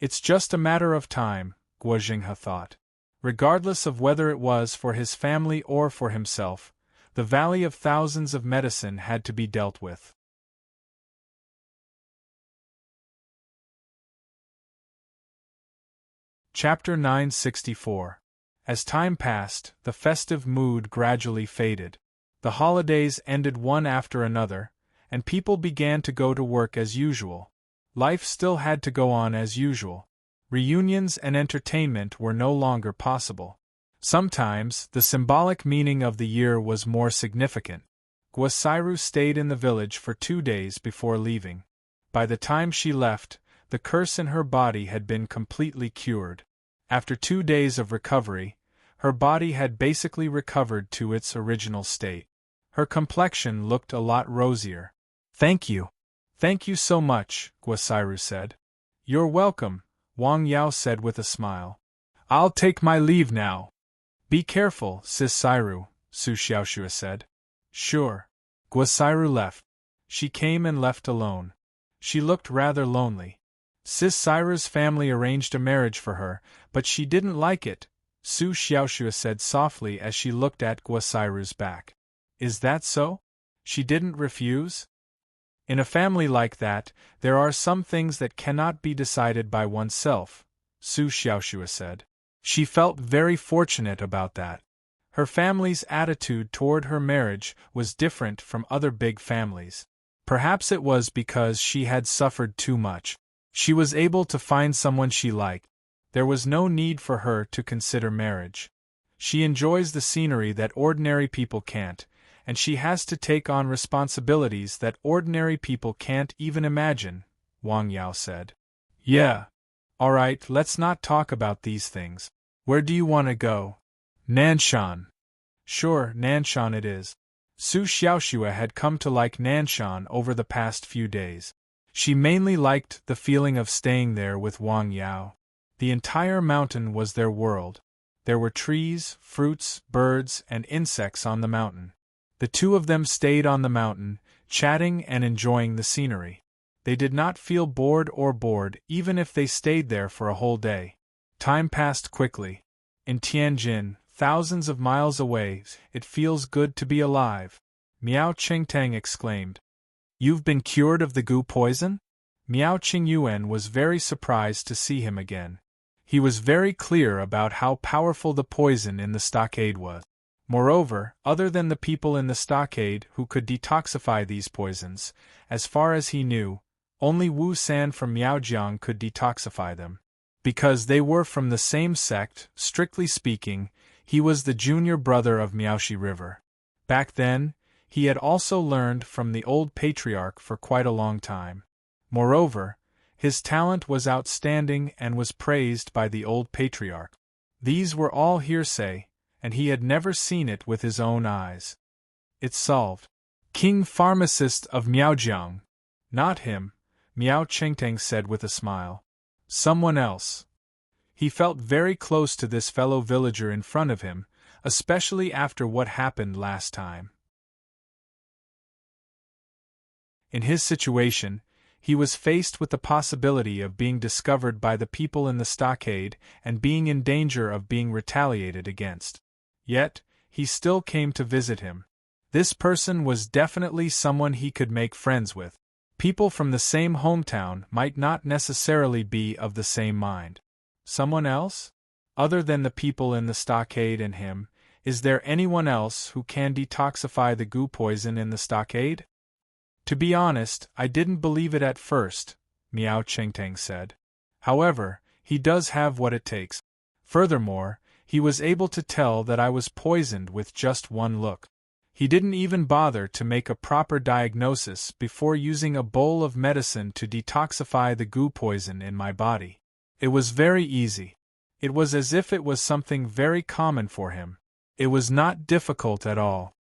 A: It's just a matter of time, Guozhenghe thought. Regardless of whether it was for his family or for himself, the Valley of Thousands of Medicine had to be dealt with. Chapter 964. As time passed, the festive mood gradually faded. The holidays ended one after another, and people began to go to work as usual. Life still had to go on as usual. Reunions and entertainment were no longer possible. Sometimes, the symbolic meaning of the year was more significant. Guosairu stayed in the village for 2 days before leaving. By the time she left, the curse in her body had been completely cured. After 2 days of recovery, her body had basically recovered to its original state. Her complexion looked a lot rosier. Thank you. Thank you so much, Guosairu said. You're welcome, Wang Yao said with a smile. I'll take my leave now. Be careful, Sis Sairu, Su Xiaoxue said. Sure. Guosairu left. She came and left alone. She looked rather lonely. Sis Sairu's family arranged a marriage for her, but she didn't like it, Su Xiaoxue said softly as she looked at Guosairu's back. Is that so? She didn't refuse? In a family like that, there are some things that cannot be decided by oneself, Su Xiaoxue said. She felt very fortunate about that. Her family's attitude toward her marriage was different from other big families. Perhaps it was because she had suffered too much. She was able to find someone she liked. There was no need for her to consider marriage. She enjoys the scenery that ordinary people can't, and she has to take on responsibilities that ordinary people can't even imagine, Wang Yao said. Yeah. Alright, let's not talk about these things. Where do you want to go? Nanshan. Sure, Nanshan it is. Su Xiaoxue had come to like Nanshan over the past few days. She mainly liked the feeling of staying there with Wang Yao. The entire mountain was their world. There were trees, fruits, birds, and insects on the mountain. The two of them stayed on the mountain, chatting and enjoying the scenery. They did not feel bored even if they stayed there for a whole day. Time passed quickly. In Tianjin, thousands of miles away, it feels good to be alive, Miao Qingtang exclaimed. You've been cured of the goo poison? Miao Qingyuan was very surprised to see him again. He was very clear about how powerful the poison in the stockade was. Moreover, other than the people in the stockade who could detoxify these poisons, as far as he knew, only Wu San from Miaojiang could detoxify them. Because they were from the same sect, strictly speaking, he was the junior brother of Miaoshi River. Back then, he had also learned from the old patriarch for quite a long time. Moreover, his talent was outstanding and was praised by the old patriarch. These were all hearsay, and he had never seen it with his own eyes. It's solved. King Pharmacist of Miaojiang. Not him, Miao Chengteng said with a smile. Someone else. He felt very close to this fellow villager in front of him, especially after what happened last time. In his situation, he was faced with the possibility of being discovered by the people in the stockade and being in danger of being retaliated against. Yet, he still came to visit him. This person was definitely someone he could make friends with. People from the same hometown might not necessarily be of the same mind. Someone else? Other than the people in the stockade and him, is there anyone else who can detoxify the goo poison in the stockade? To be honest, I didn't believe it at first, Miao Chengteng said. However, he does have what it takes. Furthermore, he was able to tell that I was poisoned with just one look. He didn't even bother to make a proper diagnosis before using a bowl of medicine to detoxify the goo poison in my body. It was very easy. It was as if it was something very common for him. It was not difficult at all.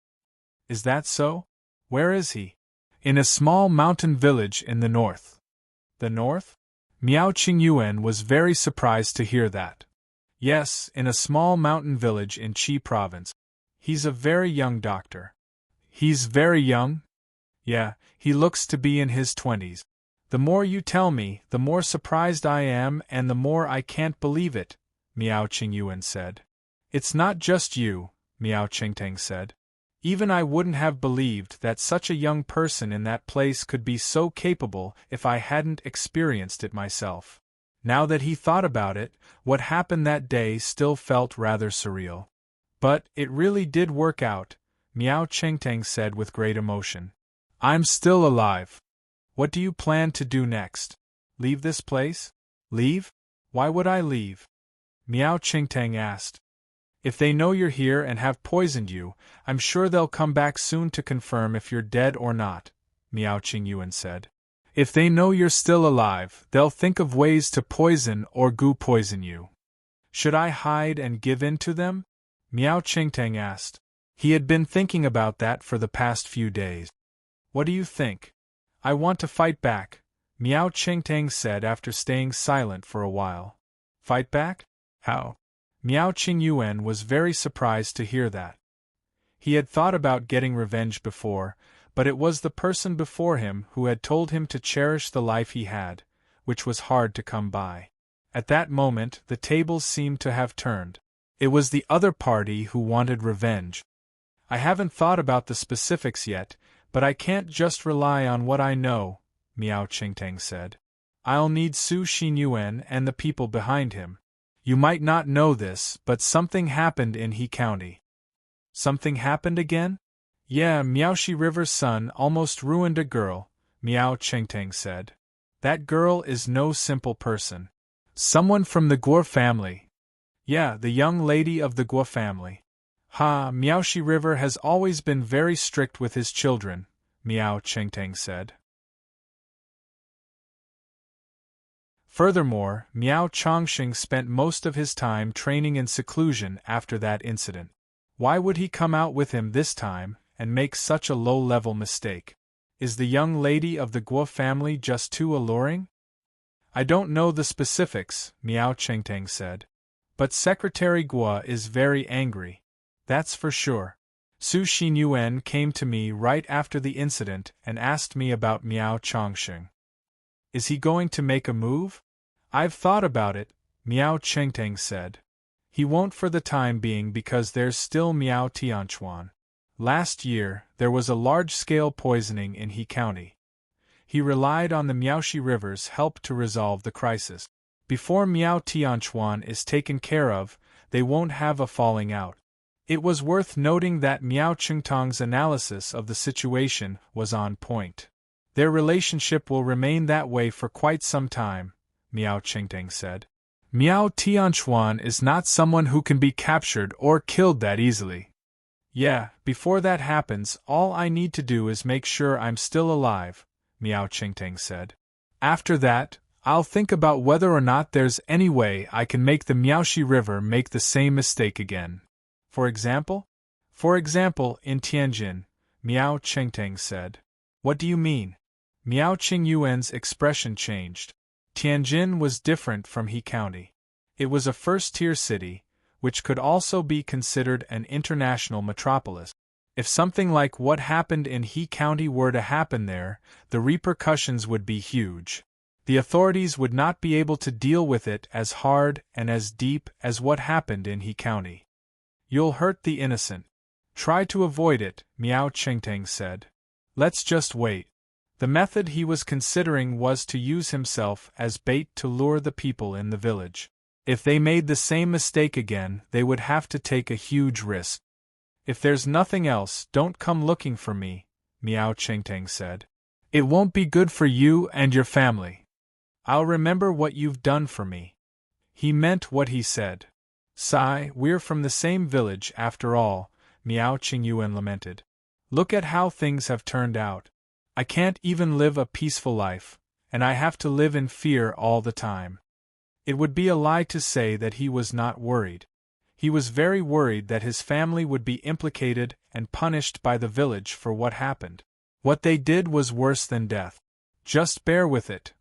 A: Is that so? Where is he? In a small mountain village in the north. The north? Miao Qingyuan was very surprised to hear that. Yes, in a small mountain village in Qi province. He's a very young doctor. He's very young? Yeah, he looks to be in his 20s. The more you tell me, the more surprised I am and the more I can't believe it, Miao Qingyuan said. It's not just you, Miao Chengteng said. Even I wouldn't have believed that such a young person in that place could be so capable if I hadn't experienced it myself. Now that he thought about it, what happened that day still felt rather surreal. But it really did work out, Miao Chengteng said with great emotion. I'm still alive. What do you plan to do next? Leave this place? Leave? Why would I leave? Miao Chengteng asked. If they know you're here and have poisoned you, I'm sure they'll come back soon to confirm if you're dead or not, Miao Qingyuan said. If they know you're still alive, they'll think of ways to poison or goo poison you. Should I hide and give in to them? Miao Chengteng asked. He had been thinking about that for the past few days. What do you think? I want to fight back, Miao Chengteng said after staying silent for a while. Fight back? How? Miao Qingyuan was very surprised to hear that. He had thought about getting revenge before, but it was the person before him who had told him to cherish the life he had, which was hard to come by. At that moment, the tables seemed to have turned. It was the other party who wanted revenge. I haven't thought about the specifics yet, but I can't just rely on what I know, Miao Chengteng said. I'll need Su Xinyuan and the people behind him. You might not know this, but something happened in He County. Something happened again? Yeah, Miaoshi River's son almost ruined a girl, Miao Chengteng said. That girl is no simple person. Someone from the Guo family. Yeah, the young lady of the Guo family. Miaoshi River has always been very strict with his children, Miao Chengteng said. Furthermore, Miao Chongqing spent most of his time training in seclusion after that incident. Why would he come out with him this time and make such a low-level mistake? Is the young lady of the Guo family just too alluring? I don't know the specifics, Miao Chengteng said. But Secretary Guo is very angry. That's for sure. Su Xinyuan came to me right after the incident and asked me about Miao Chongqing. Is he going to make a move? I've thought about it, Miao Chengteng said. He won't for the time being because there's still Miao Tianchuan. Last year, there was a large-scale poisoning in He County. He relied on the Miaoshi River's help to resolve the crisis. Before Miao Tianchuan is taken care of, they won't have a falling out. It was worth noting that Miao Qingtang's analysis of the situation was on point. Their relationship will remain that way for quite some time, Miao Qingtang said. Miao Tianchuan is not someone who can be captured or killed that easily. Yeah, before that happens, all I need to do is make sure I'm still alive, Miao Qingtang said. After that, I'll think about whether or not there's any way I can make the Miaoxi River make the same mistake again. For example? For example, in Tianjin, Miao Qingtang said. What do you mean? Miao Qingyuan's expression changed. Tianjin was different from He County. It was a first-tier city, which could also be considered an international metropolis. If something like what happened in He County were to happen there, the repercussions would be huge. The authorities would not be able to deal with it as hard and as deep as what happened in He County. You'll hurt the innocent. Try to avoid it, Miao Qingtang said. Let's just wait. The method he was considering was to use himself as bait to lure the people in the village. If they made the same mistake again, they would have to take a huge risk. If there's nothing else, don't come looking for me, Miao Qingtang said. It won't be good for you and your family. I'll remember what you've done for me. He meant what he said. Sigh, we're from the same village after all, Miao Qingyuan lamented. Look at how things have turned out. I can't even live a peaceful life, and I have to live in fear all the time. It would be a lie to say that he was not worried. He was very worried that his family would be implicated and punished by the village for what happened. What they did was worse than death. Just bear with it.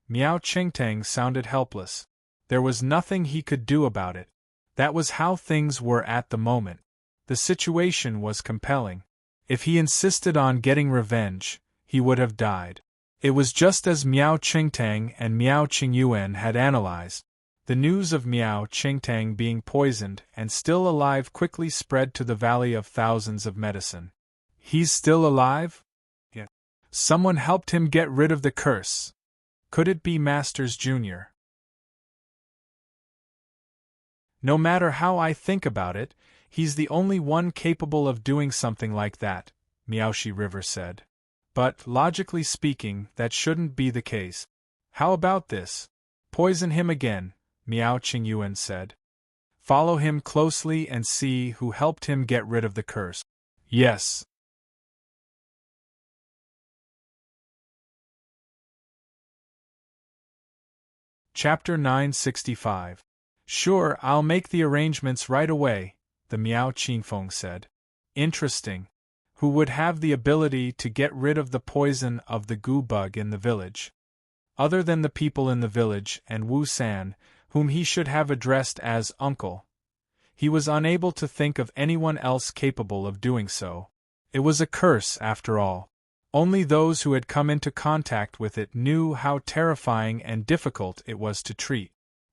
A: Miao Qingtang sounded helpless. There was nothing he could do about it. That was how things were at the moment. The situation was compelling. If he insisted on getting revenge, he would have died. It was just as Miao Qingtang and Miao Qingyuan had analyzed. The news of Miao Qingtang being poisoned and still alive quickly spread to the Valley of Thousands of Medicine. He's still alive? Yeah. Someone helped him get rid of the curse. Could it be Masters Jr.? No matter how I think about it, he's the only one capable of doing something like that, Miaoxi River said. But, logically speaking, that shouldn't be the case. How about this? Poison him again, Miao Qingyuan said. Follow him closely and see who helped him get rid of the curse. Yes. Chapter 965. Sure, I'll make the arrangements right away, the Miao Qingfeng said. Interesting. Who would have the ability to get rid of the poison of the goo bug in the village? Other than the people in the village and Wu San, whom he should have addressed as uncle. He was unable to think of anyone else capable of doing so. It was a curse, after all. Only those who had come into contact with it knew how terrifying and difficult it was to treat.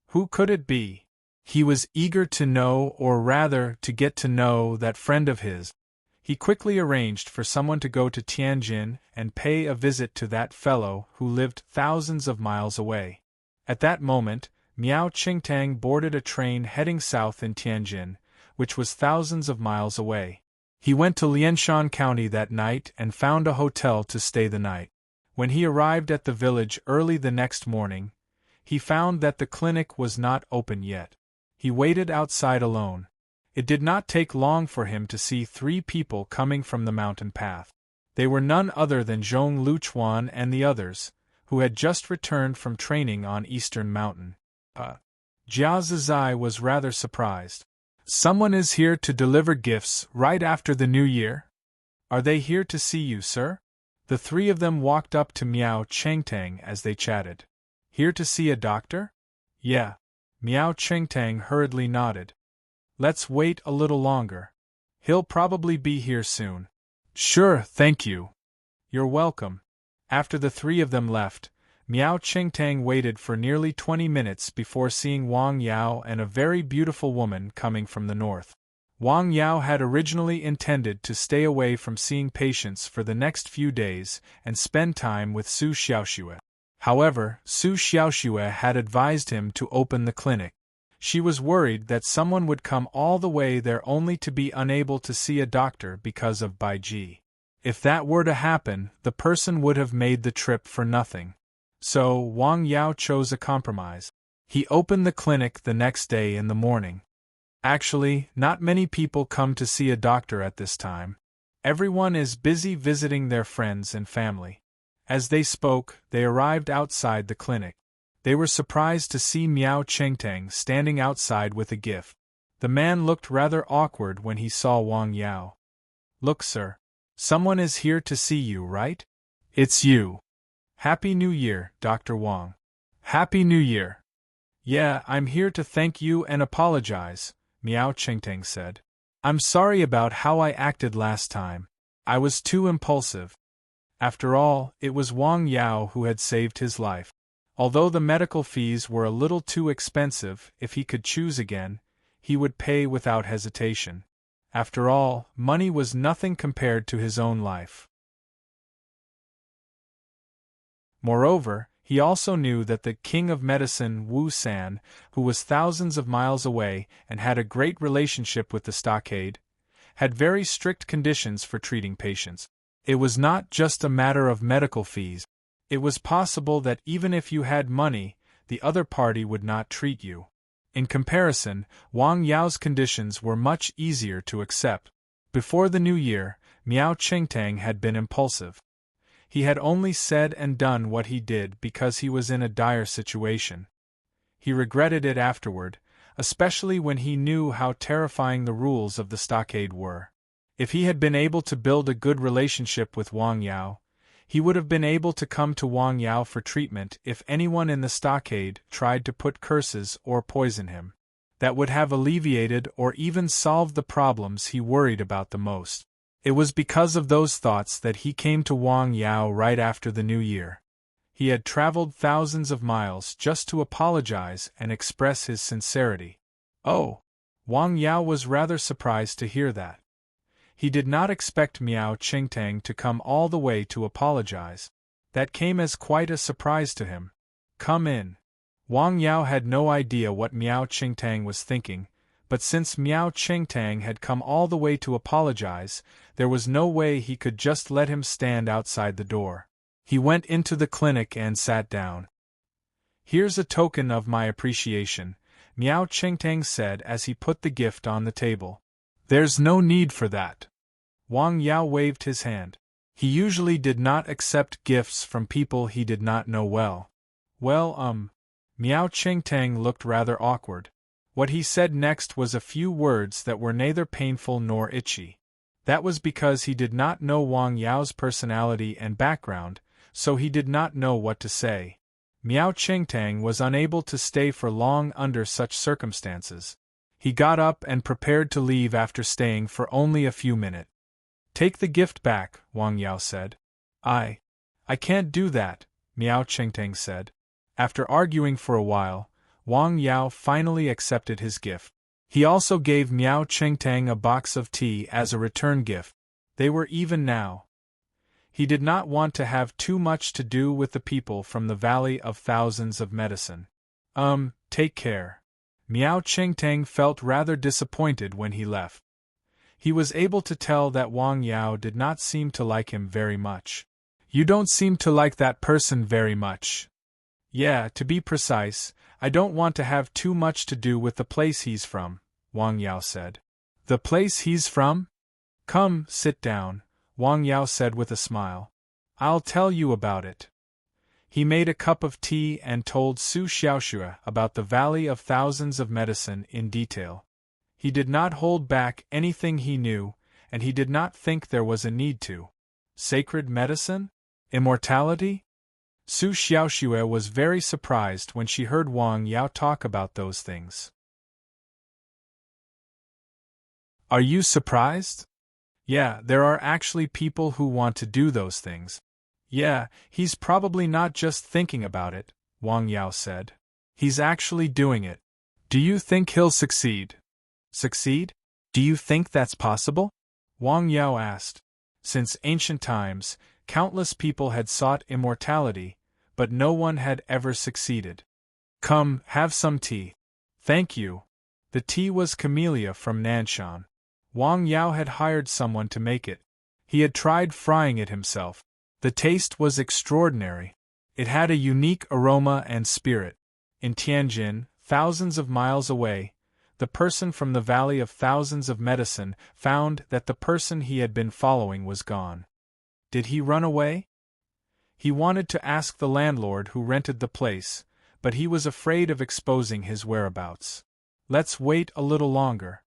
A: Who could it be? He was eager to know, or rather, to get to know that friend of his. He quickly arranged for someone to go to Tianjin and pay a visit to that fellow who lived thousands of miles away. At that moment, Miao Qingtang boarded a train heading south in Tianjin, which was thousands of miles away. He went to Lianshan County that night and found a hotel to stay the night. When he arrived at the village early the next morning, he found that the clinic was not open yet. He waited outside alone. It did not take long for him to see three people coming from the mountain path. They were none other than Zhong Luchuan and the others, who had just returned from training on Eastern Mountain. Jia Zizai was rather surprised. Someone is here to deliver gifts right after the New Year? Are they here to see you, sir? The three of them walked up to Miao Qingtang as they chatted. Here to see a doctor? Yeah. Miao Qingtang hurriedly nodded. Let's wait a little longer. He'll probably be here soon. Sure, thank you. You're welcome. After the three of them left, Miao Qingtang waited for nearly 20 minutes before seeing Wang Yao and a very beautiful woman coming from the north. Wang Yao had originally intended to stay away from seeing patients for the next few days and spend time with Su Xiaoxue. However, Su Xiaoxue had advised him to open the clinic. She was worried that someone would come all the way there only to be unable to see a doctor because of Baiji. If that were to happen, the person would have made the trip for nothing. So, Wang Yao chose a compromise. He opened the clinic the next day in the morning. Actually, not many people come to see a doctor at this time. Everyone is busy visiting their friends and family. As they spoke, they arrived outside the clinic. They were surprised to see Miao Chengtang standing outside with a gift. The man looked rather awkward when he saw Wang Yao. "Look, sir. Someone is here to see you, right? It's you. Happy New Year, Dr. Wang." "Happy New Year." "Yeah, I'm here to thank you and apologize," Miao Chengtang said. "I'm sorry about how I acted last time. I was too impulsive." After all, it was Wang Yao who had saved his life. Although the medical fees were a little too expensive, if he could choose again, he would pay without hesitation. After all, money was nothing compared to his own life. Moreover, he also knew that the king of medicine, Wu San, who was thousands of miles away and had a great relationship with the stockade, had very strict conditions for treating patients. It was not just a matter of medical fees. It was possible that even if you had money, the other party would not treat you. In comparison, Wang Yao's conditions were much easier to accept. Before the new year, Miao Chengtang had been impulsive. He had only said and done what he did because he was in a dire situation. He regretted it afterward, especially when he knew how terrifying the rules of the stockade were. If he had been able to build a good relationship with Wang Yao, he would have been able to come to Wang Yao for treatment if anyone in the stockade tried to put curses or poison him. That would have alleviated or even solved the problems he worried about the most. It was because of those thoughts that he came to Wang Yao right after the new year. He had traveled thousands of miles just to apologize and express his sincerity. Oh! Wang Yao was rather surprised to hear that. He did not expect Miao Chengtang to come all the way to apologize. That came as quite a surprise to him. "Come in." Wang Yao had no idea what Miao Chengtang was thinking, but since Miao Chengtang had come all the way to apologize, there was no way he could just let him stand outside the door. He went into the clinic and sat down. "Here's a token of my appreciation," Miao Chengtang said as he put the gift on the table. "There's no need for that." Wang Yao waved his hand. He usually did not accept gifts from people he did not know well. "Well, Miao Chengtang looked rather awkward. What he said next was a few words that were neither painful nor itchy. That was because he did not know Wang Yao's personality and background, so he did not know what to say. Miao Chengtang was unable to stay for long under such circumstances. He got up and prepared to leave after staying for only a few minutes. "Take the gift back," Wang Yao said. I can't do that," Miao Chengtang said. After arguing for a while, Wang Yao finally accepted his gift. He also gave Miao Chengtang a box of tea as a return gift. They were even now. He did not want to have too much to do with the people from the Valley of Thousands of Medicine. Take care." Miao Chengtang felt rather disappointed when he left. He was able to tell that Wang Yao did not seem to like him very much. "You don't seem to like that person very much." "Yeah, to be precise, I don't want to have too much to do with the place he's from," Wang Yao said. "The place he's from?" "Come, sit down," Wang Yao said with a smile. "I'll tell you about it." He made a cup of tea and told Su Xiaoxue about the Valley of Thousands of Medicine in detail. He did not hold back anything he knew, and he did not think there was a need to. Sacred medicine? Immortality? Su Xiaoxue was very surprised when she heard Wang Yao talk about those things. "Are you surprised?" "Yeah, there are actually people who want to do those things." "Yeah, he's probably not just thinking about it," Wang Yao said. "He's actually doing it. Do you think he'll succeed?" "Succeed? Do you think that's possible?" Wang Yao asked. Since ancient times, countless people had sought immortality, but no one had ever succeeded. "Come, have some tea." Thank you. The tea was camellia from Nanshan. Wang Yao had hired someone to make it. He had tried frying it himself. The taste was extraordinary. It had a unique aroma and spirit. In Tianjin, thousands of miles away, the person from the Valley of Thousands of Medicine found that the person he had been following was gone. Did he run away? He wanted to ask the landlord who rented the place, but he was afraid of exposing his whereabouts. Let's wait a little longer.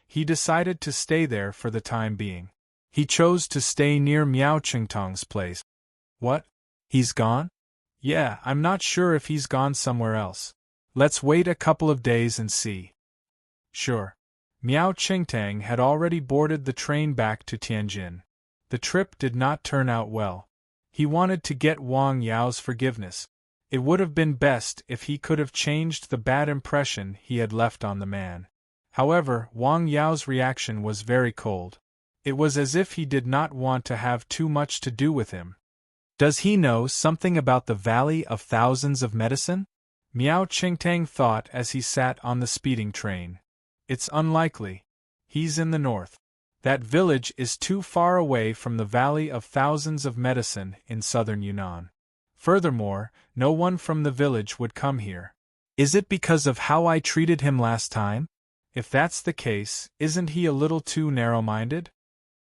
A: He decided to stay there for the time being. He chose to stay near Miao Qingtong's place. What? He's gone? Yeah, I'm not sure if he's gone somewhere else. Let's wait a couple of days and see. Sure. Miao Qingtang had already boarded the train back to Tianjin. The trip did not turn out well. He wanted to get Wang Yao's forgiveness. It would have been best if he could have changed the bad impression he had left on the man. However, Wang Yao's reaction was very cold. It was as if he did not want to have too much to do with him. Does he know something about the Valley of Thousands of Medicine? Miao Qingtang thought as he sat on the speeding train. It's unlikely. He's in the north. That village is too far away from the Valley of Thousands of Medicine in southern Yunnan. Furthermore, no one from the village would come here. Is it because of how I treated him last time? If that's the case, isn't he a little too narrow-minded?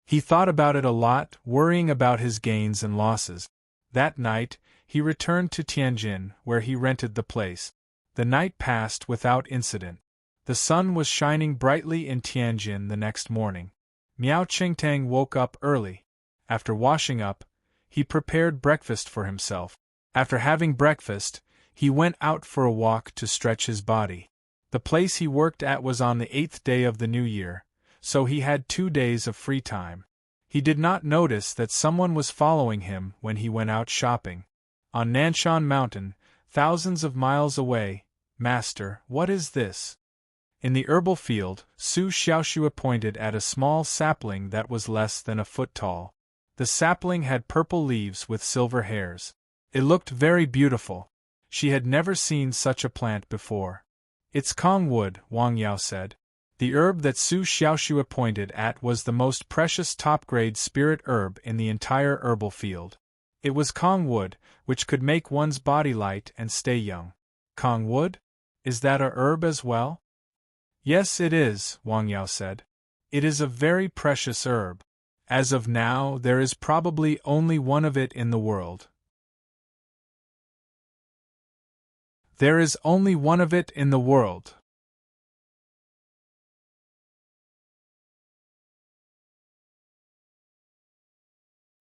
A: He thought about it a lot, worrying about his gains and losses. That night, he returned to Tianjin, where he rented the place. The night passed without incident. The sun was shining brightly in Tianjin the next morning. Miao Qingtang woke up early. After washing up, he prepared breakfast for himself. After having breakfast, he went out for a walk to stretch his body. The place he worked at was on the 8th day of the new year, so he had 2 days of free time. He did not notice that someone was following him when he went out shopping. On Nanshan Mountain, thousands of miles away, Master, what is this? In the herbal field, Su Xiaoxue pointed at a small sapling that was less than a foot tall. The sapling had purple leaves with silver hairs. It looked very beautiful. She had never seen such a plant before. It's Kongwood, Wang Yao said. The herb that Su Xiaoxue pointed at was the most precious top-grade spirit herb in the entire herbal field. It was Kongwood, which could make one's body light and stay young. Kongwood? Is that a herb as well? Yes, it is, Wang Yao said. It is a very precious herb. As of now, there is probably only one of it in the world. There is only one of it in the world.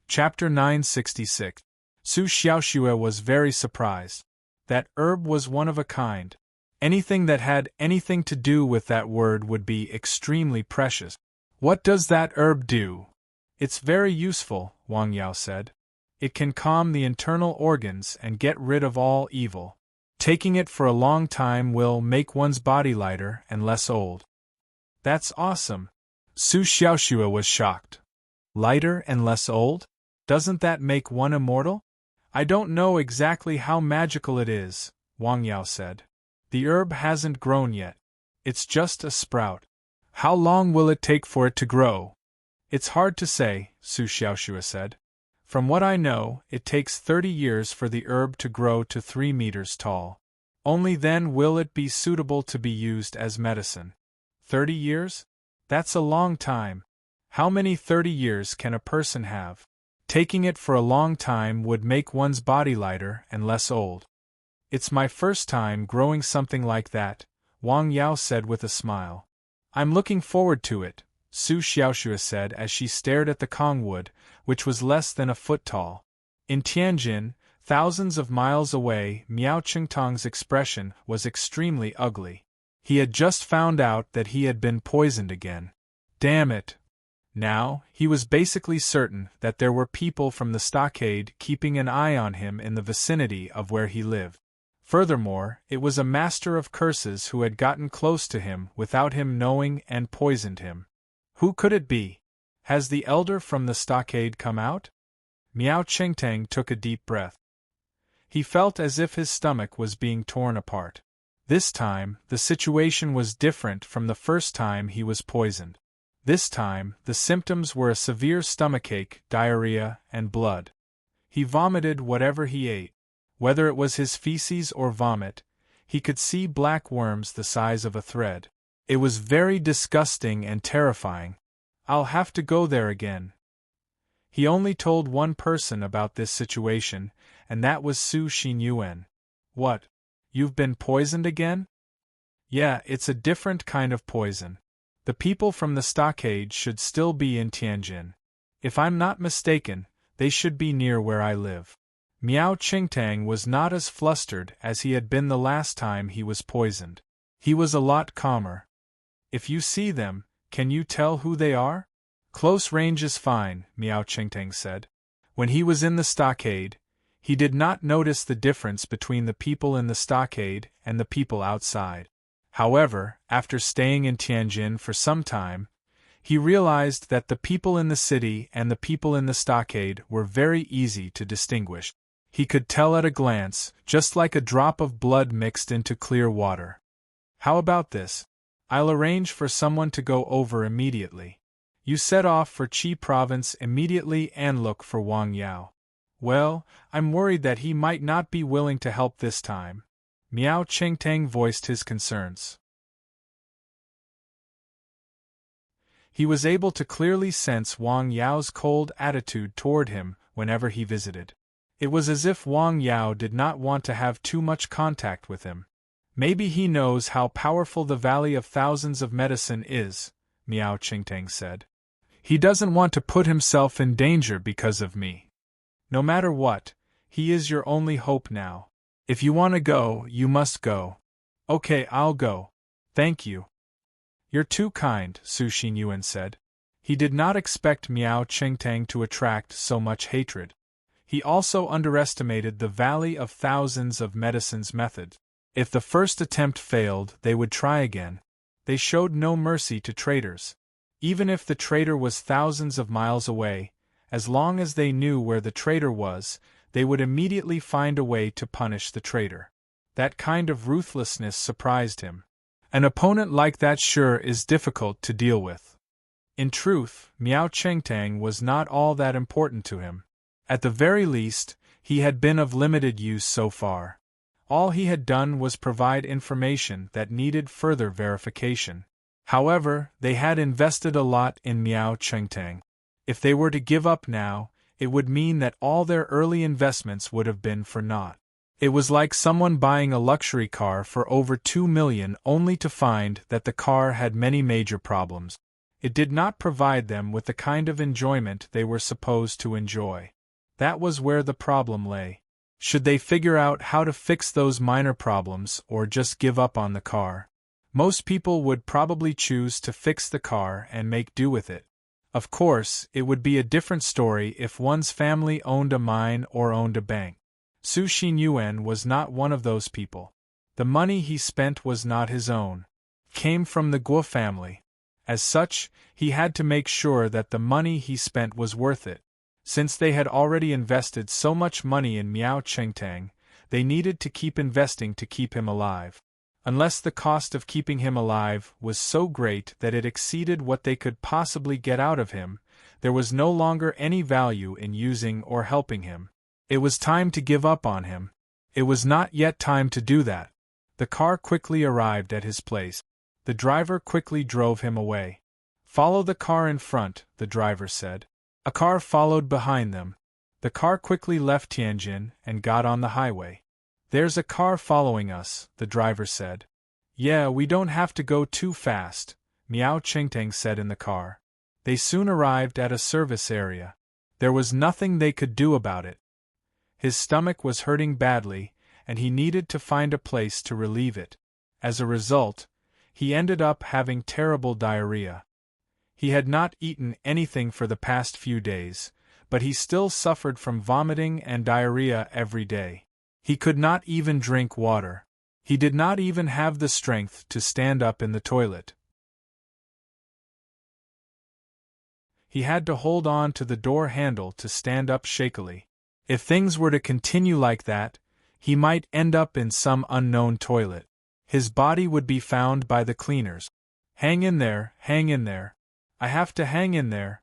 A: Chapter 966. Su Xiaoxue was very surprised. That herb was one of a kind. Anything that had anything to do with that word would be extremely precious. What does that herb do? It's very useful, Wang Yao said. It can calm the internal organs and get rid of all evil. Taking it for a long time will make one's body lighter and less old. That's awesome. Su Xiaoxue was shocked. Lighter and less old? Doesn't that make one immortal? I don't know exactly how magical it is, Wang Yao said. The herb hasn't grown yet. It's just a sprout. How long will it take for it to grow? It's hard to say, Su Xiaoxue said. From what I know, it takes 30 years for the herb to grow to 3 meters tall. Only then will it be suitable to be used as medicine. 30 years? That's a long time. How many 30 years can a person have? Taking it for a long time would make one's body lighter and less old. It's my first time growing something like that, Wang Yao said with a smile. I'm looking forward to it, Su Xiaoxue said as she stared at the Kongwood, which was less than a foot tall. In Tianjin, thousands of miles away, Miao Qingtong's expression was extremely ugly. He had just found out that he had been poisoned again. Damn it! Now, he was basically certain that there were people from the stockade keeping an eye on him in the vicinity of where he lived. Furthermore, it was a master of curses who had gotten close to him without him knowing and poisoned him. Who could it be? Has the elder from the stockade come out? Miao Qingtang took a deep breath. He felt as if his stomach was being torn apart. This time, the situation was different from the first time he was poisoned. This time, the symptoms were a severe stomachache, diarrhea, and blood. He vomited whatever he ate. Whether it was his feces or vomit, he could see black worms the size of a thread. It was very disgusting and terrifying. I'll have to go there again. He only told one person about this situation, and that was Su Xinyuan. What? You've been poisoned again? Yeah, it's a different kind of poison. The people from the stockade should still be in Tianjin. If I'm not mistaken, they should be near where I live. Miao Qingtang was not as flustered as he had been the last time he was poisoned. He was a lot calmer. If you see them, can you tell who they are? Close range is fine, Miao Qingtang said. When he was in the stockade, he did not notice the difference between the people in the stockade and the people outside. However, after staying in Tianjin for some time, he realized that the people in the city and the people in the stockade were very easy to distinguish. He could tell at a glance, just like a drop of blood mixed into clear water. How about this? I'll arrange for someone to go over immediately. You set off for Qi province immediately and look for Wang Yao. Well, I'm worried that he might not be willing to help this time. Miao Qingtang voiced his concerns. He was able to clearly sense Wang Yao's cold attitude toward him whenever he visited. It was as if Wang Yao did not want to have too much contact with him. Maybe he knows how powerful the Valley of Thousands of Medicine is, Miao Qingtang said. He doesn't want to put himself in danger because of me. No matter what, he is your only hope now. If you want to go, you must go. Okay, I'll go. Thank you. You're too kind, Su Xinyuan said. He did not expect Miao Qingtang to attract so much hatred. He also underestimated the Valley of Thousands of Medicine's method. If the first attempt failed, they would try again. They showed no mercy to traitors. Even if the traitor was thousands of miles away, as long as they knew where the traitor was, they would immediately find a way to punish the traitor. That kind of ruthlessness surprised him. An opponent like that sure is difficult to deal with. In truth, Miao Qingtang was not all that important to him. At the very least, he had been of limited use so far. All he had done was provide information that needed further verification. However, they had invested a lot in Miao Qingtang. If they were to give up now, it would mean that all their early investments would have been for naught. It was like someone buying a luxury car for over 2 million only to find that the car had many major problems. It did not provide them with the kind of enjoyment they were supposed to enjoy. That was where the problem lay. Should they figure out how to fix those minor problems or just give up on the car? Most people would probably choose to fix the car and make do with it. Of course, it would be a different story if one's family owned a mine or owned a bank. Su Xinyuan was not one of those people. The money he spent was not his own. It came from the Guo family. As such, he had to make sure that the money he spent was worth it. Since they had already invested so much money in Miao Qingtang, they needed to keep investing to keep him alive. Unless the cost of keeping him alive was so great that it exceeded what they could possibly get out of him, there was no longer any value in using or helping him. It was time to give up on him. It was not yet time to do that. The car quickly arrived at his place. The driver quickly drove him away. Follow the car in front, the driver said. A car followed behind them. The car quickly left Tianjin and got on the highway. There's a car following us, the driver said. Yeah, we don't have to go too fast, Miao Qingtang said in the car. They soon arrived at a service area. There was nothing they could do about it. His stomach was hurting badly, and he needed to find a place to relieve it. As a result, he ended up having terrible diarrhea. He had not eaten anything for the past few days, but he still suffered from vomiting and diarrhea every day. He could not even drink water. He did not even have the strength to stand up in the toilet. He had to hold on to the door handle to stand up shakily. If things were to continue like that, he might end up in some unknown toilet. His body would be found by the cleaners. Hang in there, hang in there. I have to hang in there.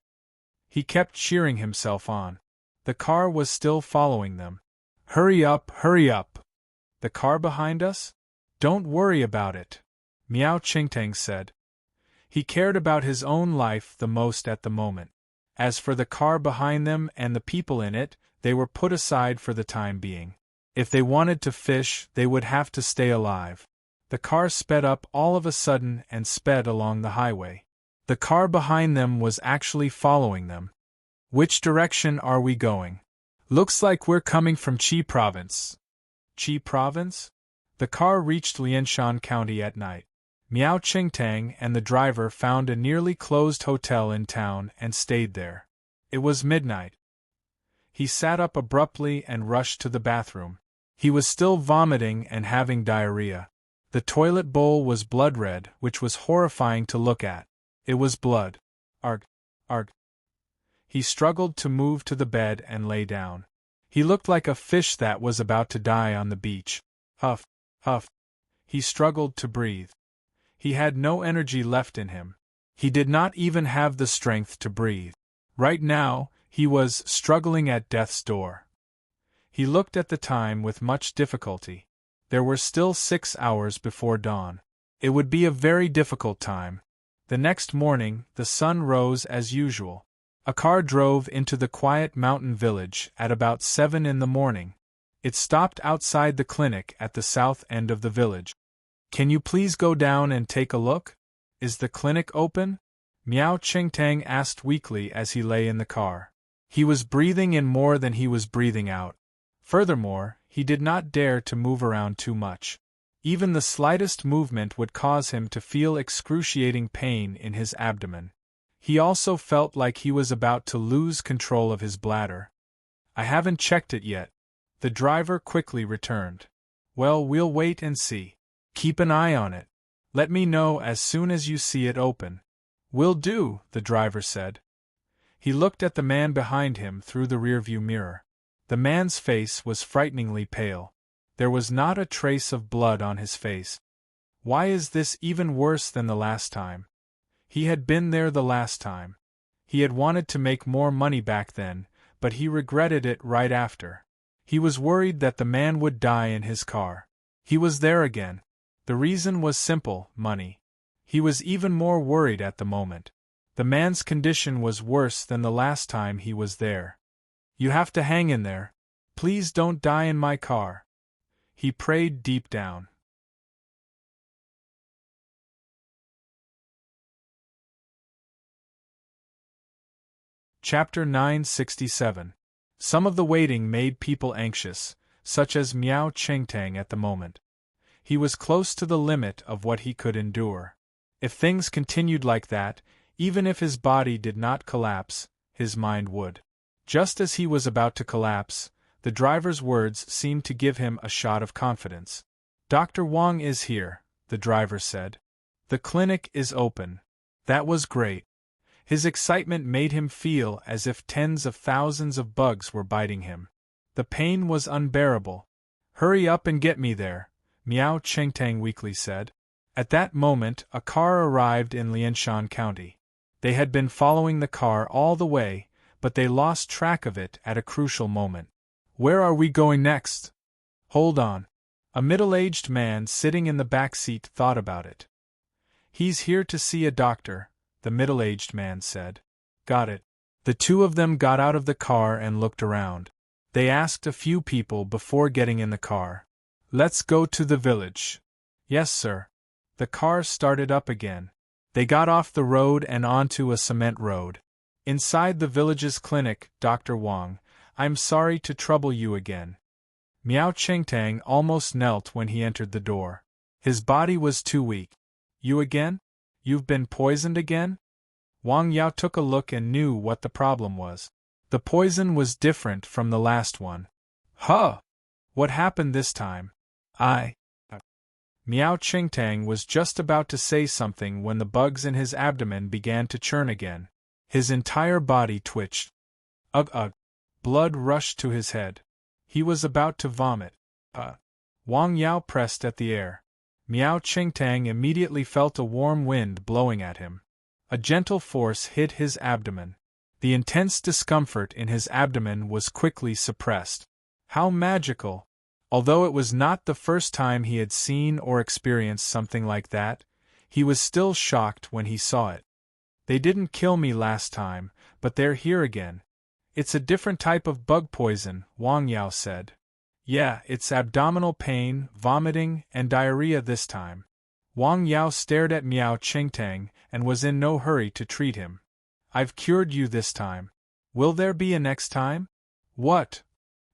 A: He kept cheering himself on. The car was still following them. Hurry up, hurry up. The car behind us? Don't worry about it, Miao Qingtang said. He cared about his own life the most at the moment. As for the car behind them and the people in it, they were put aside for the time being. If they wanted to fish, they would have to stay alive. The car sped up all of a sudden and sped along the highway. The car behind them was actually following them. Which direction are we going? Looks like we're coming from Qi Province. Qi Province? The car reached Lianshan County at night. Miao Qingtang and the driver found a nearly closed hotel in town and stayed there. It was midnight. He sat up abruptly and rushed to the bathroom. He was still vomiting and having diarrhea. The toilet bowl was blood red, which was horrifying to look at. It was blood. Arg, arg. He struggled to move to the bed and lay down. He looked like a fish that was about to die on the beach. Huff, huff. He struggled to breathe. He had no energy left in him. He did not even have the strength to breathe. Right now, he was struggling at death's door. He looked at the time with much difficulty. There were still 6 hours before dawn. It would be a very difficult time. The next morning, the sun rose as usual. A car drove into the quiet mountain village at about 7 in the morning. It stopped outside the clinic at the south end of the village. Can you please go down and take a look? Is the clinic open? Miao Qingtang asked weakly as he lay in the car. He was breathing in more than he was breathing out. Furthermore, he did not dare to move around too much. Even the slightest movement would cause him to feel excruciating pain in his abdomen. He also felt like he was about to lose control of his bladder. I haven't checked it yet. The driver quickly returned. Well, we'll wait and see. Keep an eye on it. Let me know as soon as you see it open. Will do, the driver said. He looked at the man behind him through the rearview mirror. The man's face was frighteningly pale. There was not a trace of blood on his face. Why is this even worse than the last time? He had been there the last time. He had wanted to make more money back then, but he regretted it right after. He was worried that the man would die in his car. He was there again. The reason was simple, money. He was even more worried at the moment. The man's condition was worse than the last time he was there. You have to hang in there. Please don't die in my car. He prayed deep down. Chapter 967. Some of the waiting made people anxious, such as Miao Qingtang at the moment. He was close to the limit of what he could endure. If things continued like that, even if his body did not collapse, his mind would. Just as he was about to collapse, the driver's words seemed to give him a shot of confidence. Dr. Wang is here, the driver said. The clinic is open. That was great. His excitement made him feel as if tens of thousands of bugs were biting him. The pain was unbearable. Hurry up and get me there, Miao Qingtang weakly said. At that moment, a car arrived in Lianshan County. They had been following the car all the way, but they lost track of it at a crucial moment. Where are we going next? Hold on. A middle-aged man sitting in the back seat thought about it. He's here to see a doctor, the middle-aged man said. Got it. The two of them got out of the car and looked around. They asked a few people before getting in the car. Let's go to the village. Yes, sir. The car started up again. They got off the road and onto a cement road. Inside the village's clinic, Dr. Wang, I'm sorry to trouble you again. Miao Qingtang almost knelt when he entered the door. His body was too weak. You again? You've been poisoned again? Wang Yao took a look and knew what the problem was. The poison was different from the last one. Huh! What happened this time? Miao Qingtang was just about to say something when the bugs in his abdomen began to churn again. His entire body twitched. Ugh ugh. Blood rushed to his head. He was about to vomit. Wang Yao pressed at the air. Miao Qingtang immediately felt a warm wind blowing at him. A gentle force hit his abdomen. The intense discomfort in his abdomen was quickly suppressed. How magical! Although it was not the first time he had seen or experienced something like that, he was still shocked when he saw it. They didn't kill me last time, but they're here again. It's a different type of bug poison, Wang Yao said. Yeah, it's abdominal pain, vomiting, and diarrhea this time. Wang Yao stared at Miao Qingtang and was in no hurry to treat him. I've cured you this time. Will there be a next time? What?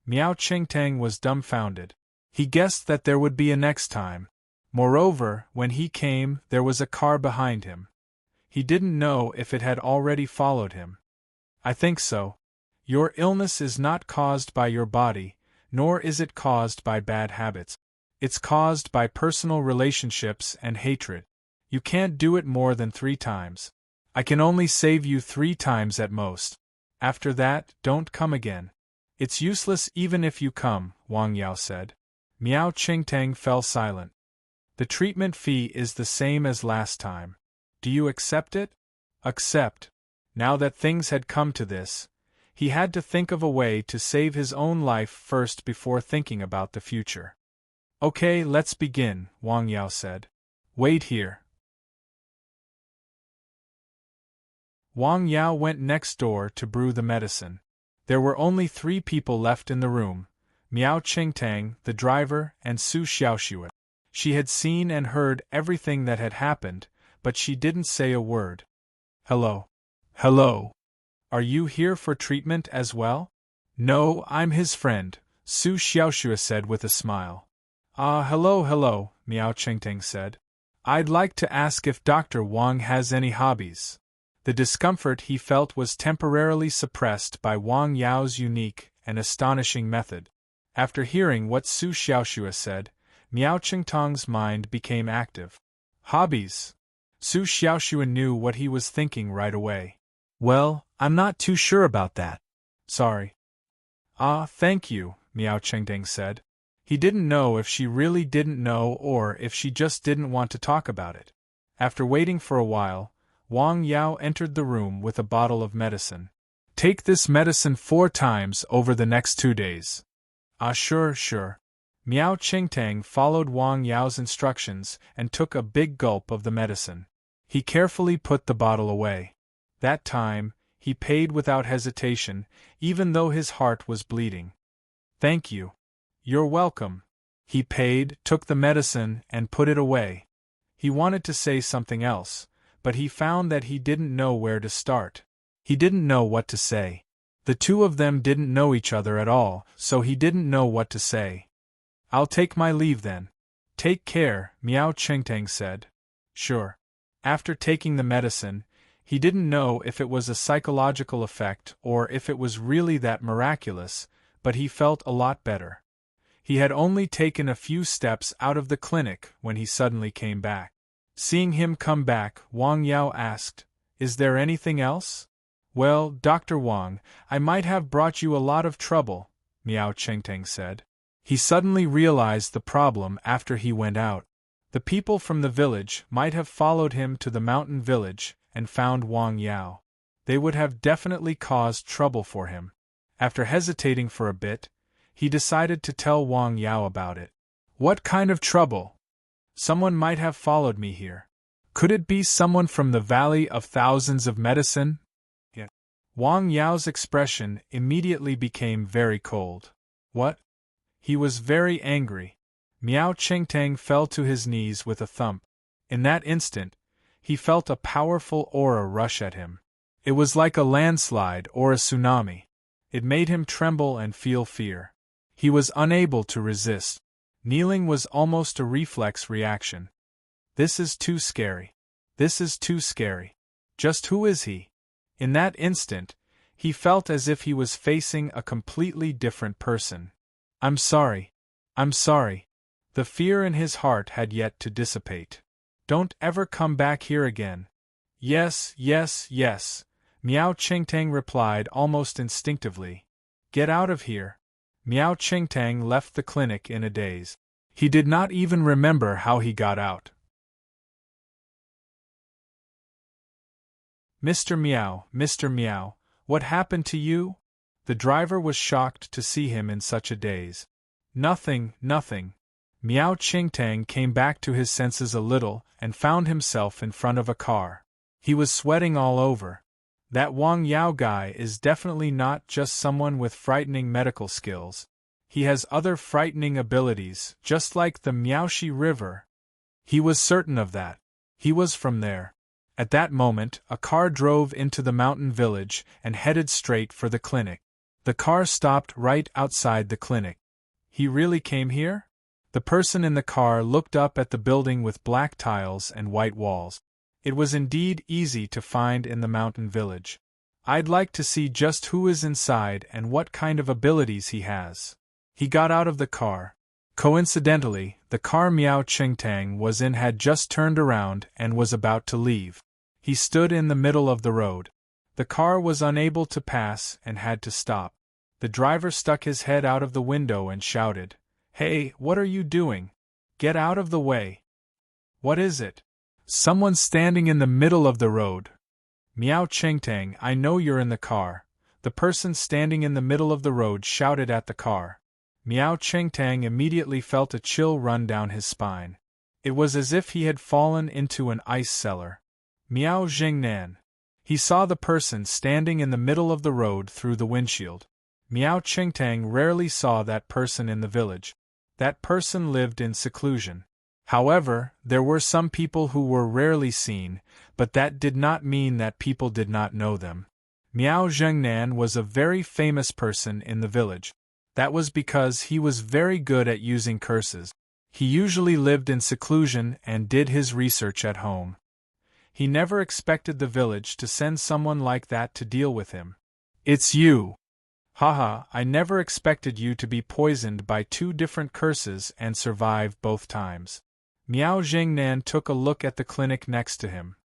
A: Miao Qingtang was dumbfounded. He guessed that there would be a next time. Moreover, when he came, there was a car behind him. He didn't know if it had already followed him. I think so. Your illness is not caused by your body, nor is it caused by bad habits. It's caused by personal relationships and hatred. You can't do it more than 3 times. I can only save you 3 times at most. After that, don't come again. It's useless even if you come, Wang Yao said. Miao Qingtang fell silent. The treatment fee is the same as last time. Do you accept it? Accept. Now that things had come to this, he had to think of a way to save his own life first before thinking about the future. Okay, let's begin, Wang Yao said. Wait here. Wang Yao went next door to brew the medicine. There were only 3 people left in the room, Miao Qingtang, the driver, and Su Xiaoxue. She had seen and heard everything that had happened, but she didn't say a word. Hello. Hello. Are you here for treatment as well? No, I'm his friend, Su Xiaoxue said with a smile. Hello, Miao Qingtang said. I'd like to ask if Dr. Wang has any hobbies. The discomfort he felt was temporarily suppressed by Wang Yao's unique and astonishing method. After hearing what Su Xiaoxue said, Miao Qingtang's mind became active. Hobbies? Su Xiaoxue knew what he was thinking right away. Well, I'm not too sure about that. Sorry. Thank you, Miao Qingtang said. He didn't know if she really didn't know or if she just didn't want to talk about it. After waiting for a while, Wang Yao entered the room with a bottle of medicine. Take this medicine 4 times over the next 2 days. Sure. Miao Qingtang followed Wang Yao's instructions and took a big gulp of the medicine. He carefully put the bottle away. That time, he paid without hesitation, even though his heart was bleeding. Thank you. You're welcome. He paid, took the medicine, and put it away. He wanted to say something else, but he found that he didn't know where to start. He didn't know what to say. The 2 of them didn't know each other at all, so he didn't know what to say. I'll take my leave then. Take care, Miao Qingtang said. Sure. After taking the medicine, he didn't know if it was a psychological effect or if it was really that miraculous, but he felt a lot better. He had only taken a few steps out of the clinic when he suddenly came back. Seeing him come back, Wang Yao asked, Is there anything else? Well, Dr. Wang, I might have brought you a lot of trouble, Miao Qingtang said. He suddenly realized the problem after he went out. The people from the village might have followed him to the mountain village and found Wang Yao. They would have definitely caused trouble for him. After hesitating for a bit, he decided to tell Wang Yao about it. What kind of trouble? Someone might have followed me here. Could it be someone from the Valley of Thousands of Medicine? Yeah. Wang Yao's expression immediately became very cold. What? He was very angry. Miao Qingtang fell to his knees with a thump. In that instant, he felt a powerful aura rush at him. It was like a landslide or a tsunami. It made him tremble and feel fear. He was unable to resist. Kneeling was almost a reflex reaction. This is too scary. This is too scary. Just who is he? In that instant, he felt as if he was facing a completely different person. I'm sorry. I'm sorry. The fear in his heart had yet to dissipate. Don't ever come back here again. Yes, Miao Qingtang replied almost instinctively. Get out of here. Miao Qingtang left the clinic in a daze. He did not even remember how he got out. Mr. Meow, what happened to you? The driver was shocked to see him in such a daze. Nothing. Miao Qingtang came back to his senses a little and found himself in front of a car. He was sweating all over. That Wang Yao guy is definitely not just someone with frightening medical skills. He has other frightening abilities, just like the Miaoxi River. He was certain of that. He was from there. At that moment, a car drove into the mountain village and headed straight for the clinic. The car stopped right outside the clinic. He really came here? The person in the car looked up at the building with black tiles and white walls. It was indeed easy to find in the mountain village. I'd like to see just who is inside and what kind of abilities he has. He got out of the car. Coincidentally, the car Miao Qingtang was in had just turned around and was about to leave. He stood in the middle of the road. The car was unable to pass and had to stop. The driver stuck his head out of the window and shouted, "Hey, what are you doing? Get out of the way." "What is it?" "Someone's standing in the middle of the road." "Miao Qingtang, I know you're in the car." The person standing in the middle of the road shouted at the car. Miao Qingtang immediately felt a chill run down his spine. It was as if he had fallen into an ice cellar. Miao Jingnan. He saw the person standing in the middle of the road through the windshield. Miao Qingtang rarely saw that person in the village. That person lived in seclusion. However, there were some people who were rarely seen, but that did not mean that people did not know them. Miao Jingnan was a very famous person in the village. That was because he was very good at using curses. He usually lived in seclusion and did his research at home. He never expected the village to send someone like that to deal with him. "It's you." "Haha, I never expected you to be poisoned by 2 different curses and survive both times." Miao Jingnan took a look at the clinic next to him.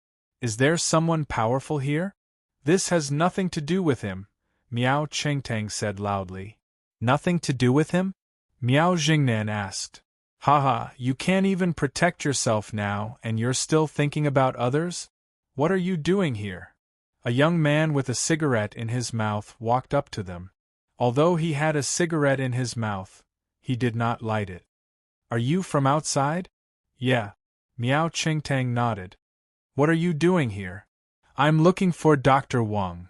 A: "Is there someone powerful here?" "This has nothing to do with him," Miao Qingtang said loudly. "Nothing to do with him?" Miao Jingnan asked. "Haha, you can't even protect yourself now and you're still thinking about others? What are you doing here?" A young man with a cigarette in his mouth walked up to them. Although he had a cigarette in his mouth, he did not light it. "Are you from outside?" "Yeah." Miao Qingtang nodded. "What are you doing here?" "I'm looking for Dr. Wang."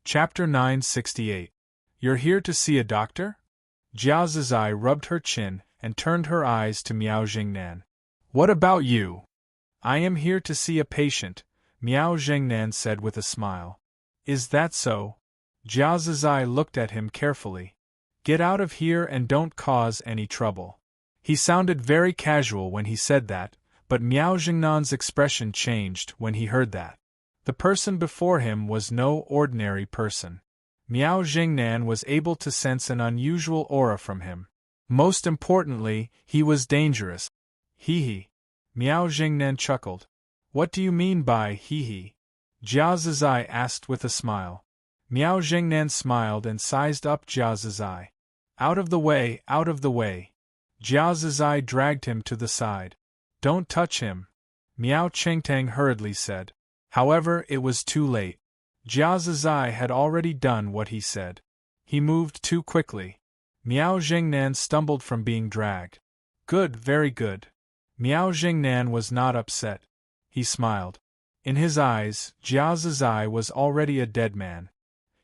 A: Chapter 968. You're here to see a doctor? Jiao Zizai rubbed her chin and turned her eyes to Miao Jingnan. "What about you?" "I am here to see a patient," Miao Jingnan said with a smile. "Is that so?" Jiao Zizai looked at him carefully. "Get out of here and don't cause any trouble." He sounded very casual when he said that, but Miao Jingnan's expression changed when he heard that. The person before him was no ordinary person. Miao Jingnan was able to sense an unusual aura from him. Most importantly, he was dangerous. Hee. Miao Jingnan chuckled. "What do you mean by hee?" Jiao Zizai asked with a smile. Miao Jingnan smiled and sized up Jiao Zizai. Out of the way, out of the way." Jiao Zizai dragged him to the side. "Don't touch him," Miao Qingtang hurriedly said. However, it was too late. Jiao Zizai had already done what he said. He moved too quickly. Miao Jingnan stumbled from being dragged. "Good, very good." Miao Jingnan was not upset. He smiled. In his eyes, Jiao Zizai was already a dead man.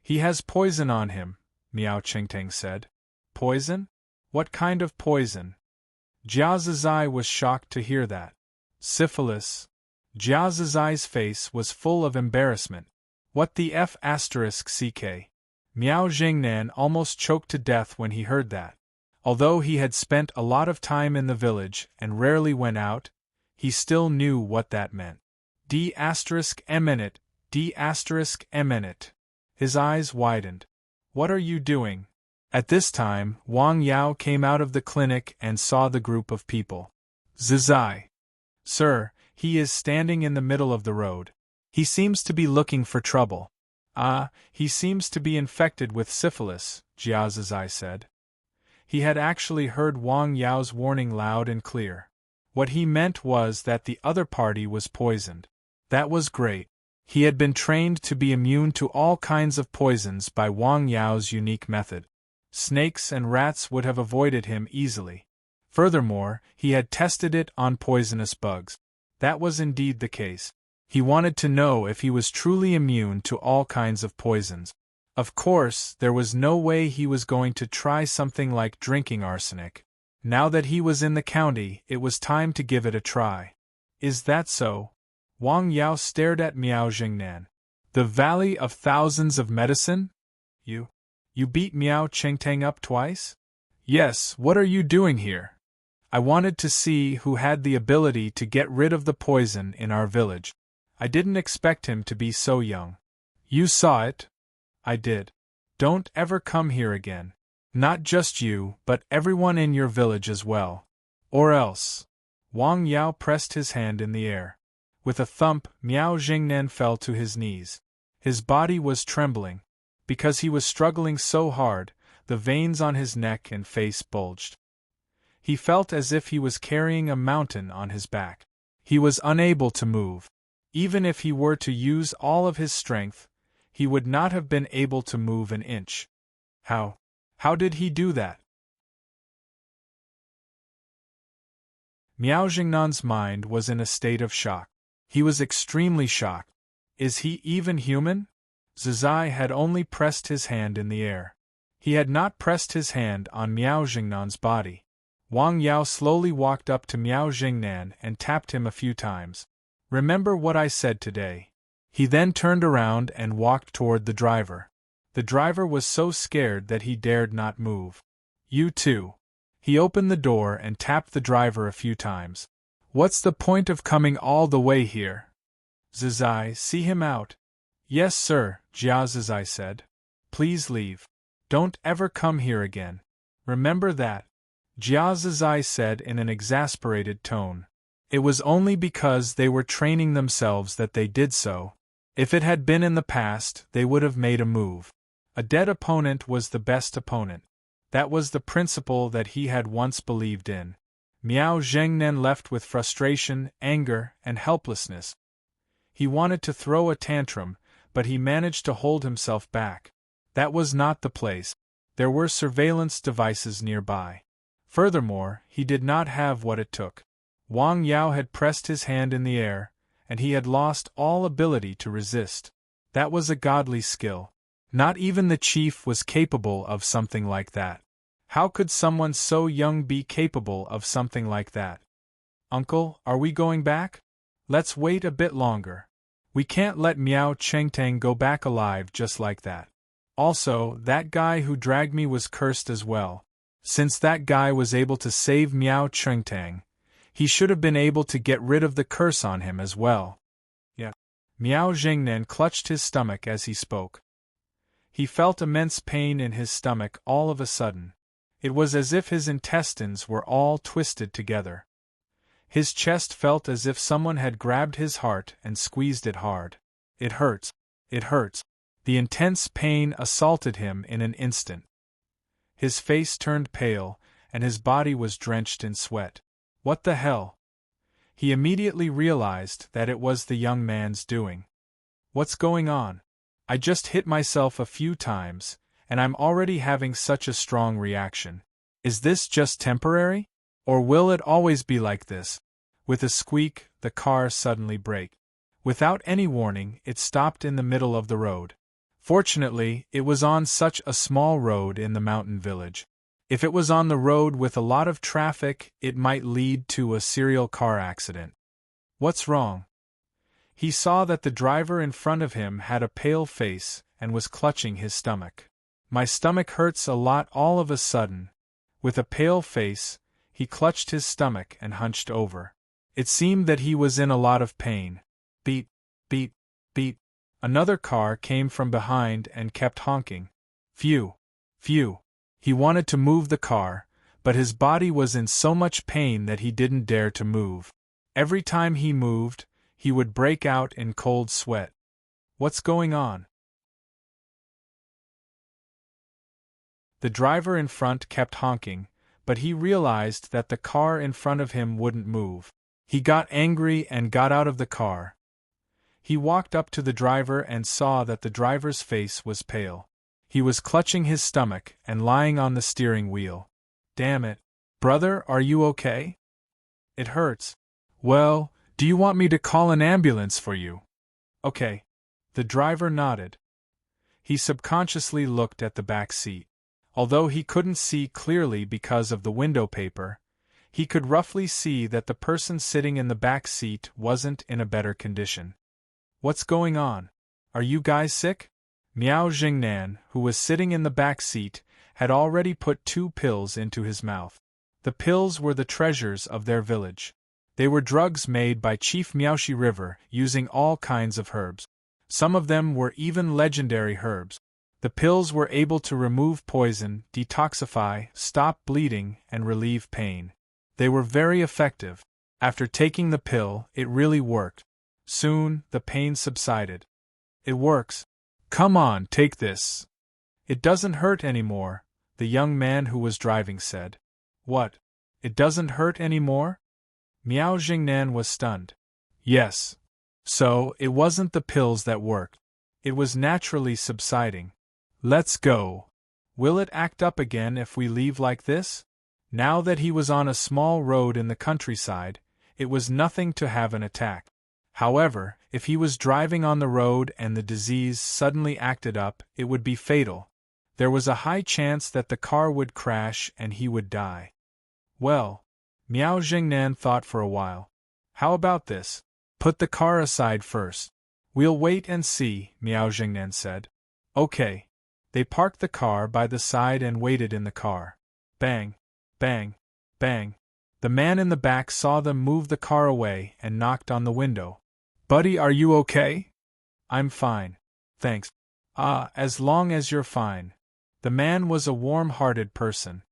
A: "He has poison on him," Miao Qingtang said. "Poison? What kind of poison?" Jiao Zizai was shocked to hear that. "Syphilis." Jiao Zizai's face was full of embarrassment. "What the f***ck?" Miao Jingnan almost choked to death when he heard that. Although he had spent a lot of time in the village and rarely went out, he still knew what that meant. D****. His eyes widened. "What are you doing?" At this time, Wang Yao came out of the clinic and saw the group of people. "Zizai. Sir, he is standing in the middle of the road. He seems to be looking for trouble." Ah, he seems to be infected with syphilis, Jiazizai said. He had actually heard Wang Yao's warning loud and clear. What he meant was that the other party was poisoned. That was great. He had been trained to be immune to all kinds of poisons by Wang Yao's unique method. Snakes and rats would have avoided him easily. Furthermore, he had tested it on poisonous bugs. That was indeed the case. He wanted to know if he was truly immune to all kinds of poisons. Of course, there was no way he was going to try something like drinking arsenic. Now that he was in the county, it was time to give it a try. Is that so? Wang Yao stared at Miao Jingnan. The Valley of Thousands of Medicine? You beat Miao Chengtang up twice? Yes, what are you doing here? I wanted to see who had the ability to get rid of the poison in our village. I didn't expect him to be so young. You saw it? I did. Don't ever come here again. Not just you, but everyone in your village as well. Or else. Wang Yao pressed his hand in the air. With a thump, Miao Jingnan fell to his knees. His body was trembling. Because he was struggling so hard, the veins on his neck and face bulged. He felt as if he was carrying a mountain on his back. He was unable to move. Even if he were to use all of his strength, he would not have been able to move an inch. How did he do that? Miao Jingnan's mind was in a state of shock. He was extremely shocked. Is he even human? Zizai had only pressed his hand in the air. He had not pressed his hand on Miao Jingnan's body. Wang Yao slowly walked up to Miao Jingnan and tapped him a few times. Remember what I said today. He then turned around and walked toward the driver. The driver was so scared that he dared not move. You too. He opened the door and tapped the driver a few times. What's the point of coming all the way here? Zizai, see him out. Yes, sir, Jia Zizai said. Please leave. Don't ever come here again. Remember that. Jia Zizai said in an exasperated tone. It was only because they were training themselves that they did so. If it had been in the past, they would have made a move. A dead opponent was the best opponent. That was the principle that he had once believed in. Miao Zhengnen left with frustration, anger, and helplessness. He wanted to throw a tantrum, but he managed to hold himself back. That was not the place. There were surveillance devices nearby. Furthermore, he did not have what it took. Wang Yao had pressed his hand in the air, and he had lost all ability to resist. That was a godly skill. Not even the chief was capable of something like that. How could someone so young be capable of something like that? Uncle, are we going back? Let's wait a bit longer. We can't let Miao Chengtang go back alive just like that. Also, that guy who dragged me was cursed as well. Since that guy was able to save Miao Chengtang, he should have been able to get rid of the curse on him as well. Yeah. Miao Jingnan clutched his stomach as he spoke. He felt immense pain in his stomach all of a sudden. It was as if his intestines were all twisted together. His chest felt as if someone had grabbed his heart and squeezed it hard. It hurts. It hurts. The intense pain assaulted him in an instant. His face turned pale, and his body was drenched in sweat. What the hell? He immediately realized that it was the young man's doing. What's going on? I just hit myself a few times, and I'm already having such a strong reaction. Is this just temporary? Or will it always be like this? With a squeak, the car suddenly braked. Without any warning, it stopped in the middle of the road. Fortunately, it was on such a small road in the mountain village. If it was on the road with a lot of traffic, it might lead to a serial car accident. What's wrong? He saw that the driver in front of him had a pale face and was clutching his stomach. My stomach hurts a lot all of a sudden. With a pale face, he clutched his stomach and hunched over. It seemed that he was in a lot of pain. Beep, beep, beep. Another car came from behind and kept honking. Phew, phew. He wanted to move the car, but his body was in so much pain that he didn't dare to move. Every time he moved, he would break out in cold sweat. What's going on? The driver in front kept honking, but he realized that the car in front of him wouldn't move. He got angry and got out of the car. He walked up to the driver and saw that the driver's face was pale. He was clutching his stomach and lying on the steering wheel. "Damn it. Brother, are you okay? It hurts." "Well, do you want me to call an ambulance for you?" "Okay." The driver nodded. He subconsciously looked at the back seat. Although he couldn't see clearly because of the window paper, he could roughly see that the person sitting in the back seat wasn't in a better condition. "What's going on? Are you guys sick?" Miao Jingnan, who was sitting in the back seat, had already put 2 pills into his mouth. The pills were the treasures of their village. They were drugs made by Chief Miaoshi River using all kinds of herbs. Some of them were even legendary herbs. The pills were able to remove poison, detoxify, stop bleeding, and relieve pain. They were very effective. After taking the pill, it really worked. Soon, the pain subsided. "It works. Come on, take this. It doesn't hurt anymore," the young man who was driving said. "What? It doesn't hurt anymore?" Miao Jingnan was stunned. Yes. So, it wasn't the pills that worked. It was naturally subsiding. "Let's go. Will it act up again if we leave like this?" Now that he was on a small road in the countryside, it was nothing to have an attack. However, if he was driving on the road and the disease suddenly acted up, it would be fatal. There was a high chance that the car would crash and he would die. Well, Miao Jingnan thought for a while. How about this? Put the car aside first. We'll wait and see, Miao Jingnan said. Okay. They parked the car by the side and waited in the car. Bang, bang, bang. The man in the back saw them move the car away and knocked on the window. "Buddy, are you okay?" "I'm fine. Thanks." "Ah, as long as you're fine." The man was a warm-hearted person.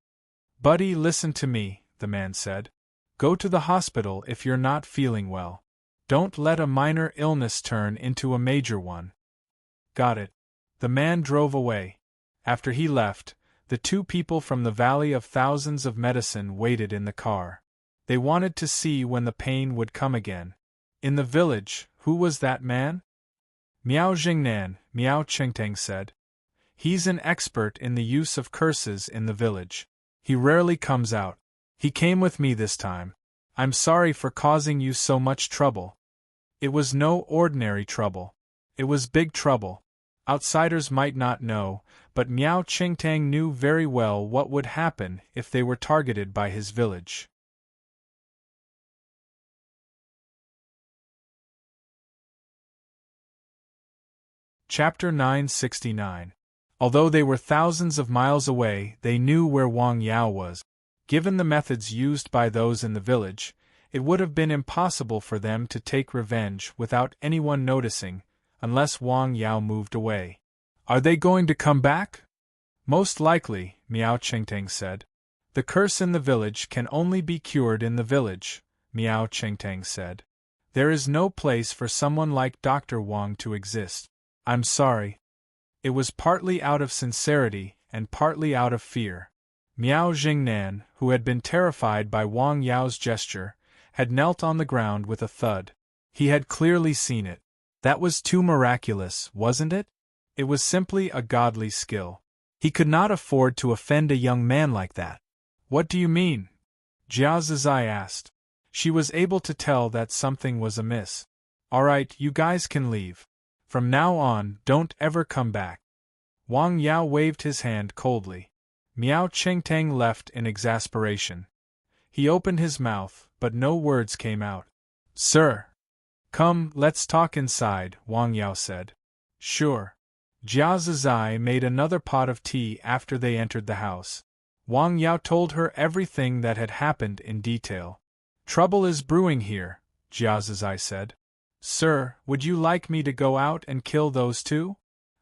A: "Buddy, listen to me," the man said. "Go to the hospital if you're not feeling well. Don't let a minor illness turn into a major one." "Got it." The man drove away. After he left, the 2 people from the Valley of Thousands of Medicine waited in the car. They wanted to see when the pain would come again. In the village, who was that man? Miao Jingnan, Miao Qingtang said. He's an expert in the use of curses in the village. He rarely comes out. He came with me this time. I'm sorry for causing you so much trouble. It was no ordinary trouble. It was big trouble. Outsiders might not know, but Miao Qingtang knew very well what would happen if they were targeted by his village. Chapter 969. Although they were thousands of miles away, they knew where Wang Yao was. Given the methods used by those in the village, it would have been impossible for them to take revenge without anyone noticing, unless Wang Yao moved away. Are they going to come back? Most likely, Miao Qingtang said. The curse in the village can only be cured in the village, Miao Qingtang said. There is no place for someone like Dr. Wang to exist. I'm sorry. It was partly out of sincerity and partly out of fear. Miao Jingnan, who had been terrified by Wang Yao's gesture, had knelt on the ground with a thud. He had clearly seen it. That was too miraculous, wasn't it? It was simply a godly skill. He could not afford to offend a young man like that. What do you mean? Jia Zizai asked. She was able to tell that something was amiss. All right, you guys can leave. From now on, don't ever come back. Wang Yao waved his hand coldly. Miao Qingtang left in exasperation. He opened his mouth, but no words came out. Sir. Come, let's talk inside, Wang Yao said. Sure. Jia Zizai made another pot of tea after they entered the house. Wang Yao told her everything that had happened in detail. Trouble is brewing here, Jia Zizai said. Sir, would you like me to go out and kill those 2?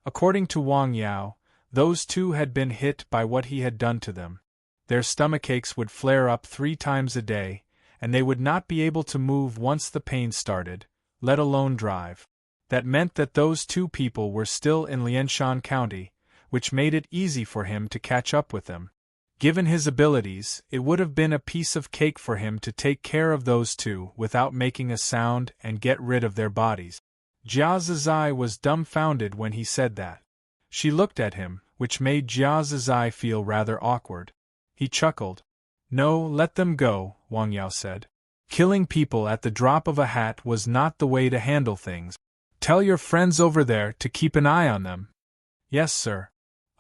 A: According to Wang Yao, those 2 had been hit by what he had done to them. Their stomachaches would flare up 3 times a day, and they would not be able to move once the pain started, let alone drive. That meant that those 2 people were still in Lianshan County, which made it easy for him to catch up with them. Given his abilities, it would have been a piece of cake for him to take care of those two without making a sound and get rid of their bodies. Jia Zizai was dumbfounded when he said that. She looked at him, which made Jia Zizai feel rather awkward. He chuckled. "No, let them go," Wang Yao said. "Killing people at the drop of a hat was not the way to handle things. Tell your friends over there to keep an eye on them." "Yes, sir."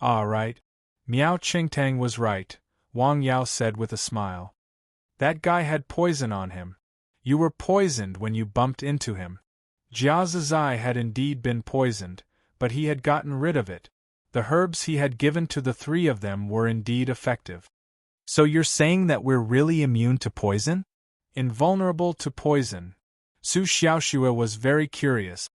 A: "Ah, right. Miao Qingtang was right," Wang Yao said with a smile. "That guy had poison on him. You were poisoned when you bumped into him." Jia Zizai had indeed been poisoned, but he had gotten rid of it. The herbs he had given to the three of them were indeed effective. "So you're saying that we're really immune to poison?" "Invulnerable to poison." Su Xiaoxue was very curious.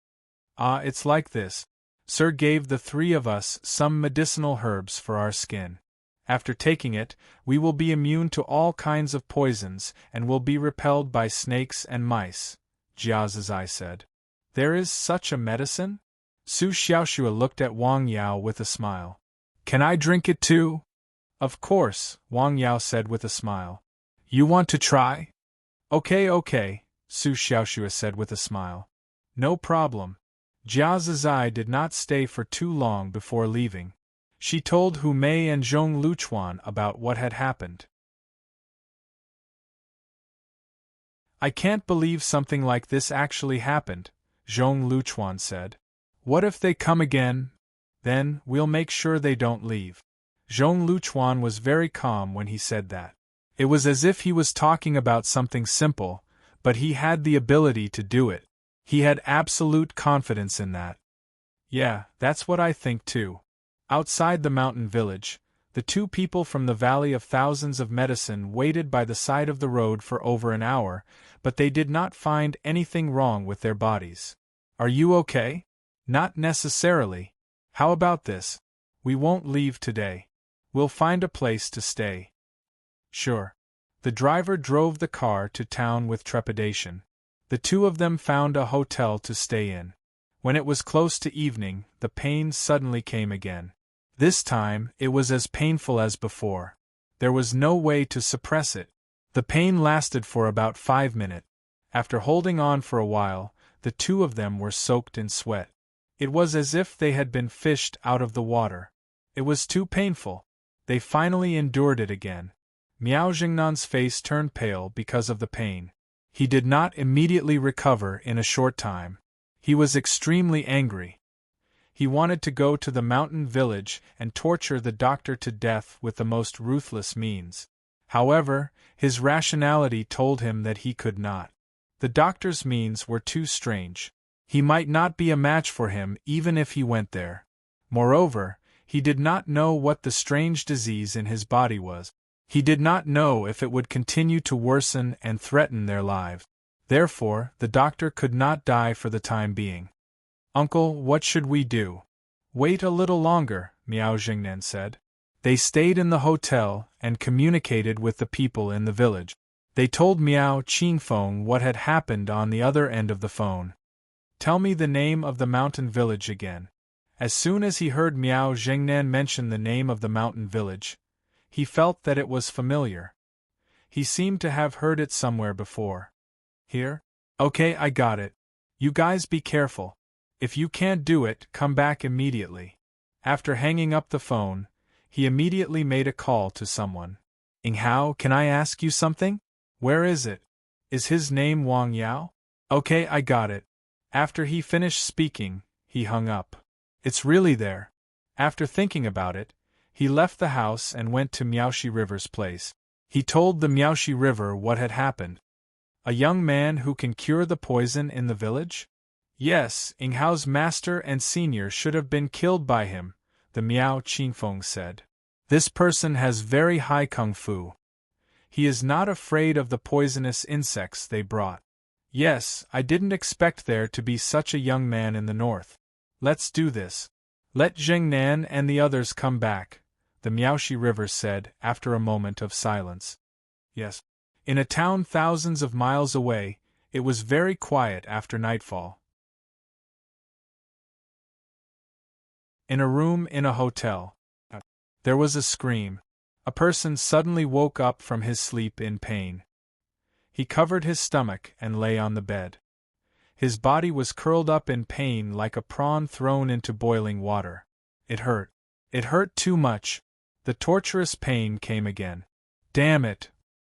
A: "Ah, it's like this. Sir gave the three of us some medicinal herbs for our skin. After taking it, we will be immune to all kinds of poisons and will be repelled by snakes and mice," Jia Zizai said. "There is such a medicine?" Su Xiaoxue looked at Wang Yao with a smile. "Can I drink it too?" "Of course," Wang Yao said with a smile. "You want to try?" Okay, Su Xiaoxue said with a smile. "No problem." Jia Zizai did not stay for too long before leaving. She told Hu Mei and Zhong Luchuan about what had happened. "I can't believe something like this actually happened," Zhong Luchuan said. "What if they come again? Then, we'll make sure they don't leave." Zhong Luchuan was very calm when he said that. It was as if he was talking about something simple, but he had the ability to do it. He had absolute confidence in that. "Yeah, that's what I think too." Outside the mountain village, the two people from the Valley of Thousands of Medicine waited by the side of the road for over an hour, but they did not find anything wrong with their bodies. "Are you okay?" "Not necessarily. How about this? We won't leave today. We'll find a place to stay." "Sure." The driver drove the car to town with trepidation. The two of them found a hotel to stay in. When it was close to evening, the pain suddenly came again. This time, it was as painful as before. There was no way to suppress it. The pain lasted for about 5 minutes. After holding on for a while, the two of them were soaked in sweat. It was as if they had been fished out of the water. It was too painful. They finally endured it again. Miao Jingnan's face turned pale because of the pain. He did not immediately recover in a short time. He was extremely angry. He wanted to go to the mountain village and torture the doctor to death with the most ruthless means. However, his rationality told him that he could not. The doctor's means were too strange. He might not be a match for him even if he went there. Moreover, he did not know what the strange disease in his body was. He did not know if it would continue to worsen and threaten their lives. Therefore, the doctor could not die for the time being. "Uncle, what should we do?" "Wait a little longer," Miao Jingnan said. They stayed in the hotel and communicated with the people in the village. They told Miao Qingfeng what had happened on the other end of the phone. "Tell me the name of the mountain village again." As soon as he heard Miao Jingnan mention the name of the mountain village, he felt that it was familiar. He seemed to have heard it somewhere before. "Here? Okay, I got it. You guys be careful. If you can't do it, come back immediately." After hanging up the phone, he immediately made a call to someone. "Ing Hao, can I ask you something?" "Where is it?" "Is his name Wang Yao?" "Okay, I got it." After he finished speaking, he hung up. "It's really there." After thinking about it, he left the house and went to Miaoxi River's place. He told the Miaoxi River what had happened. "A young man who can cure the poison in the village?" "Yes, Ing Hao's master and senior should have been killed by him," the Miao Qingfeng said. "This person has very high kung fu. He is not afraid of the poisonous insects they brought." "Yes, I didn't expect there to be such a young man in the north. Let's do this. Let Jingnan and the others come back," the Miaoxi River said after a moment of silence. "Yes." In a town thousands of miles away, it was very quiet after nightfall. In a room in a hotel. There was a scream. A person suddenly woke up from his sleep in pain. He covered his stomach and lay on the bed. His body was curled up in pain like a prawn thrown into boiling water. It hurt. It hurt too much. The torturous pain came again. Damn it!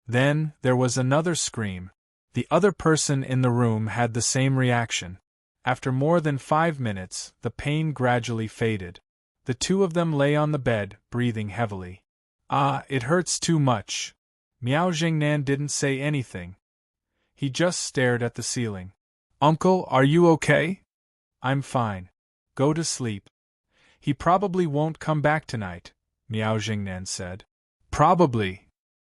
A: Then, there was another scream. The other person in the room had the same reaction. After more than 5 minutes, the pain gradually faded. The two of them lay on the bed, breathing heavily. Ah, it hurts too much. Miao Jingnan didn't say anything. He just stared at the ceiling. Uncle, are you okay? I'm fine. Go to sleep. He probably won't come back tonight, Miao Jingnan said. Probably.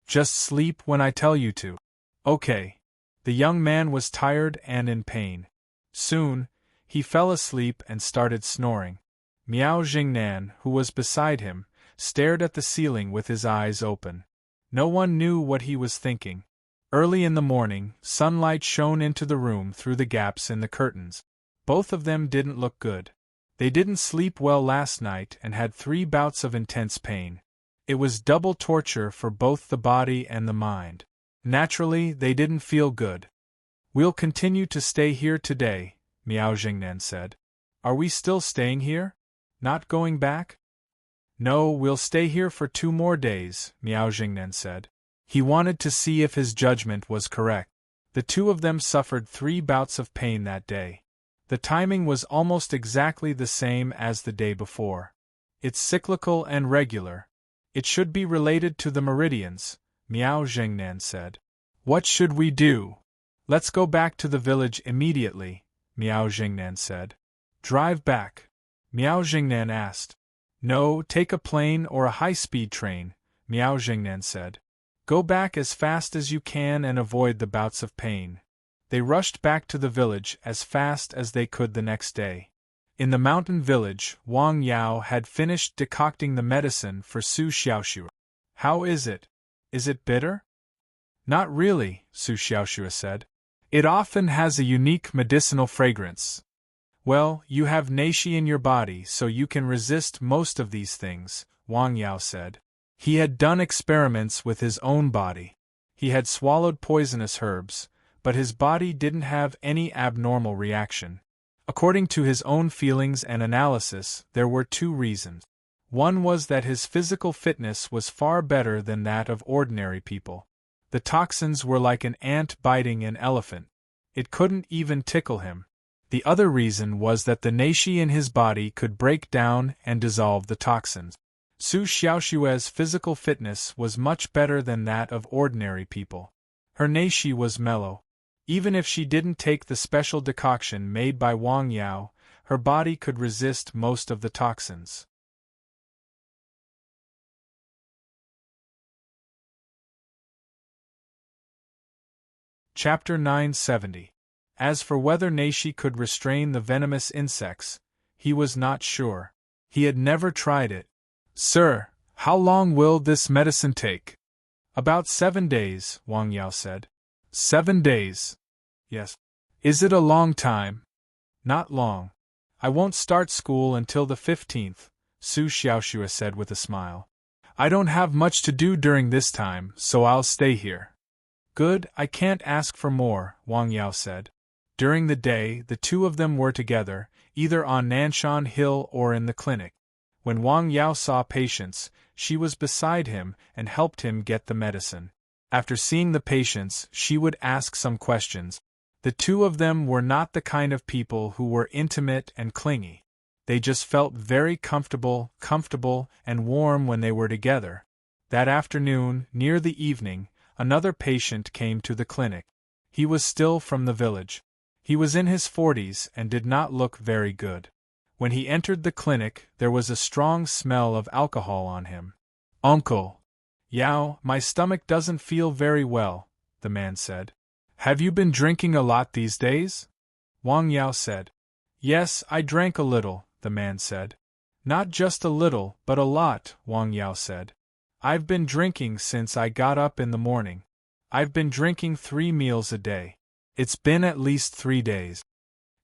A: Just sleep when I tell you to. Okay. The young man was tired and in pain. Soon, he fell asleep and started snoring. Miao Jingnan, who was beside him, stared at the ceiling with his eyes open. No one knew what he was thinking. Early in the morning, sunlight shone into the room through the gaps in the curtains. Both of them didn't look good. They didn't sleep well last night and had 3 bouts of intense pain. It was double torture for both the body and the mind. Naturally, they didn't feel good. We'll continue to stay here today, Miao Jingnan said. Are we still staying here? Not going back? No, we'll stay here for 2 more days, Miao Jingnan said. He wanted to see if his judgment was correct. The two of them suffered 3 bouts of pain that day. The timing was almost exactly the same as the day before. It's cyclical and regular. It should be related to the meridians, Miao Jingnan said. What should we do? Let's go back to the village immediately, Miao Jingnan said. Drive back? Miao Jingnan asked. No, take a plane or a high-speed train, Miao Jingnan said. Go back as fast as you can and avoid the bouts of pain. They rushed back to the village as fast as they could the next day. In the mountain village, Wang Yao had finished decocting the medicine for Su Xiaoxue. How is it? Is it bitter? Not really, Su Xiaoxue said. It often has a unique medicinal fragrance. Well, you have neishi in your body so you can resist most of these things, Wang Yao said. He had done experiments with his own body. He had swallowed poisonous herbs, but his body didn't have any abnormal reaction. According to his own feelings and analysis, there were 2 reasons. One was that his physical fitness was far better than that of ordinary people. The toxins were like an ant biting an elephant. It couldn't even tickle him. The other reason was that the neishi in his body could break down and dissolve the toxins. Su Xiaoxue's physical fitness was much better than that of ordinary people. Her neishi was mellow. Even if she didn't take the special decoction made by Wang Yao, her body could resist most of the toxins. Chapter 970. As for whether neishi could restrain the venomous insects, he was not sure. He had never tried it. Sir, how long will this medicine take? About 7 days, Wang Yao said. 7 days? Yes. Is it a long time? Not long. I won't start school until the 15th, Su Xiaoxue said with a smile. I don't have much to do during this time, so I'll stay here. Good, I can't ask for more, Wang Yao said. During the day, the two of them were together, either on Nanshan Hill or in the clinic. When Wang Yao saw patients, she was beside him and helped him get the medicine. After seeing the patients, she would ask some questions. The two of them were not the kind of people who were intimate and clingy. They just felt very comfortable and warm when they were together. That afternoon, near the evening, another patient came to the clinic. He was still from the village. He was in his 40s and did not look very good. When he entered the clinic, there was a strong smell of alcohol on him. Uncle Yao, my stomach doesn't feel very well, the man said. Have you been drinking a lot these days? Wang Yao said. Yes, I drank a little, the man said. Not just a little, but a lot, Wang Yao said. I've been drinking since I got up in the morning. I've been drinking 3 meals a day. It's been at least 3 days.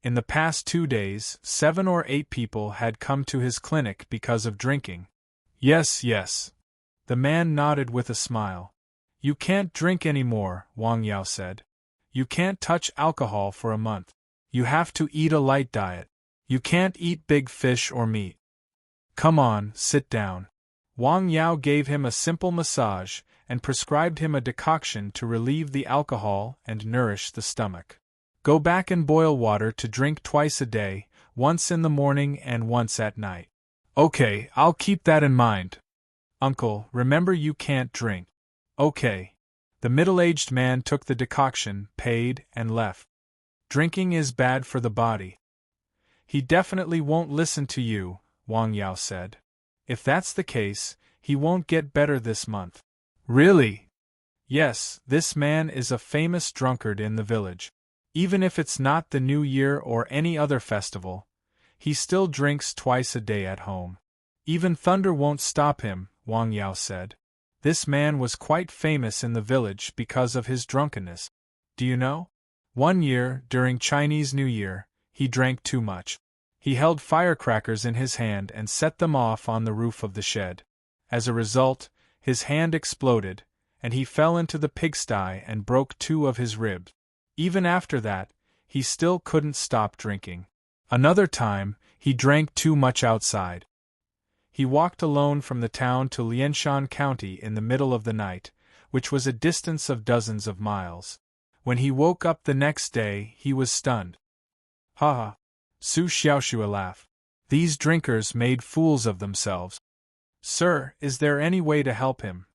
A: In the past 2 days, 7 or 8 people had come to his clinic because of drinking. Yes, yes. The man nodded with a smile. You can't drink anymore, Wang Yao said. You can't touch alcohol for a month. You have to eat a light diet. You can't eat big fish or meat. Come on, sit down. Wang Yao gave him a simple massage and prescribed him a decoction to relieve the alcohol and nourish the stomach. Go back and boil water to drink twice a day, once in the morning and once at night. Okay, I'll keep that in mind. Uncle, remember you can't drink. Okay. The middle-aged man took the decoction, paid, and left. Drinking is bad for the body. He definitely won't listen to you, Wang Yao said. If that's the case, he won't get better this month. Really? Yes, this man is a famous drunkard in the village. Even if it's not the New Year or any other festival, he still drinks twice a day at home. Even thunder won't stop him, Wang Yao said. This man was quite famous in the village because of his drunkenness. Do you know? One year, during Chinese New Year, he drank too much. He held firecrackers in his hand and set them off on the roof of the shed. As a result, his hand exploded, and he fell into the pigsty and broke 2 of his ribs. Even after that, he still couldn't stop drinking. Another time, he drank too much outside. He walked alone from the town to Lianshan County in the middle of the night, which was a distance of dozens of miles. When he woke up the next day, he was stunned. Ha ha! Su Xiaoxua laughed. These drinkers made fools of themselves. Sir, is there any way to help him?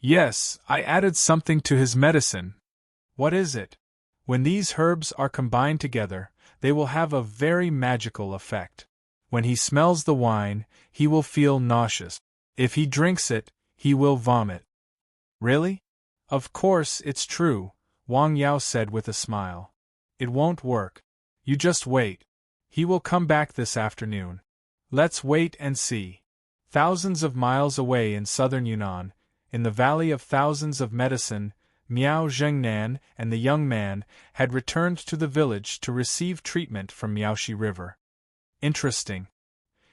A: Yes, I added something to his medicine. What is it? When these herbs are combined together, they will have a very magical effect. When he smells the wine, he will feel nauseous. If he drinks it, he will vomit. Really? Of course it's true, Wang Yao said with a smile. It won't work. You just wait. He will come back this afternoon. Let's wait and see. Thousands of miles away in southern Yunnan, in the Valley of Thousands of Medicine, Miao Zhengnan and the young man had returned to the village to receive treatment from Miaoxi River. Interesting.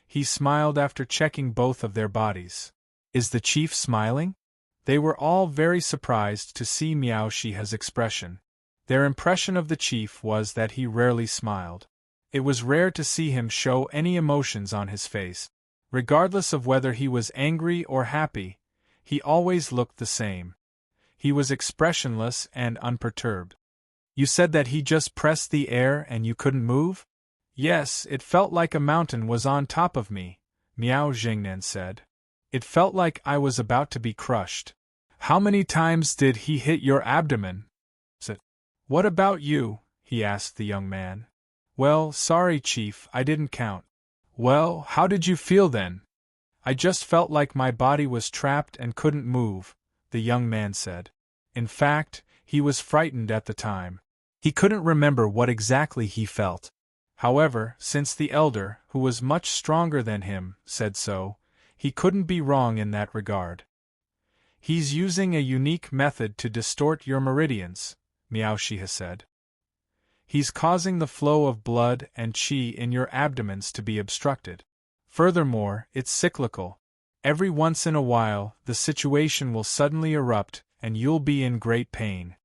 A: He smiled after checking both of their bodies. Is the chief smiling? They were all very surprised to see Miaoxi's expression. Their impression of the chief was that he rarely smiled. It was rare to see him show any emotions on his face. Regardless of whether he was angry or happy, he always looked the same. He was expressionless and unperturbed. You said that he just pressed the air and you couldn't move? Yes, it felt like a mountain was on top of me, Miao Zhengnan said. It felt like I was about to be crushed. How many times did he hit your abdomen? What about you? He asked the young man. Well, sorry, Chief, I didn't count. Well, how did you feel then? I just felt like my body was trapped and couldn't move, the young man said. In fact, he was frightened at the time. He couldn't remember what exactly he felt. However, since the elder, who was much stronger than him, said so, he couldn't be wrong in that regard. He's using a unique method to distort your meridians, Miaoxi said. He's causing the flow of blood and qi in your abdomens to be obstructed. Furthermore, it's cyclical. Every once in a while, the situation will suddenly erupt, and you'll be in great pain.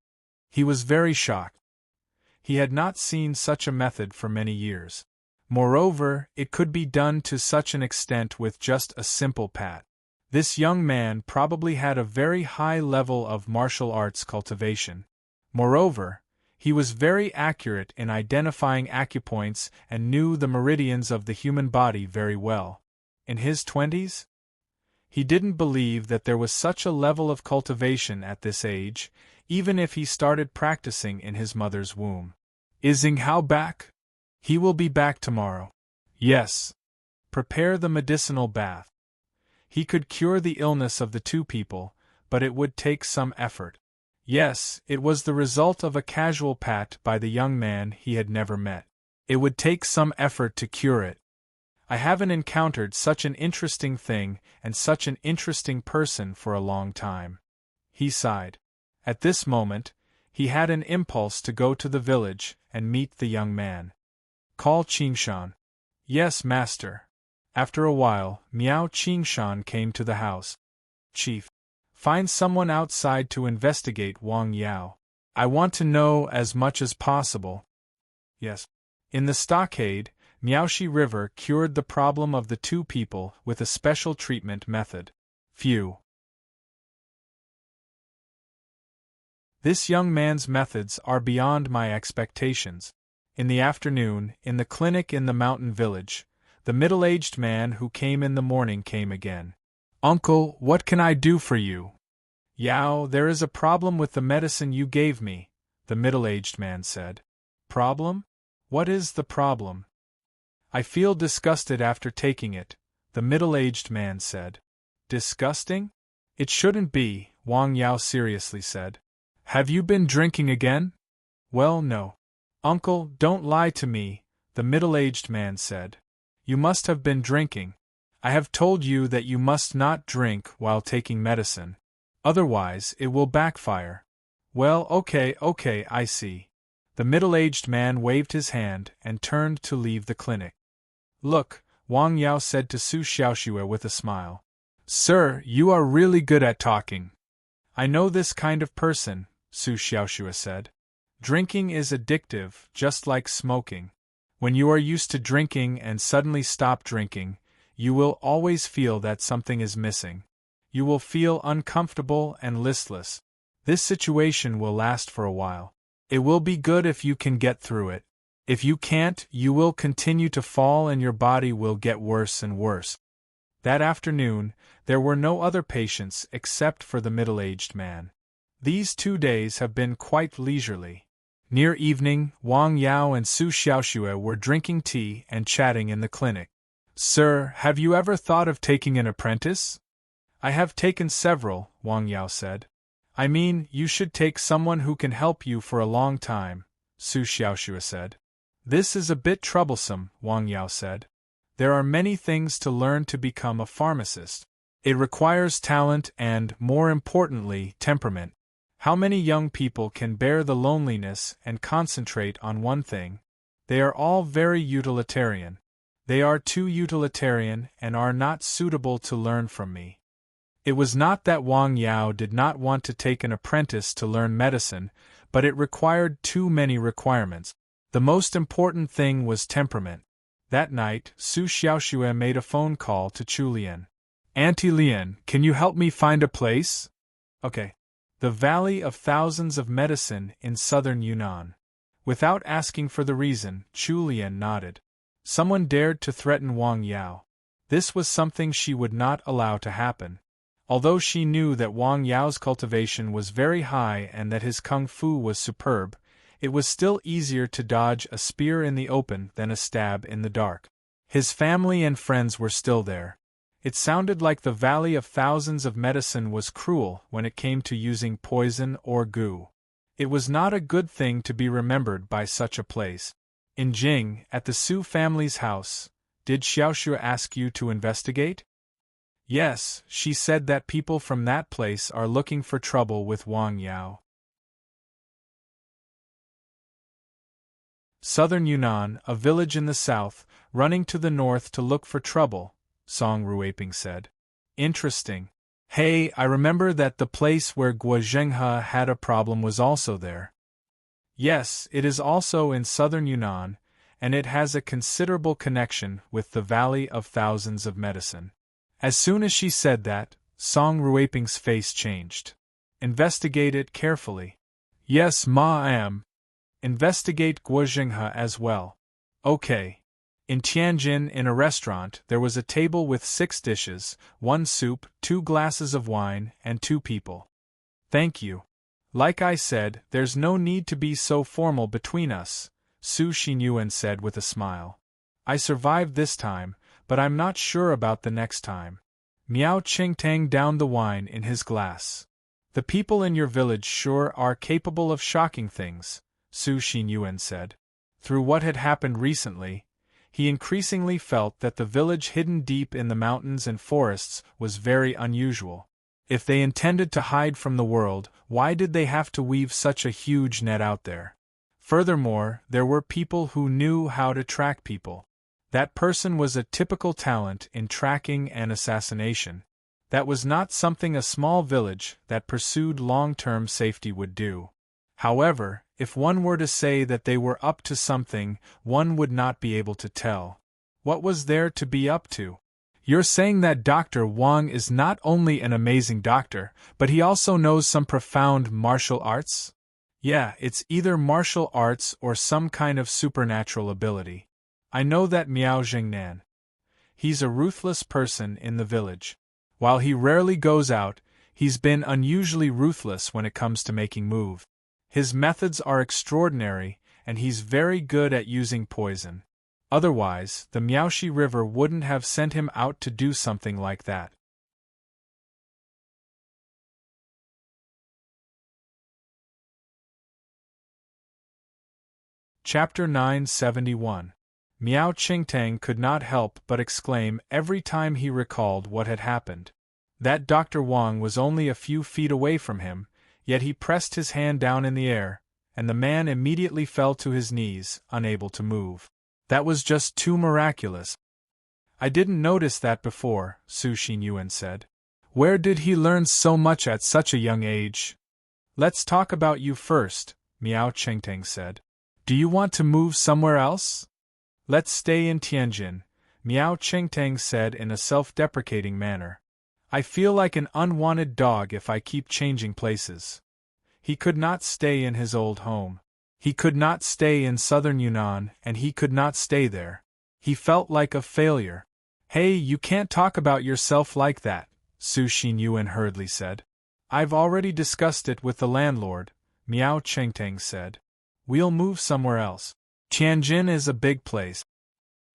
A: He was very shocked. He had not seen such a method for many years. Moreover, it could be done to such an extent with just a simple pat. This young man probably had a very high level of martial arts cultivation. Moreover, he was very accurate in identifying acupoints and knew the meridians of the human body very well. In his 20s? He didn't believe that there was such a level of cultivation at this age, even if he started practicing in his mother's womb. Is Ying Hao back? He will be back tomorrow. Yes. Prepare the medicinal bath. He could cure the illness of the 2 people, but it would take some effort. Yes, it was the result of a casual pat by the young man he had never met. It would take some effort to cure it. I haven't encountered such an interesting thing and such an interesting person for a long time. He sighed. At this moment, He had an impulse to go to the village and meet the young man. Call Qingshan. Yes, master. After a while, Miao Qingshan came to the house. Chief. Find someone outside to investigate Wang Yao. I want to know as much as possible. Yes. In the stockade, Miaoxi River cured the problem of the two people with a special treatment method. Phew. This young man's methods are beyond my expectations. In the afternoon, in the clinic in the mountain village, the middle-aged man who came in the morning came again. Uncle, what can I do for you? Yao, there is a problem with the medicine you gave me, the middle-aged man said. Problem? What is the problem? I feel disgusted after taking it, the middle-aged man said. Disgusting? It shouldn't be, Wang Yao seriously said. Have you been drinking again? Well, no. Uncle, don't lie to me, the middle-aged man said. You must have been drinking. I have told you that you must not drink while taking medicine. Otherwise, it will backfire. Well, okay, I see. The middle-aged man waved his hand and turned to leave the clinic. Look, Wang Yao said to Su Xiaoxue with a smile. Sir, you are really good at talking. I know this kind of person, Su Xiaoxue said. Drinking is addictive, just like smoking. When you are used to drinking and suddenly stop drinking, you will always feel that something is missing. You will feel uncomfortable and listless. This situation will last for a while. It will be good if you can get through it. If you can't, you will continue to fall and your body will get worse and worse. That afternoon, there were no other patients except for the middle-aged man. These 2 days have been quite leisurely. Near evening, Wang Yao and Su Xiaoxue were drinking tea and chatting in the clinic. Sir, have you ever thought of taking an apprentice? I have taken several, Wang Yao said. I mean, you should take someone who can help you for a long time, Su Xiaoxue said. This is a bit troublesome, Wang Yao said. There are many things to learn to become a pharmacist. It requires talent and, more importantly, temperament. How many young people can bear the loneliness and concentrate on one thing? They are all very utilitarian. They are too utilitarian and are not suitable to learn from me. It was not that Wang Yao did not want to take an apprentice to learn medicine, but it required too many requirements. The most important thing was temperament. That night, Su Xiaoxue made a phone call to Chu Lian. Auntie Lian, can you help me find a place? Okay. The Valley of Thousands of Medicine in southern Yunnan. Without asking for the reason, Chu Lian nodded. Someone dared to threaten Wang Yao. This was something she would not allow to happen. Although she knew that Wang Yao's cultivation was very high and that his kung fu was superb, it was still easier to dodge a spear in the open than a stab in the dark. His family and friends were still there. It sounded like the Valley of Thousands of Medicine was cruel when it came to using poison or goo. It was not a good thing to be remembered by such a place. In Jing, at the Su family's house, did Xiaoxue ask you to investigate? Yes, she said that people from that place are looking for trouble with Wang Yao. Southern Yunnan, a village in the south, running to the north to look for trouble, Song Ruiping said. Interesting. Hey, I remember that the place where Guo Zhenghe had a problem was also there. Yes, it is also in southern Yunnan, and it has a considerable connection with the Valley of Thousands of Medicine. As soon as she said that, Song Ruiping's face changed. Investigate it carefully. Yes, ma'am. Investigate Guo Zhenghe as well. Okay. In Tianjin, in a restaurant, there was a table with 6 dishes, 1 soup, 2 glasses of wine, and 2 people. Thank you. Like I said, there's no need to be so formal between us, Su Xinyuan said with a smile. I survived this time, but I'm not sure about the next time. Miao Qingtang downed the wine in his glass. The people in your village sure are capable of shocking things, Su Xinyuan said. Through what had happened recently, he increasingly felt that the village hidden deep in the mountains and forests was very unusual. If they intended to hide from the world, why did they have to weave such a huge net out there? Furthermore, there were people who knew how to track people. That person was a typical talent in tracking and assassination. That was not something a small village that pursued long-term safety would do. However, if one were to say that they were up to something, one would not be able to tell. What was there to be up to? You're saying that Dr. Wang is not only an amazing doctor, but he also knows some profound martial arts? Yeah, it's either martial arts or some kind of supernatural ability. I know that Miao Jingnan. He's a ruthless person in the village. While he rarely goes out, he's been unusually ruthless when it comes to making moves. His methods are extraordinary, and he's very good at using poison. Otherwise, the Miaoxi River wouldn't have sent him out to do something like that. Chapter 971. Miao Qingtang could not help but exclaim every time he recalled what had happened. That Dr. Wang was only a few feet away from him, yet he pressed his hand down in the air, and the man immediately fell to his knees, unable to move. That was just too miraculous. I didn't notice that before, Su Xinyuan said. Where did he learn so much at such a young age? Let's talk about you first, Miao Qingtang said. Do you want to move somewhere else? Let's stay in Tianjin, Miao Qingtang said in a self-deprecating manner. I feel like an unwanted dog if I keep changing places. He could not stay in his old home. He could not stay in southern Yunnan, and he could not stay there. He felt like a failure. Hey, you can't talk about yourself like that, Su Xinyuan hurriedly said. I've already discussed it with the landlord, Miao Qingtang said. We'll move somewhere else. Tianjin is a big place.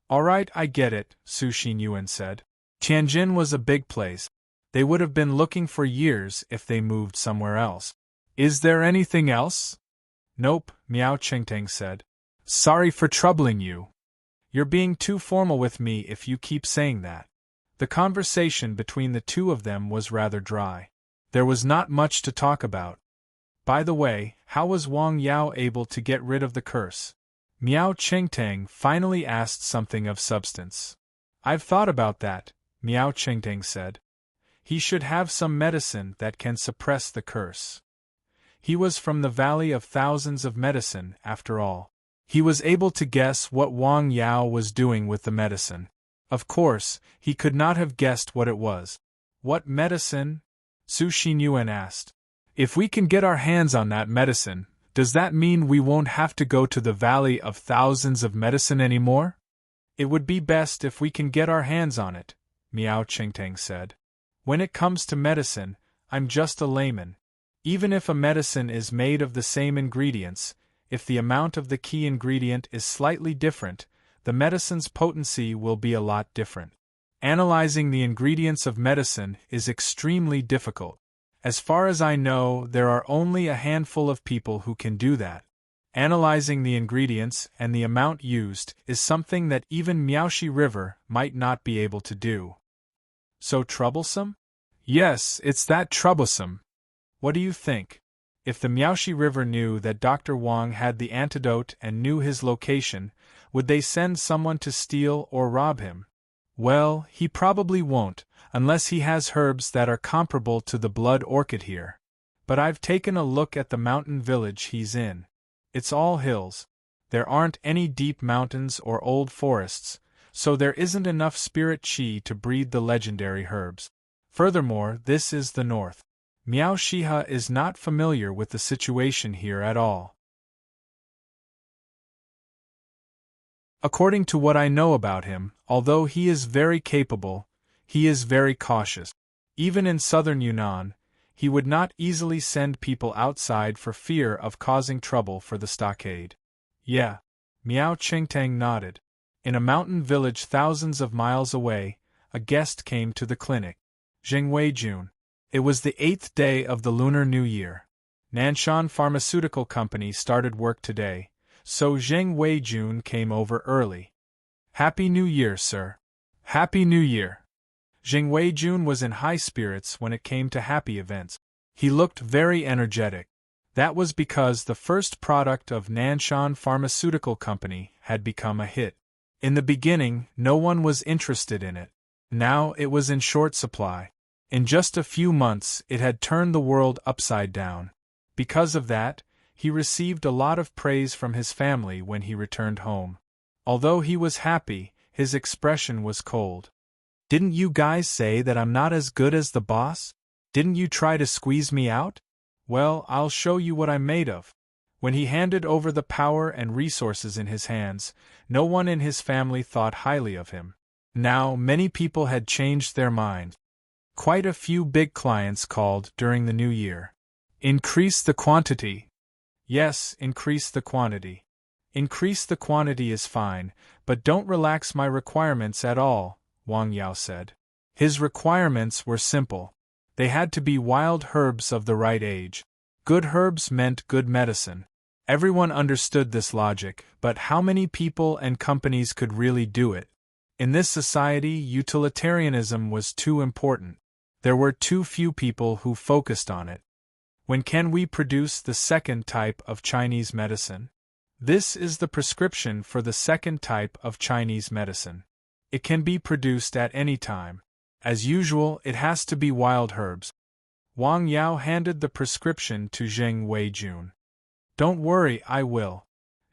A: Alright, I get it, Su Xinyuan said. Tianjin was a big place. They would have been looking for years if they moved somewhere else. Is there anything else? Nope, Miao Qingtang said. Sorry for troubling you. You're being too formal with me if you keep saying that. The conversation between the two of them was rather dry. There was not much to talk about. By the way, how was Wang Yao able to get rid of the curse? Miao Qingtang finally asked something of substance. I've thought about that, Miao Qingtang said. He should have some medicine that can suppress the curse. He was from the Valley of Thousands of Medicine, after all. He was able to guess what Wang Yao was doing with the medicine. Of course, he could not have guessed what it was. What medicine? Su Xinyuan asked. If we can get our hands on that medicine, does that mean we won't have to go to the Valley of Thousands of Medicine anymore? It would be best if we can get our hands on it, Miao Qingtang said. When it comes to medicine, I'm just a layman. Even if a medicine is made of the same ingredients, if the amount of the key ingredient is slightly different, the medicine's potency will be a lot different. Analyzing the ingredients of medicine is extremely difficult. As far as I know, there are only a handful of people who can do that. Analyzing the ingredients and the amount used is something that even Miaoxi River might not be able to do. So troublesome? Yes, it's that troublesome. What do you think? If the Miaoxi River knew that Dr. Wang had the antidote and knew his location, would they send someone to steal or rob him? Well, he probably won't, unless he has herbs that are comparable to the blood orchid here. But I've taken a look at the mountain village he's in. It's all hills. There aren't any deep mountains or old forests, so there isn't enough spirit qi to breed the legendary herbs. Furthermore, this is the north. Miao Shiha is not familiar with the situation here at all. According to what I know about him, although he is very capable, he is very cautious. Even in southern Yunnan, he would not easily send people outside for fear of causing trouble for the stockade. Yeah. Miao Qingtang nodded. In a mountain village thousands of miles away, a guest came to the clinic. Zheng Weijun. It was the 8th day of the Lunar New Year. Nanshan Pharmaceutical Company started work today, so Zheng Weijun came over early. Happy New Year, sir. Happy New Year. Jing Weijun was in high spirits when it came to happy events. He looked very energetic. That was because the first product of Nanshan Pharmaceutical Company had become a hit. In the beginning, no one was interested in it. Now it was in short supply. In just a few months, it had turned the world upside down. Because of that, he received a lot of praise from his family when he returned home. Although he was happy, his expression was cold. "Didn't you guys say that I'm not as good as the boss? Didn't you try to squeeze me out? Well, I'll show you what I'm made of." When he handed over the power and resources in his hands, no one in his family thought highly of him. Now, many people had changed their minds. Quite a few big clients called during the new year. Increase the quantity. Yes, increase the quantity. Increase the quantity is fine, but don't relax my requirements at all, Wang Yao said. His requirements were simple. They had to be wild herbs of the right age. Good herbs meant good medicine. Everyone understood this logic, but how many people and companies could really do it? In this society, utilitarianism was too important. There were too few people who focused on it. When can we produce the second type of Chinese medicine? This is the prescription for the second type of Chinese medicine. It can be produced at any time. As usual, it has to be wild herbs. Wang Yao handed the prescription to Zheng Weijun. Don't worry, I will.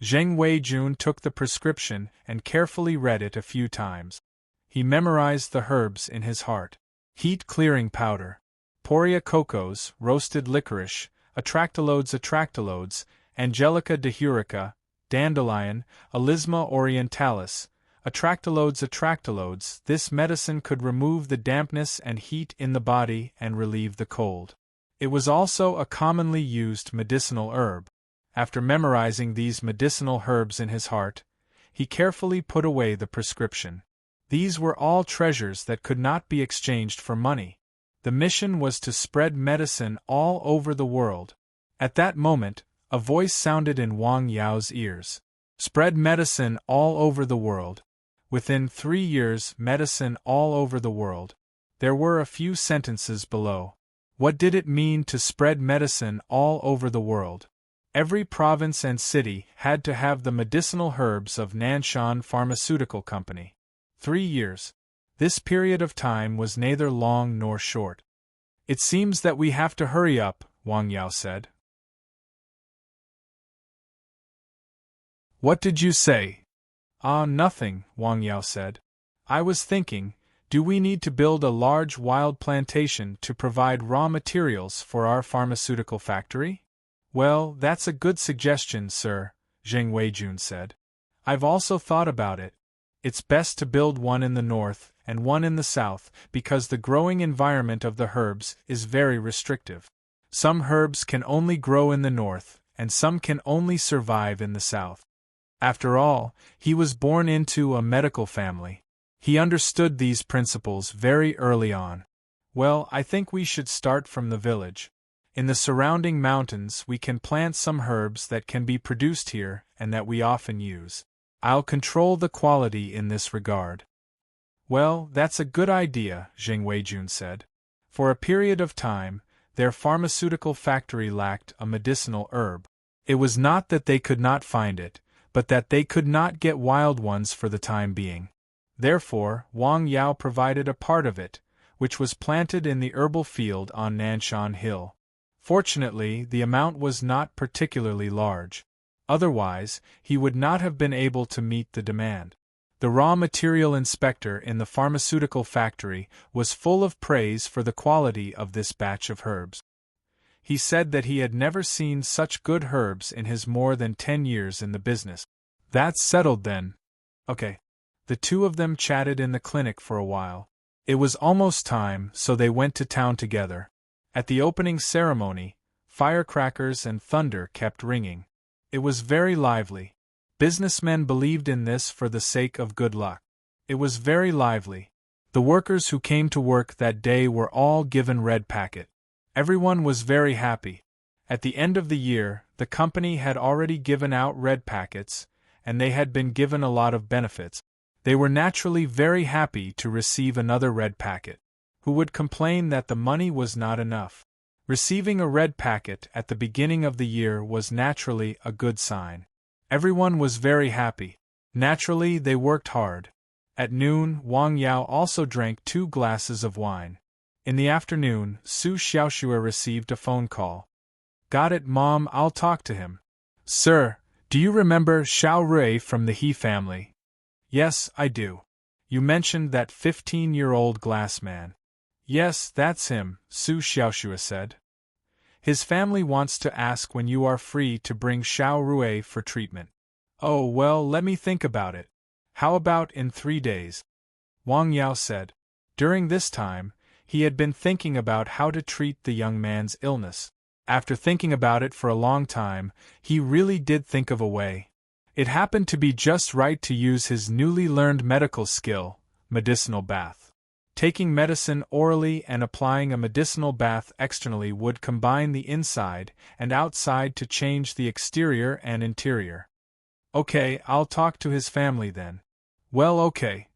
A: Zheng Weijun took the prescription and carefully read it a few times. He memorized the herbs in his heart. Heat-clearing powder. Poria cocos, roasted licorice, atractylodes, Angelica dihurica, dandelion, Alisma orientalis, atractylodes. This medicine could remove the dampness and heat in the body and relieve the cold. It was also a commonly used medicinal herb. After memorizing these medicinal herbs in his heart, he carefully put away the prescription. These were all treasures that could not be exchanged for money. The mission was to spread medicine all over the world. At that moment, a voice sounded in Wang Yao's ears. Spread medicine all over the world. Within 3 years, medicine all over the world. There were a few sentences below. What did it mean to spread medicine all over the world? Every province and city had to have the medicinal herbs of Nanshan Pharmaceutical Company. 3 years. This period of time was neither long nor short. It seems that we have to hurry up, Wang Yao said. What did you say? Nothing, Wang Yao said. I was thinking, do we need to build a large wild plantation to provide raw materials for our pharmaceutical factory? Well, that's a good suggestion, sir, Zheng Weijun said. I've also thought about it. It's best to build one in the north and one in the south because the growing environment of the herbs is very restrictive. Some herbs can only grow in the north, and some can only survive in the south. After all, he was born into a medical family. He understood these principles very early on. Well, I think we should start from the village. In the surrounding mountains we can plant some herbs that can be produced here and that we often use. I'll control the quality in this regard. Well, that's a good idea, Zheng Weijun said. For a period of time, their pharmaceutical factory lacked a medicinal herb. It was not that they could not find it, but that they could not get wild ones for the time being. Therefore, Wang Yao provided a part of it, which was planted in the herbal field on Nanshan Hill. Fortunately, the amount was not particularly large. Otherwise, he would not have been able to meet the demand. The raw material inspector in the pharmaceutical factory was full of praise for the quality of this batch of herbs. He said that he had never seen such good herbs in his more than 10 years in the business. That's settled then. Okay. The two of them chatted in the clinic for a while. It was almost time, so they went to town together. At the opening ceremony, firecrackers and thunder kept ringing. It was very lively. Businessmen believed in this for the sake of good luck. It was very lively. The workers who came to work that day were all given red packet. Everyone was very happy. At the end of the year, the company had already given out red packets, and they had been given a lot of benefits. They were naturally very happy to receive another red packet. Who would complain that the money was not enough? Receiving a red packet at the beginning of the year was naturally a good sign. Everyone was very happy. Naturally, they worked hard. At noon, Wang Yao also drank 2 glasses of wine. In the afternoon, Su Xiaoxue received a phone call. Got it, Mom, I'll talk to him. Sir, do you remember Xiao Rui from the He family? Yes, I do. You mentioned that 15-year-old glass man. Yes, that's him, Su Xiaoxue said. His family wants to ask when you are free to bring Xiao Rui for treatment. Oh, well, let me think about it. How about in 3 days? Wang Yao said. During this time, he had been thinking about how to treat the young man's illness. After thinking about it for a long time, he really did think of a way. It happened to be just right to use his newly learned medical skill, medicinal bath. Taking medicine orally and applying a medicinal bath externally would combine the inside and outside to change the exterior and interior. Okay, I'll talk to his family then. Well, okay.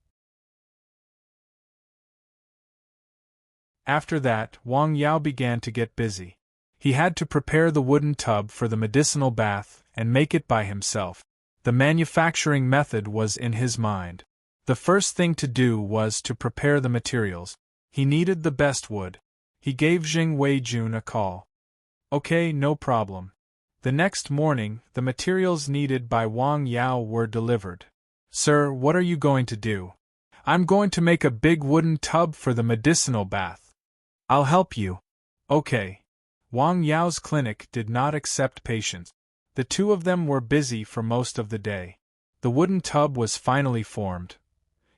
A: After that, Wang Yao began to get busy. He had to prepare the wooden tub for the medicinal bath and make it by himself. The manufacturing method was in his mind. The first thing to do was to prepare the materials. He needed the best wood. He gave Jing Weijun a call. Okay, no problem. The next morning, the materials needed by Wang Yao were delivered. Sir, what are you going to do? I'm going to make a big wooden tub for the medicinal bath. I'll help you. Okay. Wang Yao's clinic did not accept patients. The two of them were busy for most of the day. The wooden tub was finally formed.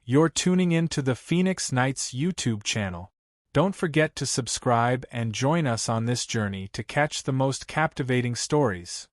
A: You're tuning in to the Phoenix Nights YouTube channel. Don't forget to subscribe and join us on this journey to catch the most captivating stories.